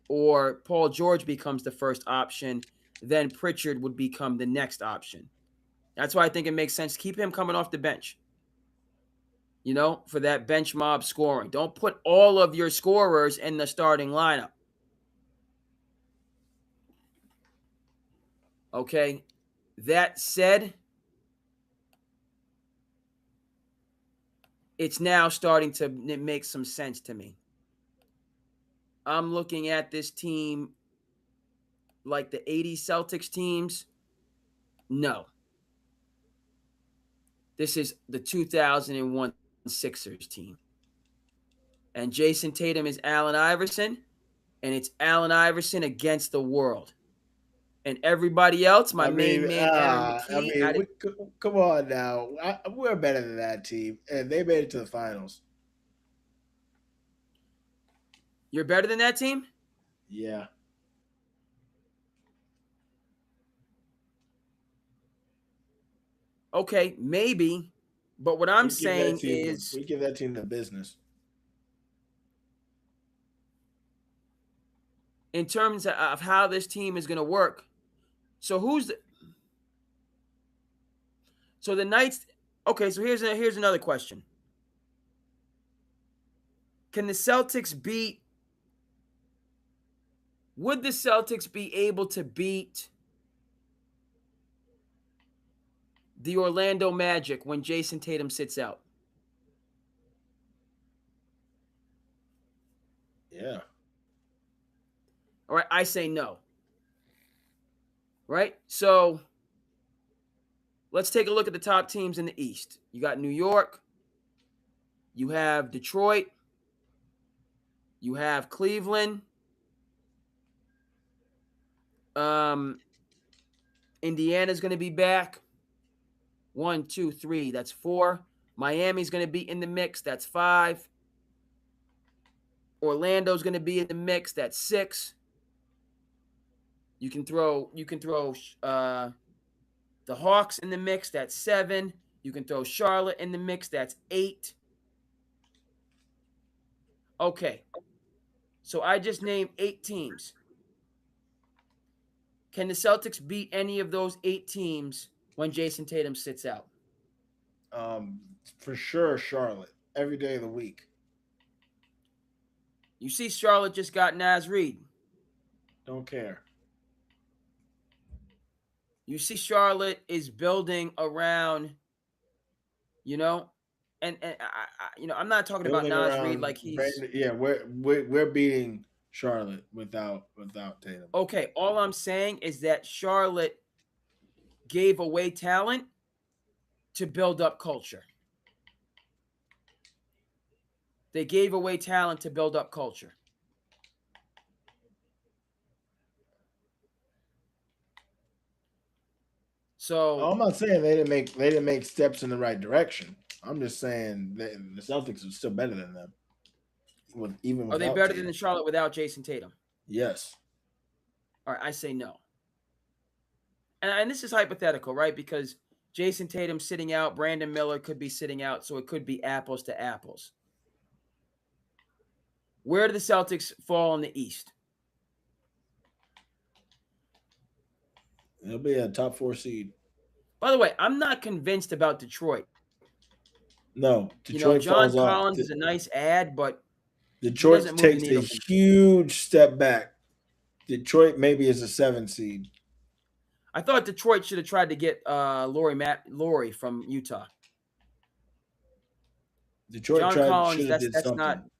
or Paul George becomes the first option, then Pritchard would become the next option. That's why I think it makes sense to keep him coming off the bench. For that bench mob scoring. Don't put all of your scorers in the starting lineup. Okay? That said, it's now starting to make some sense to me. I'm looking at this team like the 80s Celtics teams. No. This is the 2001 Sixers team. And Jayson Tatum is Allen Iverson, and it's Allen Iverson against the world. And everybody else, my main man, Aaron McKee. Come on now. We're better than that team, and they made it to the finals. You're better than that team? Yeah. Okay, maybe. But what I'm saying is we give that team the business. In terms of how this team is going to work. So the Knights. Okay, so here's another question. Can the Celtics beat? Would the Celtics be able to beat the Orlando Magic when Jayson Tatum sits out? Yeah. All right, I say no. Right? So let's take a look at the top teams in the East. You got New York. You have Detroit. You have Cleveland. Indiana's going to be back. 1, 2, 3. That's 4. Miami's going to be in the mix. That's 5. Orlando's going to be in the mix. That's 6. You can throw the Hawks in the mix. That's 7. You can throw Charlotte in the mix. That's 8. Okay. So I just named 8 teams. Can the Celtics beat any of those 8 teams when Jayson Tatum sits out? For sure, Charlotte. Every day of the week. You see, Charlotte just got Naz Reid. Don't care. You see, Charlotte is building around, and I'm not talking about Naz Reid like he's. Yeah, we're beating Charlotte without Tatum. Okay, all I'm saying is that Charlotte gave away talent to build up culture. They gave away talent to build up culture. So I'm not saying they didn't make steps in the right direction. I'm just saying that the Celtics are still better than them. Are they better than Charlotte without Jayson Tatum? Yes. All right, I say no. And this is hypothetical, right? Because Jayson Tatum sitting out, Brandon Miller could be sitting out, so it could be apples to apples. Where do the Celtics fall in the East? It'll be a top 4 seed. By the way, I'm not convinced about Detroit. No, John Detroit falls off. Collins is a nice ad, but he Detroit doesn't move the takes a needle for me. huge step back. Detroit maybe is a 7 seed. I thought Detroit should have tried to get Laurie from Utah. Detroit John Collins, should have did that's not. something.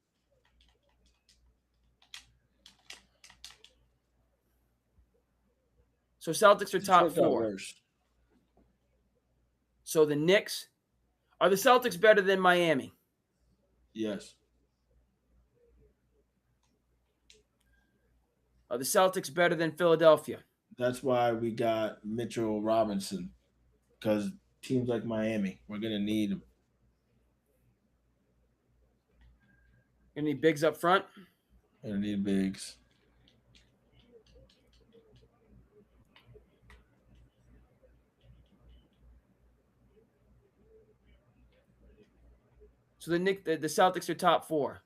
So Celtics are top Detroit got 4. worse. So the Knicks, are the Celtics better than Miami? Yes. Are the Celtics better than Philadelphia? That's why we got Mitchell Robinson, because teams like Miami, we're gonna need them. Any bigs up front? We're gonna need bigs. So the Celtics are top 4.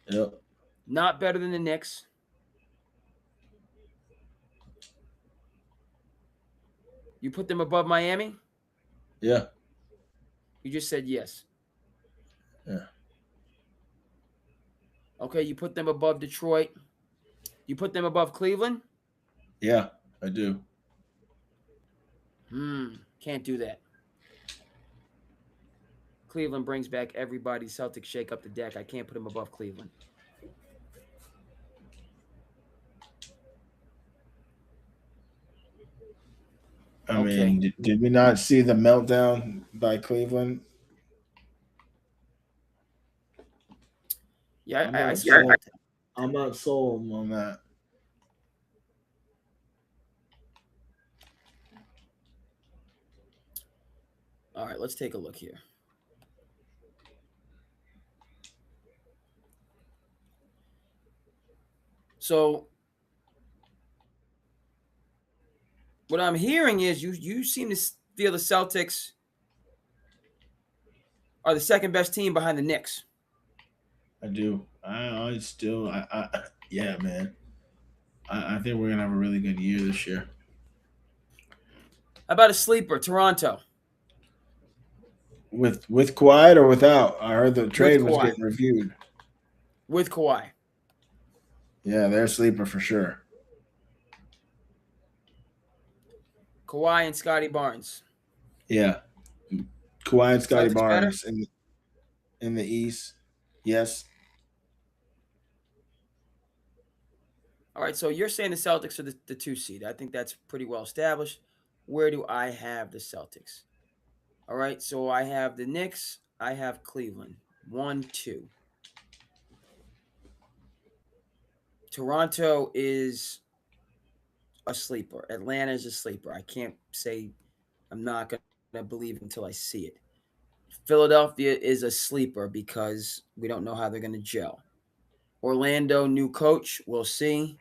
Yep. Not better than the Knicks. You put them above Miami? Yeah. You just said yes. Yeah. Okay, you put them above Detroit. You put them above Cleveland? Yeah, I do. Can't do that. Cleveland brings back everybody. Celtics shake up the deck. I can't put them above Cleveland. I mean, did we not see the meltdown by Cleveland? Yeah, I'm not sold on that. All right, let's take a look here. So what I'm hearing is you seem to feel the Celtics are the second best team behind the Knicks. I do. Yeah, man. I think we're gonna have a really good year this year. How about a sleeper, Toronto? With Kawhi or without? I heard the trade was getting reviewed. With Kawhi. Yeah, they're a sleeper for sure. Kawhi and Scotty Barnes. Yeah. Kawhi and Scotty Barnes in the East. Yes. All right, so you're saying the Celtics are the 2 seed. I think that's pretty well established. Where do I have the Celtics? All right, so I have the Knicks. I have Cleveland. 1, 2. Toronto is a sleeper. Atlanta is a sleeper. I can't say I'm not going to believe until I see it. Philadelphia is a sleeper because we don't know how they're going to gel. Orlando, new coach. We'll see.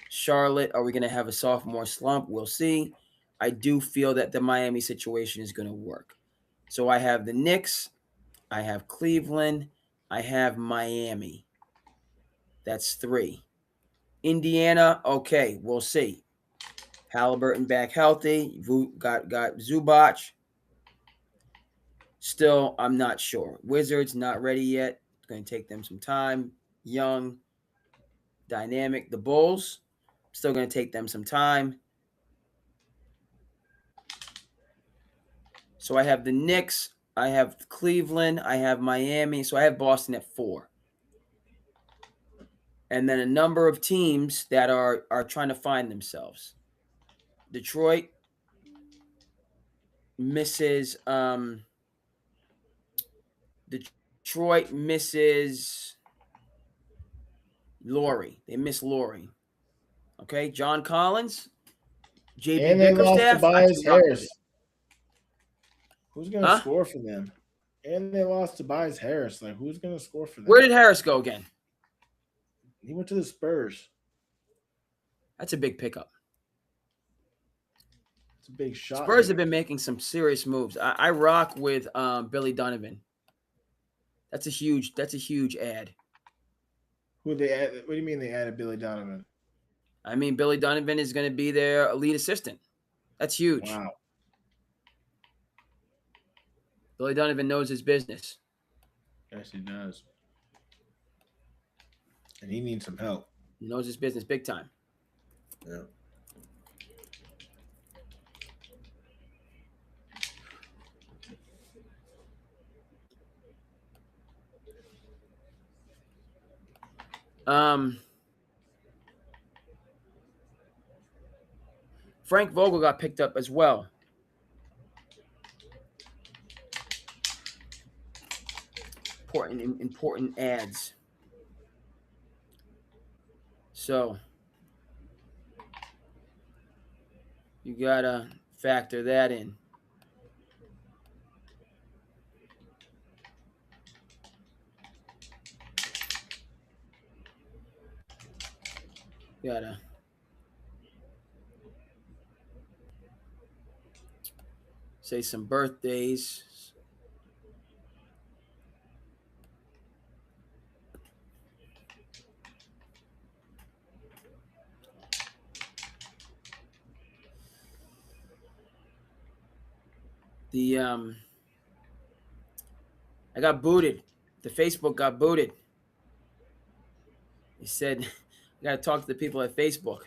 Charlotte, are we going to have a sophomore slump? We'll see. I do feel that the Miami situation is going to work. So I have the Knicks. I have Cleveland. I have Miami. That's 3. Indiana, okay, we'll see. Halliburton back healthy. Got Zubac. Still, I'm not sure. Wizards not ready yet. It's going to take them some time. Young, dynamic. The Bulls, still going to take them some time. So I have the Knicks. I have Cleveland. I have Miami. So I have Boston at 4. And then a number of teams that are trying to find themselves. Detroit misses Laurie. They miss Laurie. Okay, John Collins, JB And they lost Tobias Harris. Who's going to score for them? And they lost Tobias Harris. Like, who's going to score for them? Where did Harris go again? He went to the Spurs. That's a big pickup. It's a big shot Spurs have here. been making some serious moves. I rock with Billy Donovan. That's a huge ad. Who they add, what do you mean they added Billy Donovan? I mean, Billy Donovan is going to be their lead assistant. That's huge. Wow. Billy Donovan knows his business. Yes, he does. And he needs some help. He knows his business big time. Yeah. Frank Vogel got picked up as well. Important ads. So you gotta factor that in. Gotta say some birthdays. The I got booted. The Facebook got booted. He said, "I got to talk to the people at Facebook."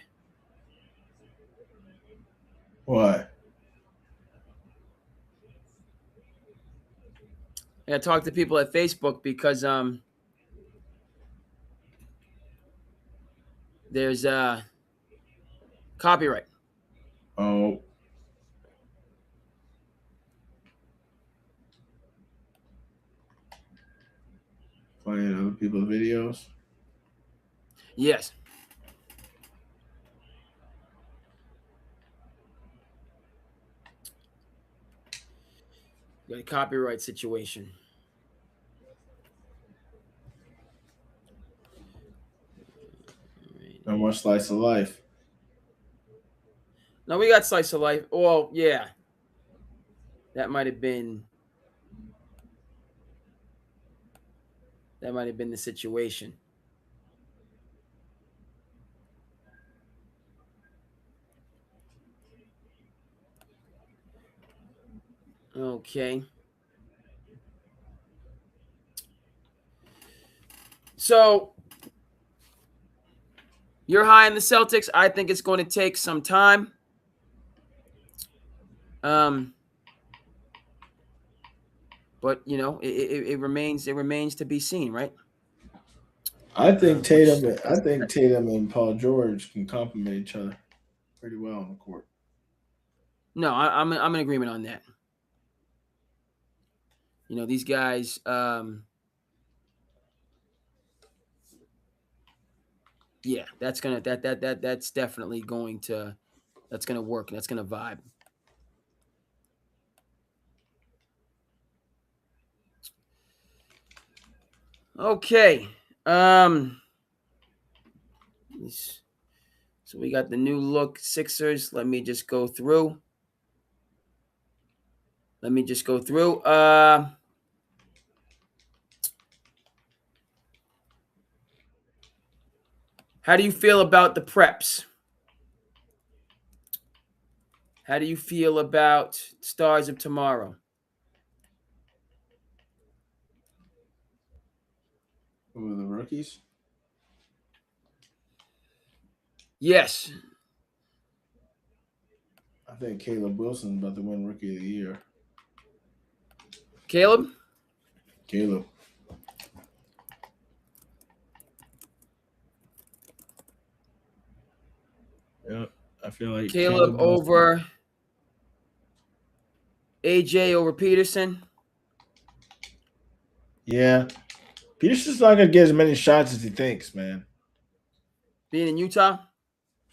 Why? I got to talk to people at Facebook because there's copyright. Oh. Playing other people's videos. Yes. Got a copyright situation. No more slice of life. No, we got slice of life. Well, yeah. That might have been the situation. Okay. So you're high in the Celtics. I think it's going to take some time. But you know, it remains to be seen, right? I think Which Tatum. I think Tatum and Paul George can complement each other pretty well on the court. no, I'm in agreement on that. You know, these guys. Yeah, that's definitely going to work. That's gonna vibe. Okay. So we got the new look Sixers. Let me just go through. How do you feel about the preps? How do you feel about Stars of Tomorrow? Who are the rookies? Yes. I think Caleb Wilson's about to win Rookie of the Year. Caleb? Caleb. Yeah, I feel like Caleb over AJ over Peterson. Yeah, Peterson's not gonna get as many shots as he thinks, man. Being in Utah?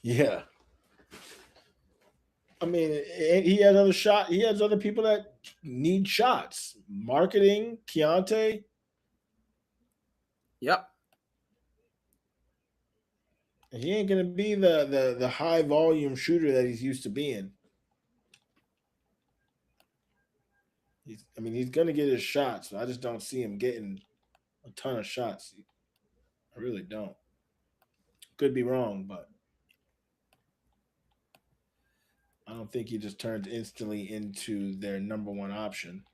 Yeah. I mean, he has other shot. He has other people that need shots. Marketing, Keontae. Yep. He ain't gonna be the high volume shooter that he's used to being. I mean, he's gonna get his shots. I just don't see him getting a ton of shots. I really don't. Could be wrong, but I don't think he just turns instantly into their number one option.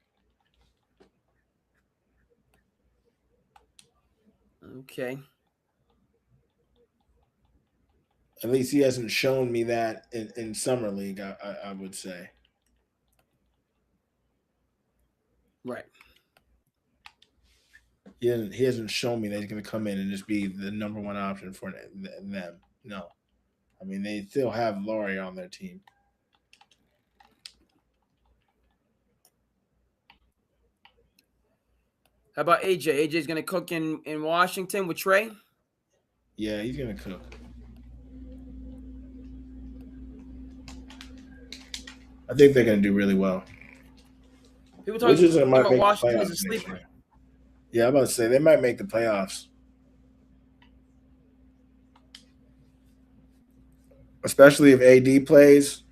Okay. At least he hasn't shown me that in summer league. I would say Right. he hasn't shown me that he's going to come in and just be the number one option for them. No, I mean they still have Laurie on their team. How about AJ? AJ's going to cook in Washington with Trey. Yeah, he's going to cook. I think they're going to do really well. People Wizards talking might about make the Washington as a playoffs next sleeper. year. Yeah, I'm about to say they might make the playoffs, especially if AD plays.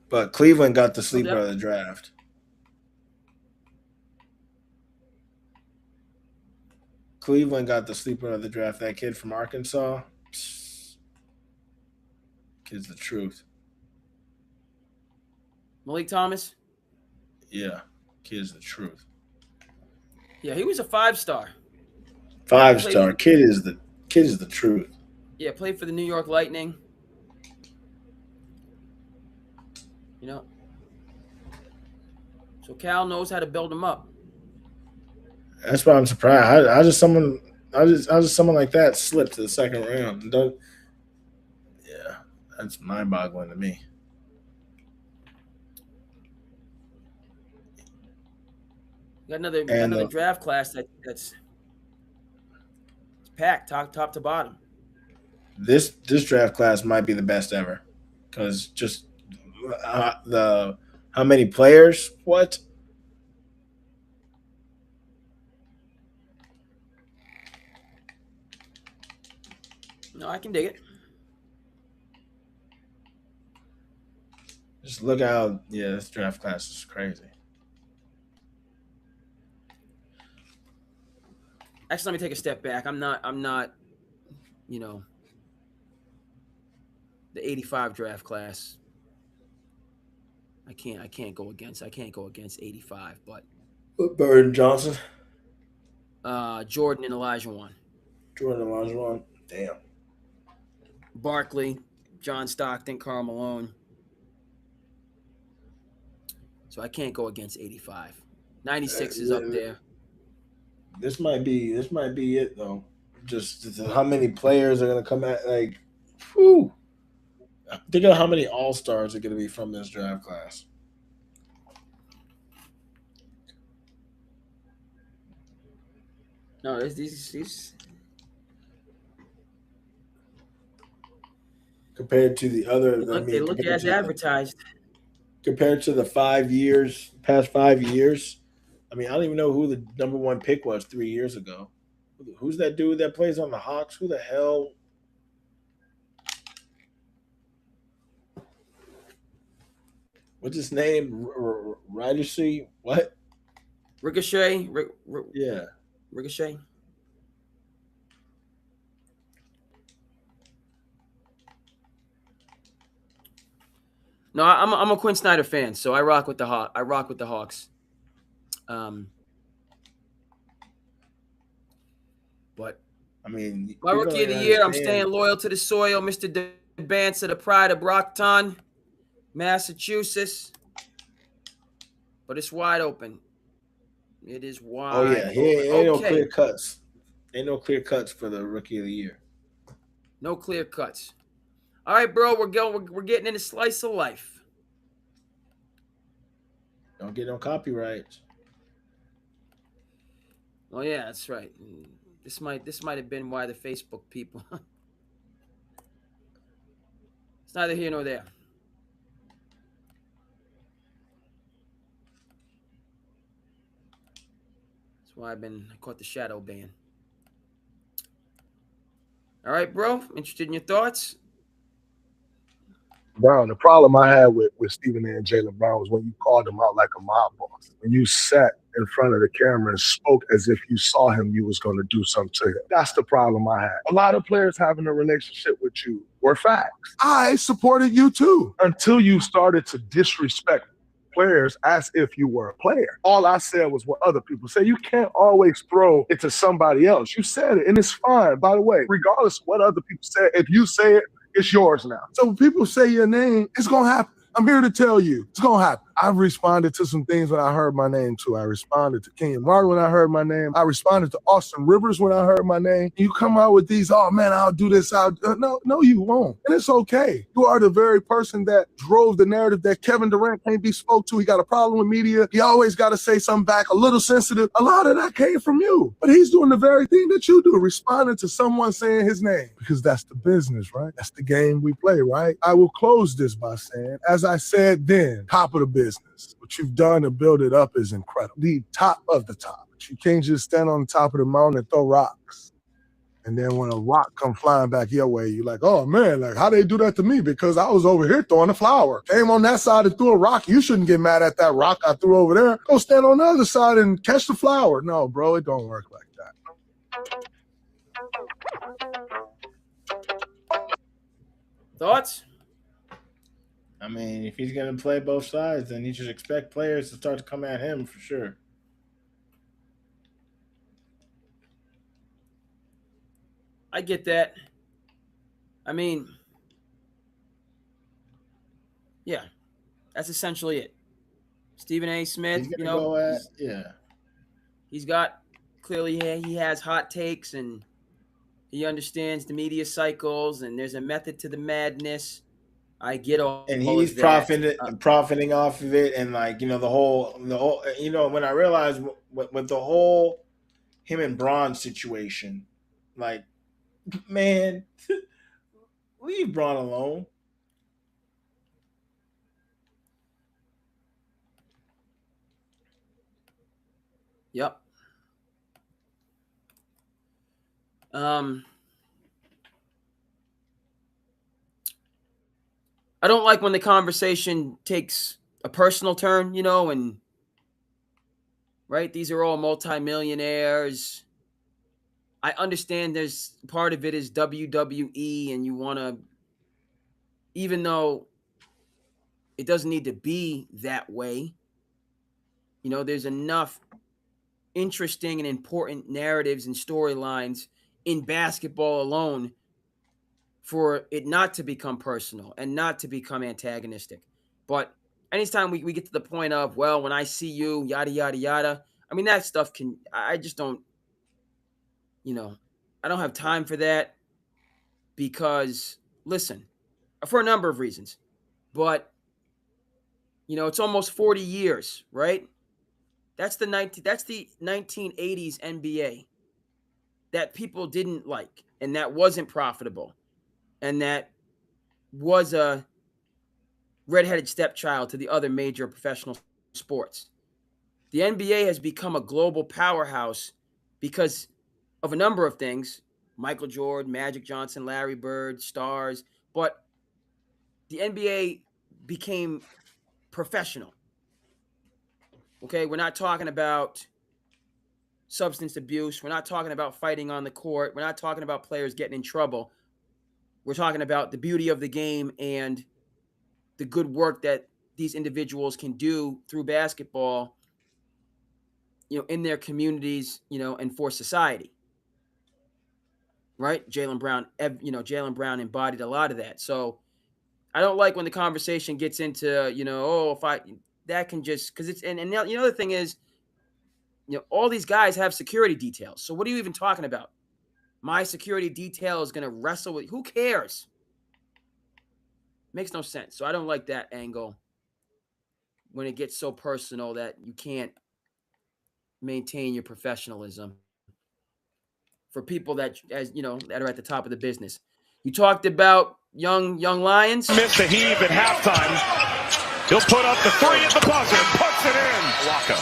But Cleveland got the No sleeper doubt. of the draft. Cleveland got the sleeper of the draft. That kid from Arkansas. Kid's the truth. Malik Thomas. Yeah, kid's the truth. Yeah, he was a 5-star. 5-star kid is the truth. Yeah, played for the New York Lightning. You know, so Cal knows how to build him up. That's why I'm surprised. How does someone like that slip to the second round? Don't. Yeah, that's mind-boggling to me. We got And another draft class that's packed top to bottom. this draft class might be the best ever because just the how many players? What? No, I can dig it. Just look how this draft class is crazy. Actually, let me take a step back. I'm not, you know, the 85 draft class. I can't go against 85, but Bird Johnson, Jordan and Elijah won. Jordan Olajuwon. Damn. Barkley, John Stockton, Karl Malone. So I can't go against 85. 96 is up there. This might be it though. Just how many players are gonna come at like. Whew. Think of how many All Stars are gonna be from this draft class. No, these Compared to the other, I they mean, look as advertised. compared to the 5 years, past 5 years. I mean, I don't even know who the number one pick was 3 years ago. Who's that dude that plays on the Hawks? Who the hell? What's his name? Ridercy? What? Ricochet, Yeah. Ricochet. No, I'm a Quinn Snyder fan, so I rock with the Hawks. Um, but I mean, my people rookie don't of the even year, I'm understand. staying loyal to the soil, Mr. DeBance of the Pride of Brockton, Massachusetts. But it's wide open. It is Oh wide yeah, he open. ain't no Okay, clear cuts. Ain't no clear cuts for the rookie of the year. no clear cuts. All right, bro, we're getting into slice of life. Don't get no copyrights. Oh yeah, that's right. This might have been why the Facebook people. It's neither here nor there. why I caught the shadow ban. All right, bro. Interested in your thoughts? Brown, the problem I had with Stephen A. and Jaylen Brown was when you called him out like a mob boss. When you sat in front of the camera and spoke as if you saw him, you was going to do something to him. That's the problem I had. A lot of players having a relationship with you were facts. I supported you too until you started to disrespect players as if you were a player. All I said was what other people say. You can't always throw it to somebody else. You said it, and it's fine. By the way, regardless of what other people say, if you say it, it's yours now. So when people say your name, it's going to happen. I'm here to tell you, it's going to happen. I've responded to some things when I heard my name, too. I responded to Kenyon Martin when I heard my name. I responded to Austin Rivers when I heard my name. You come out with these, oh, man, I'll do this. No, you won't. And it's okay. You are the very person that drove the narrative that Kevin Durant can't be spoke to. He got a problem with media. He always got to say something back, a little sensitive. A lot of that came from you. But he's doing the very thing that you do, responding to someone saying his name. Because that's the business, right? That's the game we play, right? I will close this by saying, as I said then, top of the business. What you've done to build it up is incredible. The top of the top. You can't just stand on the top of the mountain and throw rocks. And then when a rock come flying back your way, you're like, oh, man, like how they do that to me? Because I was over here throwing a flower. Came on that side and threw a rock. You shouldn't get mad at that rock I threw over there. Go stand on the other side and catch the flower. No, bro, it don't work like that. Thoughts? I mean, if he's going to play both sides, then you should expect players to start to come at him for sure. I get that. I mean, yeah, that's essentially it. Stephen A. Smith, he's got clearly he has hot takes and he understands the media cycles and there's a method to the madness. I get all, and he's profiting off of it, and like the whole when I realized with the whole him and Braun situation, like, man, leave Braun alone. Yep. I don't like when the conversation takes a personal turn, and right, these are all multimillionaires. I understand there's part of it is WWE and you want to, even though it doesn't need to be that way, there's enough interesting and important narratives and storylines in basketball alone for it not to become personal and not to become antagonistic. But anytime we get to the point of, well, when I see you, yada, yada, yada, I mean, that stuff I just don't, I don't have time for that because, listen, for a number of reasons, but, it's almost 40 years, right? That's the 1980s NBA that people didn't like and that wasn't profitable. And that was a redheaded stepchild to the other major professional sports. The NBA has become a global powerhouse because of a number of things. Michael Jordan, Magic Johnson, Larry Bird, stars. But the NBA became professional. Okay, we're not talking about substance abuse. We're not talking about fighting on the court. We're not talking about players getting in trouble. We're talking about the beauty of the game and the good work that these individuals can do through basketball, in their communities, and for society. Right? Jaylen Brown embodied a lot of that. So I don't like when the conversation gets into, that can just, because it's, and the other thing is, all these guys have security details. So what are you even talking about? My security detail is going to wrestle with, who cares? Makes no sense. So I don't like that angle when it gets so personal that you can't maintain your professionalism for people that, as that are at the top of the business. You talked about young Lions. Missed the heave at halftime. He'll put up the three at the buzzer, puts it in. Waka.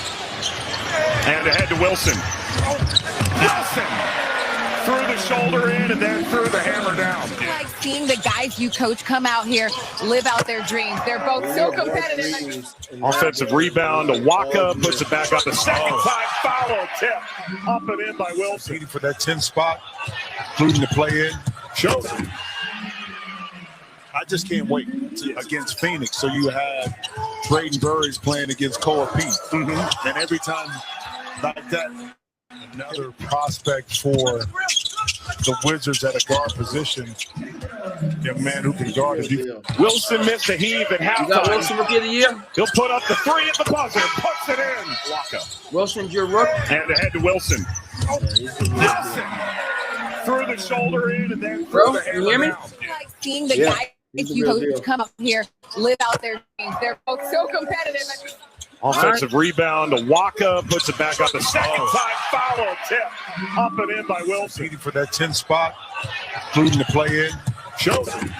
And ahead to Wilson. Wilson through the shoulder in and then through the hammer down. Like seeing the guys you coach come out here, live out their dreams. They're both so competitive. Offensive rebound. Waka puts it back up. The second time follow tip. Up and in by Wilson. For that 10 spot, including the play in. Jayson. I just can't wait against Phoenix. So you have Drayden Burris playing against Cole Pete. Mm-hmm. And every time like that, another prospect for the Wizards at a guard position. A man who can guard the defense. Wilson missed the heave at halftime. You got Wilson Rookie of the Year? He'll put up the three at the buzzer and puts it in. Waka. Wilson's your rook. And ahead to Wilson. Wilson through the shoulder in and then through Bro, the hammer you hear me? down. Like seeing the guys you coach come out here, live out their dreams. They're both so competitive. Offensive rebound. Waka puts it back up. The second time follow tip. Up and in by Wilson. For that 10 spot, including the play in. Jayson.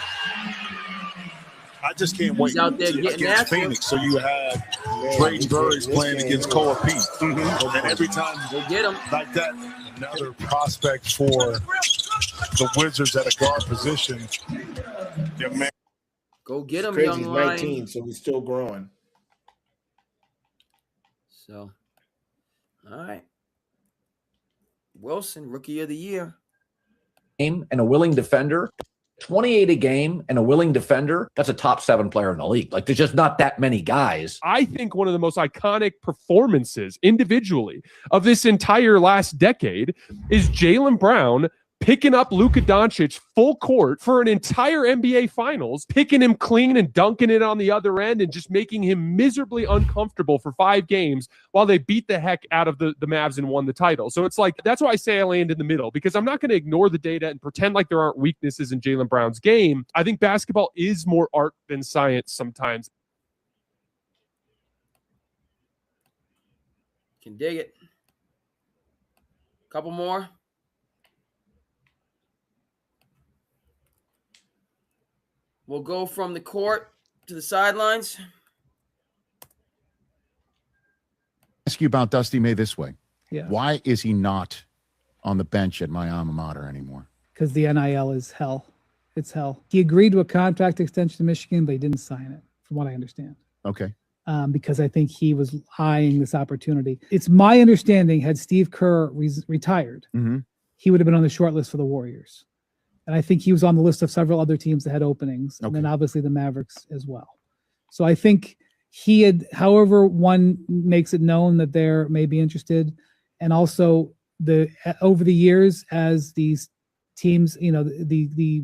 I just can't wait out there getting against after Phoenix. So you have Drayden Burris playing against Cole Pete. Mm-hmm. And every time Get him. like that, another prospect for the Wizards at a guard position. Yeah, man. Go get him, Crazy, young he's lion. 19, so he's still growing. So, all right. Wilson, Rookie of the Year. Game and a willing defender, 28 a game and a willing defender, that's a top 7 player in the league. Like, there's just not that many guys. I think one of the most iconic performances individually of this entire last decade is Jaylen Brown picking up Luka Doncic full court for an entire NBA Finals, picking him clean and dunking it on the other end and just making him miserably uncomfortable for 5 games while they beat the heck out of the Mavs and won the title. So it's like, that's why I say I land in the middle, because I'm not going to ignore the data and pretend like there aren't weaknesses in Jaylen Brown's game. I think basketball is more art than science sometimes. Can dig it. Couple more. We'll go from the court to the sidelines. Ask you about Dusty May this way. Yeah. Why is he not on the bench at my alma mater anymore? Because the NIL is hell. It's hell. He agreed to a contract extension to Michigan, but he didn't sign it, from what I understand. Okay. Because I think he was eyeing this opportunity. It's my understanding, had Steve Kerr retired, he would have been on the short list for the Warriors. And I think he was on the list of several other teams that had openings, and then obviously the Mavericks as well. So I think he had, however one makes it known that they're maybe interested, and also over the years as these teams, you know, the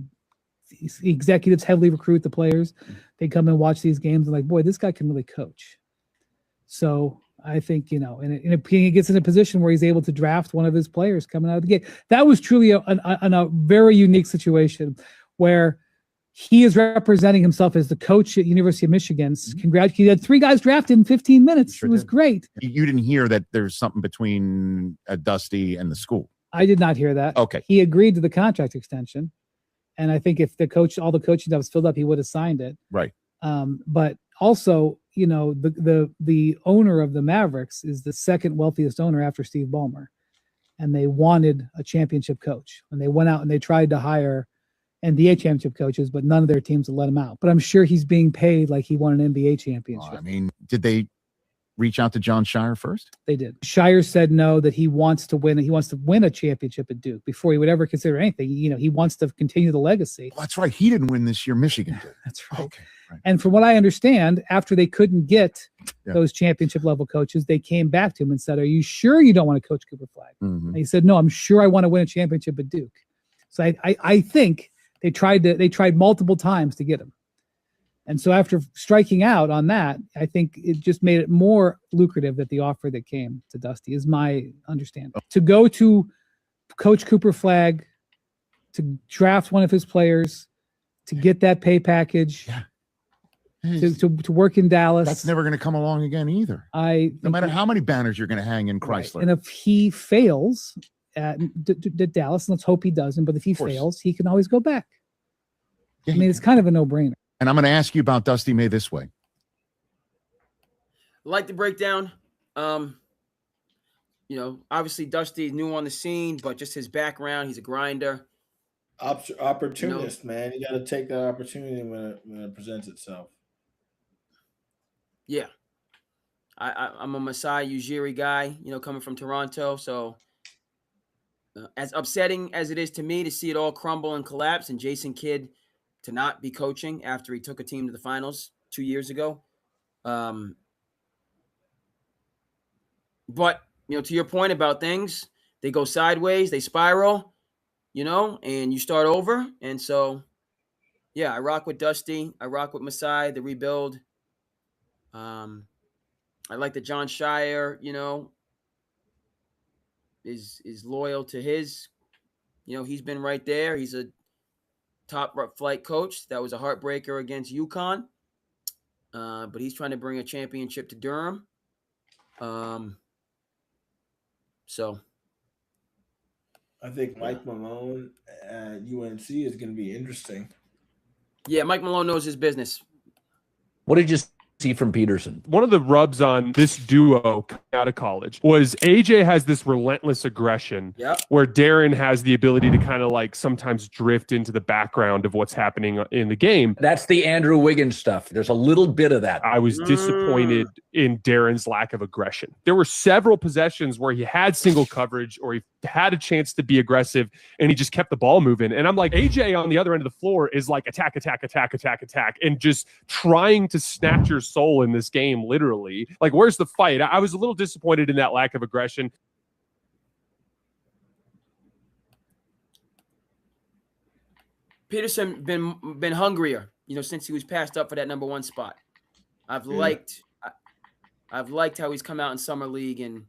executives heavily recruit the players, they come and watch these games and like, boy, this guy can really coach. So I think, you know, and he gets in a position where he's able to draft one of his players coming out of the gate. That was truly a very unique situation where he is representing himself as the coach at University of Michigan. He had 3 guys drafted in 15 minutes. Sure, it was great. You didn't hear that there's something between Dusty and the school? I did not hear that. Okay. He agreed to the contract extension. And I think if all the coaching that was filled up, he would have signed it. Right. But also, you know, the owner of the Mavericks is the second wealthiest owner after Steve Ballmer. And they wanted a championship coach. And they went out and they tried to hire NBA championship coaches, but none of their teams would let him out. But I'm sure he's being paid like he won an NBA championship. I mean, did they reach out to John Shire first? They did. Shire said no, that he wants to win. He wants to win a championship at Duke before he would ever consider anything. You know, he wants to continue the legacy. Well, that's right. He didn't win this year. Michigan did. That's right. Okay. Right. And from what I understand, after they couldn't get those championship level coaches, they came back to him and said, "Are you sure you don't want to coach Cooper Flag?" And he said, "No, I'm sure I want to win a championship at Duke." So I think they tried multiple times to get him. And so after striking out on that, I think it just made it more lucrative that the offer that came to Dusty is my understanding. To go to Coach Cooper Flag, to draft one of his players, to get that pay package, to work in Dallas. That's never going to come along again either. No matter how many banners you're going to hang in Chrysler. Right. And if he fails at Dallas, and let's hope he doesn't, but if he fails, he can always go back. Yeah, I mean, it's kind of a no-brainer. And I'm going to ask you about Dusty May this way. I like the breakdown. obviously Dusty's new on the scene, but just his background, he's a grinder. Opportunist, man. You got to take that opportunity when it presents itself. Yeah. I'm a Masai Ujiri guy, coming from Toronto. So as upsetting as it is to me to see it all crumble and collapse and Jason Kidd to not be coaching after he took a team to the finals 2 years ago. But, to your point about things, they go sideways, they spiral, and you start over. And so, yeah, I rock with Dusty. I rock with Masai, the rebuild. I like that John Shire, is loyal to his, he's been right there. He's a top flight coach. That was a heartbreaker against UConn. But he's trying to bring a championship to Durham. So I think Mike Malone at UNC is going to be interesting. Yeah, Mike Malone knows his business. What did you see from Peterson? One of the rubs on this duo coming out of college was AJ has this relentless aggression where Darren has the ability to kind of like sometimes drift into the background of what's happening in the game. That's the Andrew Wiggins stuff. There's a little bit of that. I was disappointed in Darren's lack of aggression. There were several possessions where he had single coverage or he had a chance to be aggressive and he just kept the ball moving. And I'm like, AJ on the other end of the floor is like attack, and just trying to snatch your soul in this game, literally. Like, where's the fight? I was a little disappointed in that lack of aggression. Peterson been hungrier, since he was passed up for that number 1 spot. I've liked how he's come out in summer league, and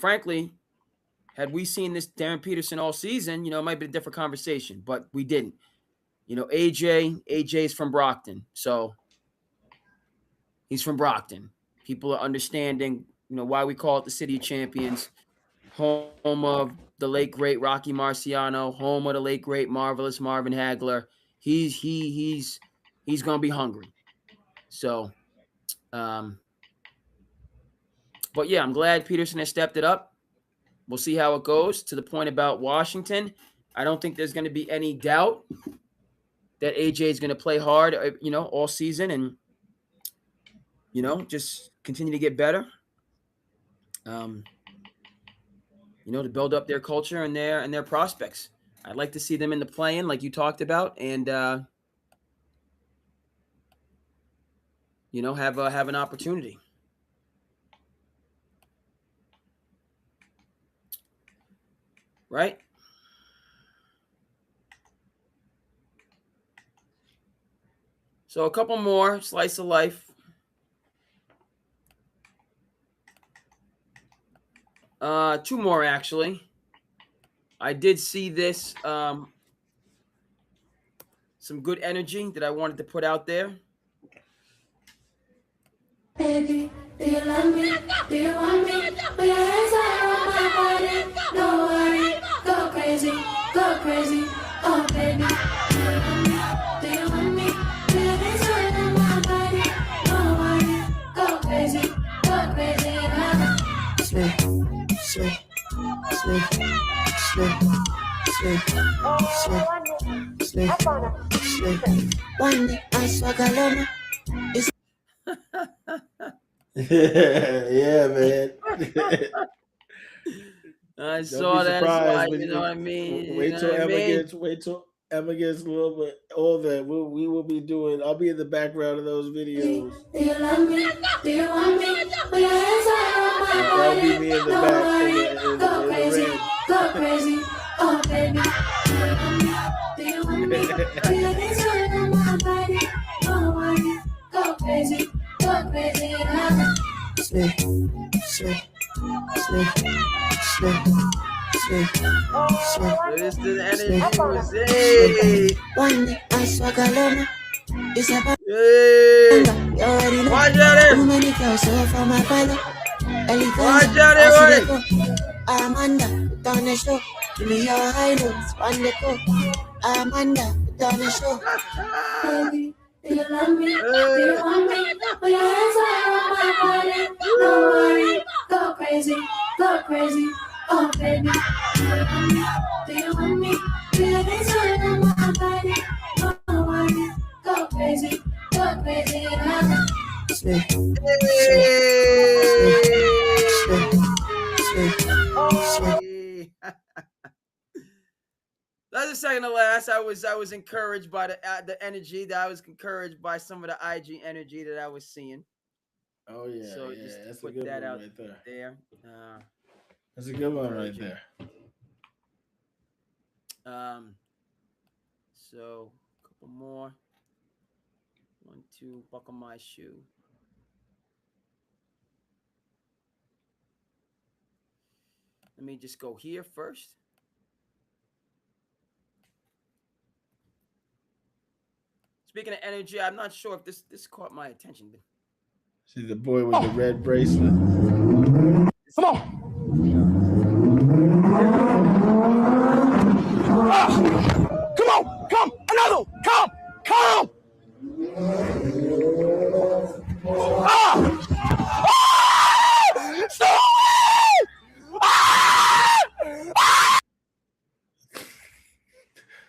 frankly, had we seen this Darren Peterson all season, it might be a different conversation, but we didn't. AJ's from Brockton, so he's from Brockton. People are understanding, why we call it the City of Champions, home of the late great Rocky Marciano, home of the late great marvelous Marvin Hagler. He's gonna be hungry. So, but yeah, I'm glad Peterson has stepped it up. We'll see how it goes. To the point about Washington, I don't think there's going to be any doubt that AJ is going to play hard, all season and, just continue to get better, to build up their culture and their prospects. I'd like to see them in the play-in like you talked about and, have an opportunity. Right? So a couple more slice of life. Two more actually. I did see this some good energy that I wanted to put out there. Baby, do you love me? Do you want me? Put your hands around my body. Don't worry, go crazy, oh baby. Do you want me? Put your hands around my body. Don't worry, go crazy, Slay. One day I saw Galona. Yeah, man. I saw that. Why, you know what I mean? Wait till Emma gets a little bit older. We will be doing. I'll be in the background of those videos. Do you love me? Do you want me? Put your hands around my body. That'll be me in the back. Go crazy, oh baby. Do you want me? Put your hands around my body. Don't worry, go crazy. Slay. This is the energy. One day I saw Galona. It's about you already know. Watch out there. Too many girls so from my brother. Watch out there, Amanda, down the show. Give me your high notes on the go. Amanda, down the show. Baby, do you love me? Do you want me? Put your hands around my body. Don't worry, go crazy. go crazy, oh baby. Do you want me? Do you need something in my body? Don't worry, go crazy, now. That's the second to last. I was encouraged by the energy. That I was encouraged by some of the IG energy that I was seeing. Oh yeah, So yeah, just that's a put good that one out right there. there. That's a good one right there. So a couple more. 1, 2, buckle my shoe. Let me just go here first. Speaking of energy, I'm not sure if this caught my attention. See the boy with the red bracelet. Come on. Come on, come, another, come.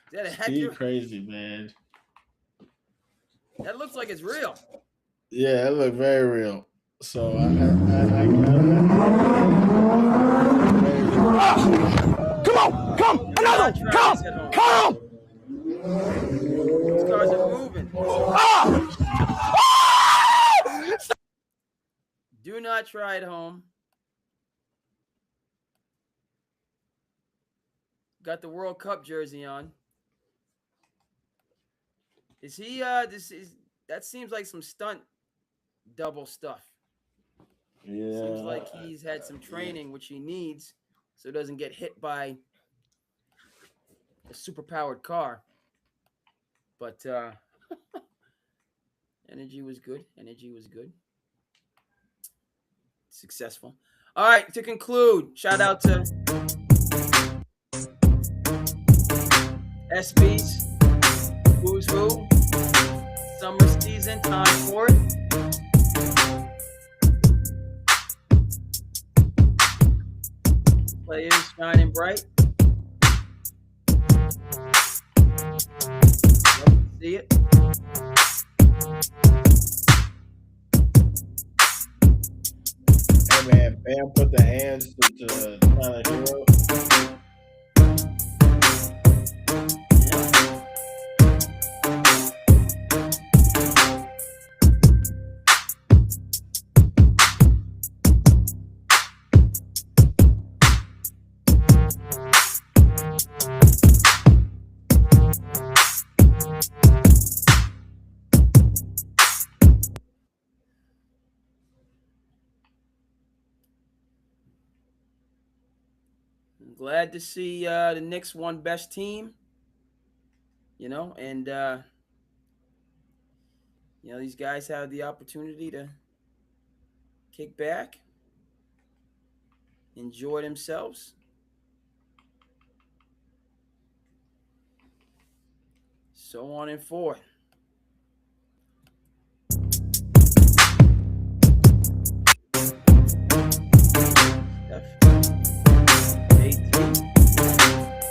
Is that a heck Steve crazy, man. That looks like it's real. Yeah, it looked very real. So Come on, come, another, come. These cars are moving. Do not try it home. Got the World Cup jersey on. Is he that seems like some stunt double stuff. Yeah. Seems like he's had some training, which he needs, so he doesn't get hit by a super-powered car. But energy was good. Successful. All right, to conclude, shout out to SB's Who's Who, Summer Season, Time for it. Players shining bright. Love to see it. Hey man, Bam put the hands to Tyler Hero. Glad to see the Knicks won best team. And these guys have the opportunity to kick back, enjoy themselves. So on and forth.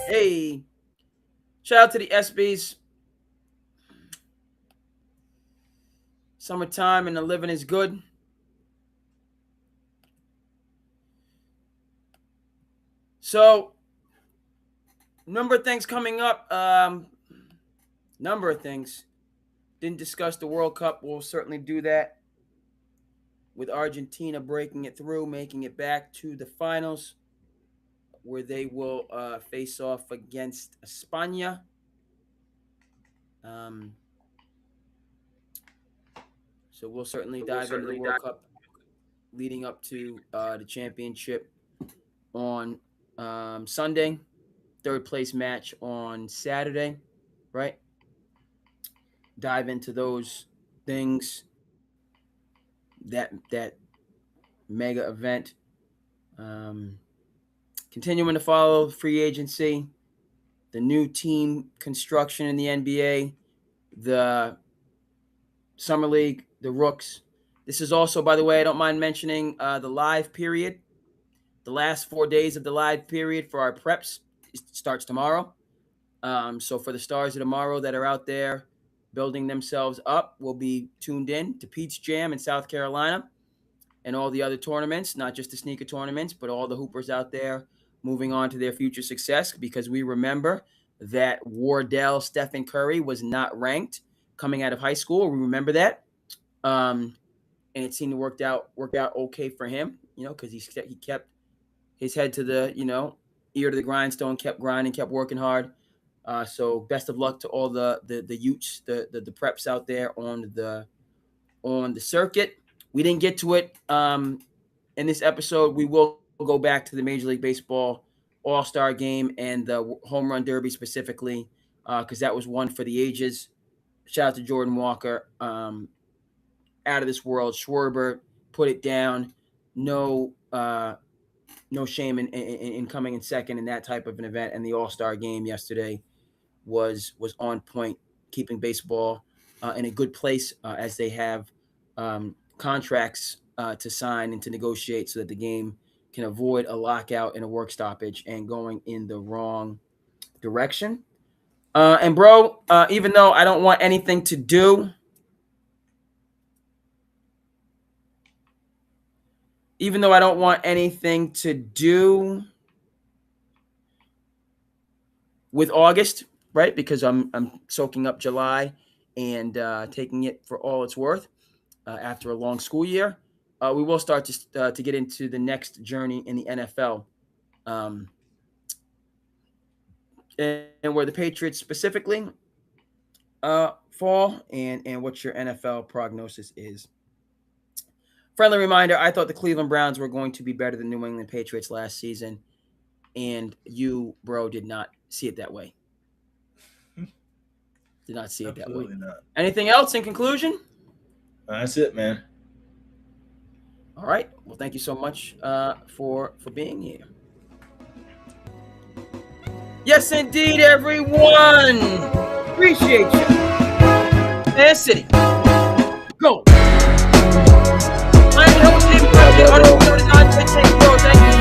Hey, shout out to the SBs. Summertime and the living is good. So, number of things coming up. Number of things. Didn't discuss the World Cup. We'll certainly do that. With Argentina breaking it through, making it back to the finals, where they will face off against España. So we'll certainly dive into the World Cup leading up to the championship on Sunday. Third place match on Saturday, right? Dive into those things. That mega event. Continuing to follow free agency, the new team construction in the NBA, the Summer League, the Rooks. This is also, by the way, I don't mind mentioning the live period. The last 4 days of the live period for our preps starts tomorrow. So for the stars of tomorrow that are out there building themselves up, will be tuned in to Pete's Jam in South Carolina and all the other tournaments, not just the sneaker tournaments, but all the hoopers out there moving on to their future success, because we remember that Wardell Stephen Curry was not ranked coming out of high school. We remember that. And it seemed to work out okay for him, because he kept his head to the, ear to the grindstone, kept grinding, kept working hard. So best of luck to all the Utes, the preps out there on the circuit. We didn't get to it in this episode. We will go back to the Major League Baseball All-Star Game and the Home Run Derby specifically, because that was one for the ages. Shout out to Jordan Walker. Out of this world. Schwarber put it down. No shame in coming in second in that type of an event. And the All-Star Game yesterday was on point, keeping baseball in a good place as they have contracts to sign and to negotiate so that the game can avoid a lockout and a work stoppage and going in the wrong direction. And bro, even though I don't want anything to do with August, right? Because I'm soaking up July and taking it for all it's worth after a long school year. We will start to get into the next journey in the NFL, and where the Patriots specifically fall, and what your NFL prognosis is. Friendly reminder, I thought the Cleveland Browns were going to be better than New England Patriots last season, and you, bro, did not see it that way. Did not see it that way. Not. Anything else in conclusion? That's it, man. All right. Well, thank you so much for being here. Yes, indeed, everyone. Appreciate you. SandCity. Go. I'm your host, Jayson. Thank you